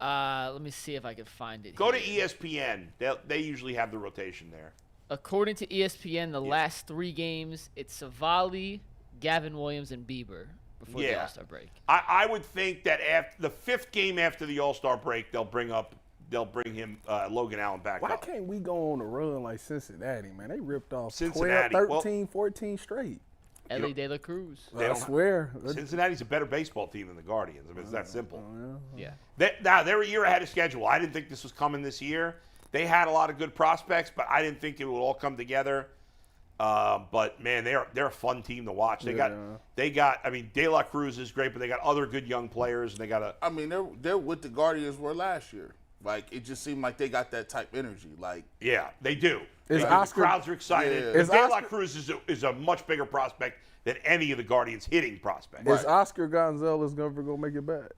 Let me see if I can find it. Go to here. ESPN. They usually have the rotation there. According to ESPN, the last 3 games, it's Savali, Gavin Williams, and Bieber before the All-Star break. I would think that after the 5th game after the All-Star break, they'll bring him Logan Allen back Why up. can't we go on a run like Cincinnati, man? They ripped off Cincinnati, 12, 13, 14 straight. Ellie De La Cruz. I swear. Cincinnati's a better baseball team than the Guardians. I mean, it's that simple. Yeah. They're a year ahead of schedule. I didn't think this was coming this year. They had a lot of good prospects, but I didn't think it would all come together. But man, they're a fun team to watch. They got. I mean, De La Cruz is great, but they got other good young players, and they got a. I mean, they're what the Guardians were last year. Like, it just seemed like they got that type energy. Like, Yeah, they do. Is The Oscar- crowds are excited. Yeah. Is De La Oscar- Cruz is a much bigger prospect than any of the Guardians hitting prospects. Is Oscar Gonzalez never going to make it back?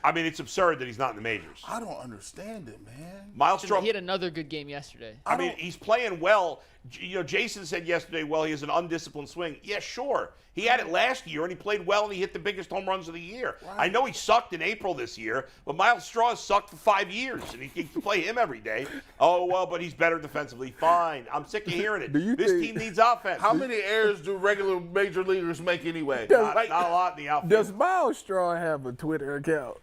I mean, it's absurd that he's not in the majors. I don't understand it, man. Miles He Straw. had another good game yesterday. I mean, he's playing well. Jason said yesterday, well, he has an undisciplined swing. Yeah, sure. He had it last year, and he played well, and he hit the biggest home runs of the year. I know he sucked in April this year, but Miles Straw has sucked for 5 years, and he can play him every day. Oh, well, but he's better defensively. Fine. I'm sick of hearing it. This team needs offense. How many errors do regular major leaguers make anyway? Not a lot in the outfield. Does Miles Straw have a Twitter account?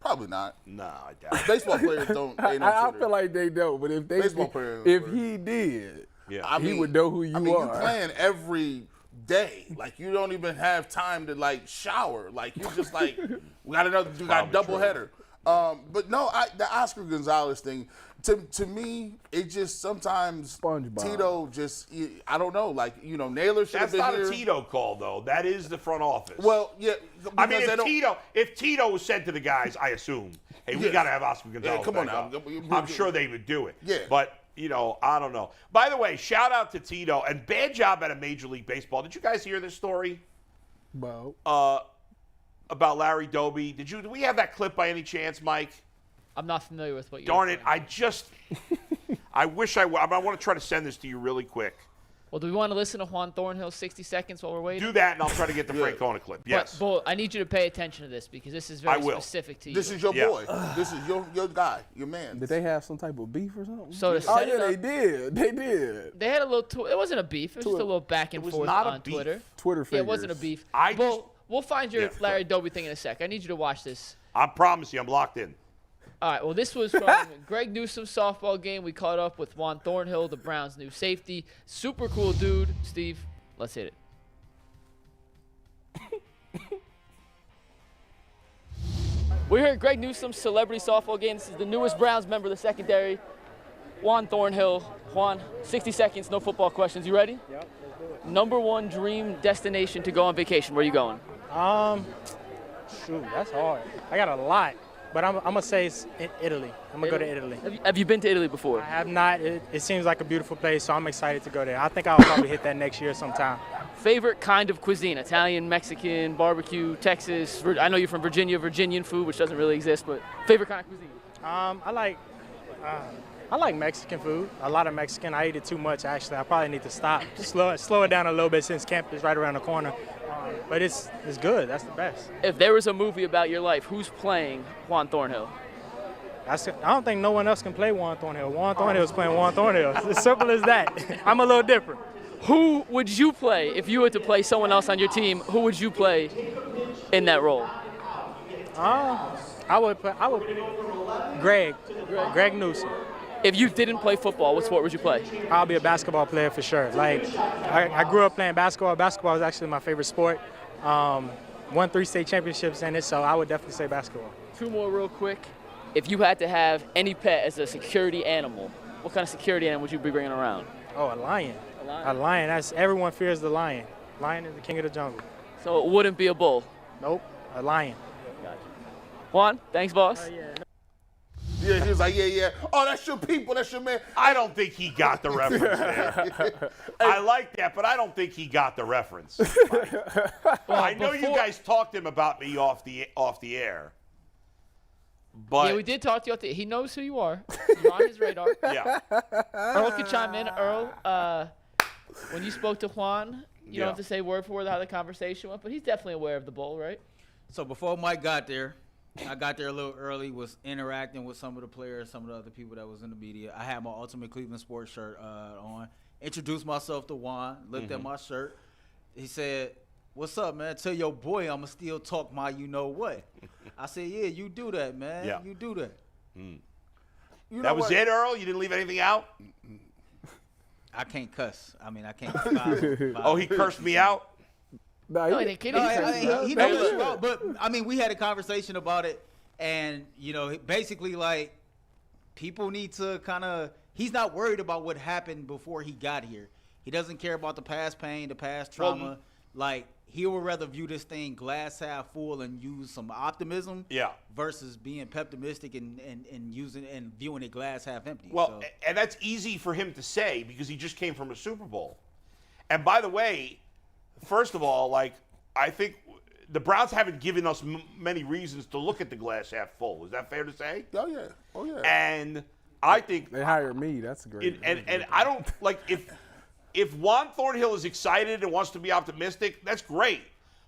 Probably not. No, I doubt it. Baseball players don't. Ain't no I Twitter. feel like they don't, but if Baseball players. if he did, Yeah. He would know who you you're are. playing every day. Like, you don't even have time to, like, shower. Like, you're just like, we got a double header. But no, the Oscar Gonzalez thing, to me, it just sometimes SpongeBob. Tito just, I don't know, like, Naylor should have That's been not here. a Tito call, though. That is the front office. Well, yeah. I mean, because if Tito was said to the guys, I assume, hey, we got to have Oscar Gonzalez. Yeah, come on back now. up. I'm sure they would do it. Yeah. But, I don't know. By the way, shout out to Tito, and bad job out of Major League Baseball. Did you guys hear this story? About Larry Doby? Do we have that clip by any chance, Mike? I'm not familiar with what you're Darn saying. it, I wish I want to try to send this to you really quick. Well, do we want to listen to Juan Thornhill's 60 seconds while we're waiting? Do that, and I'll try to get the Francona clip. Yes. But I need you to pay attention to this because this is very specific to you. this is your boy. This is your guy, your man. Did they have some type of beef or something? So to set it up, they did. They did. They had a little. It wasn't a beef. It was just a little back and forth not a on beef. Twitter. Twitter Yeah, figures. it wasn't a beef. We'll find your Yeah, Larry Doby thing in a sec. I need you to watch this. I promise you, I'm locked in. All right. Well, this was from Greg Newsom's softball game. We caught up with Juan Thornhill, the Browns' new safety. Super cool dude. Steve, let's hit it. We're here at Greg Newsom's celebrity softball game. This is the newest Browns member of the secondary, Juan Thornhill. Juan, 60 seconds, no football questions. You ready? Yep, let's do it. Number one dream destination to go on vacation. Where are you going? Shoot, that's hard. I got a lot, but I'm gonna say it's in Italy. I'm gonna go to Italy. Have you been to Italy before? I have not. It seems like a beautiful place, so I'm excited to go there. I think I'll probably hit that next year sometime. Favorite kind of cuisine? Italian, Mexican, barbecue, Texas. I know you're from Virginia, Virginian food, which doesn't really exist, but favorite kind of cuisine? I like Mexican food. A lot of Mexican. I eat it too much, actually. I probably need to stop. Slow it down a little bit since camp is right around the corner. But it's good. That's the best. If there was a movie about your life, who's playing Juan Thornhill? I don't think no one else can play Juan Thornhill. Juan Thornhill's playing Juan Thornhill. It's as simple as that. I'm a little different. Who would you play if you were to play someone else on your team? Who would you play in that role? I would Greg Newsom. If you didn't play football, what sport would you play? I'll be a basketball player for sure. Like, I grew up playing basketball. Basketball is actually my favorite sport. Won 3 state championships in it, so I would definitely say basketball. 2 more real quick. If you had to have any pet as a security animal, what kind of security animal would you be bringing around? Oh, a lion. A lion? A lion. That's everyone fears the lion. Lion is the king of the jungle. So it wouldn't be a bull. Nope, a lion. Juan, thanks, boss. Yeah, he was like, yeah. Oh, that's your people. That's your man. I don't think he got the reference there. I like that, but I don't think he got the reference. I know you guys talked to him about me off the air. But Yeah, we did talk to you. He knows who you are. You're on his radar. Yeah. Earl could chime in. Earl, when you spoke to Juan, you don't have to say word for word how the conversation went, but he's definitely aware of the bowl, right? So before Mike got there, I got there a little early, was interacting with some of the players, some of the other people that was in the media. I had my Ultimate Cleveland Sports shirt on. Introduced myself to Juan, looked at my shirt. He said, "What's up, man? Tell your boy I'm going to still talk my you-know-what." I said, "Yeah, you do that, man. Yeah. You do that." That was it, Earl? You didn't leave anything out? I can't cuss. I mean, I can't. Oh, he cursed me out? No, he didn't. He knows it's wrong, but I mean, we had a conversation about it, and basically, like, people need to kind of. He's not worried about what happened before he got here. He doesn't care about the past pain, the past trauma. Like, he would rather view this thing glass half full and use some optimism. Yeah. Versus being pessimistic and using and viewing it glass half empty. Well, and that's easy for him to say because he just came from a Super Bowl. And by the way, first of all, like, I think the Browns haven't given us many reasons to look at the glass half full. Is that fair to say? Oh, yeah. And I think they hired me. That's great. And I don't like if Juan Thornhill is excited and wants to be optimistic, that's great.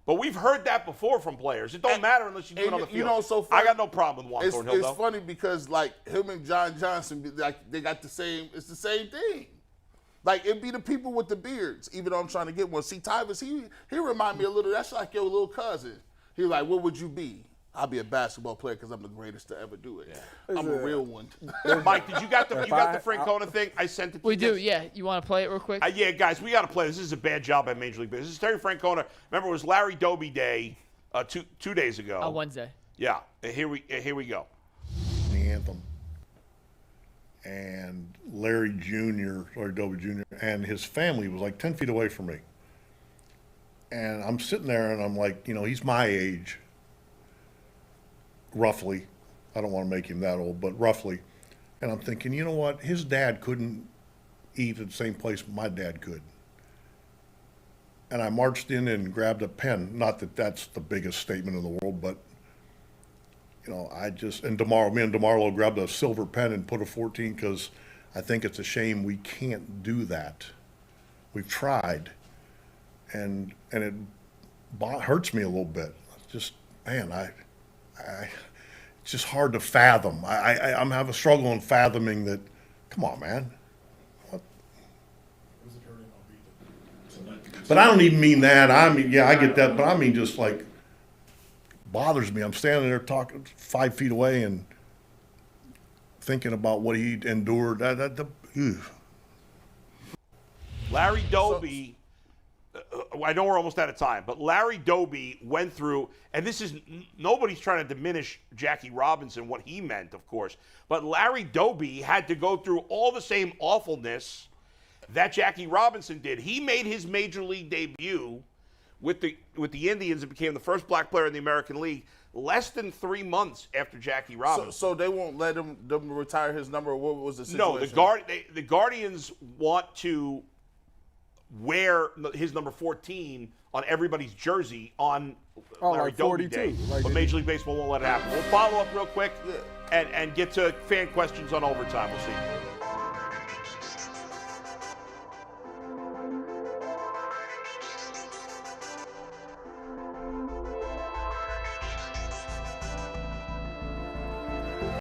But we've heard that before from players. It don't matter unless you do it on the field. So funny, I got no problem with Juan Thornhill, though. It's funny because, like, him and John Johnson, like, they got the same. It's the same thing. Like, it'd be the people with the beards, even though I'm trying to get one. See, Tyvus, he remind me a little. That's like your little cousin. He was like, what would you be? I'll be a basketball player because I'm the greatest to ever do it. I'm a real one. Mike, did you got the Francona thing? I sent it to We you do, guys. yeah. You want to play it real quick? Yeah, guys, we got to play this. This is a bad job by Major League Baseball. This is Terry Francona. Remember, it was Larry Doby Day 2 days ago. On Wednesday. Yeah. Here we go. The anthem. And Larry Doby Jr., and his family was like 10 feet away from me. And I'm sitting there and I'm like, he's my age, roughly. I don't want to make him that old, but roughly. And I'm thinking, you know what? His dad couldn't eat at the same place my dad could. And I marched in and grabbed a pen. Not that that's the biggest statement in the world, but me and DeMarlo grabbed a silver pen and put a 14 because I think it's a shame we can't do that. We've tried, and it hurts me a little bit. Just, man, it's just hard to fathom. I'm having a struggle in fathoming that. Come on, man. What? But I don't even mean that. I mean, yeah, I get that, but I mean just like. Bothers me. I'm standing there talking 5 feet away and thinking about what he endured. Larry Doby, I know we're almost out of time, but Larry Doby went through, and this is, nobody's trying to diminish Jackie Robinson, what he meant, of course, but Larry Doby had to go through all the same awfulness that Jackie Robinson did. He made his major league debut with the Indians and became the first black player in the American League less than 3 months after Jackie Robinson. So they won't let them retire his number? What was the situation? No, the Guardians want to wear his number 14 on everybody's jersey on Larry like Doby 42, Day, like but Major League Baseball won't let it happen. We'll follow up real quick and get to fan questions on overtime. We'll see.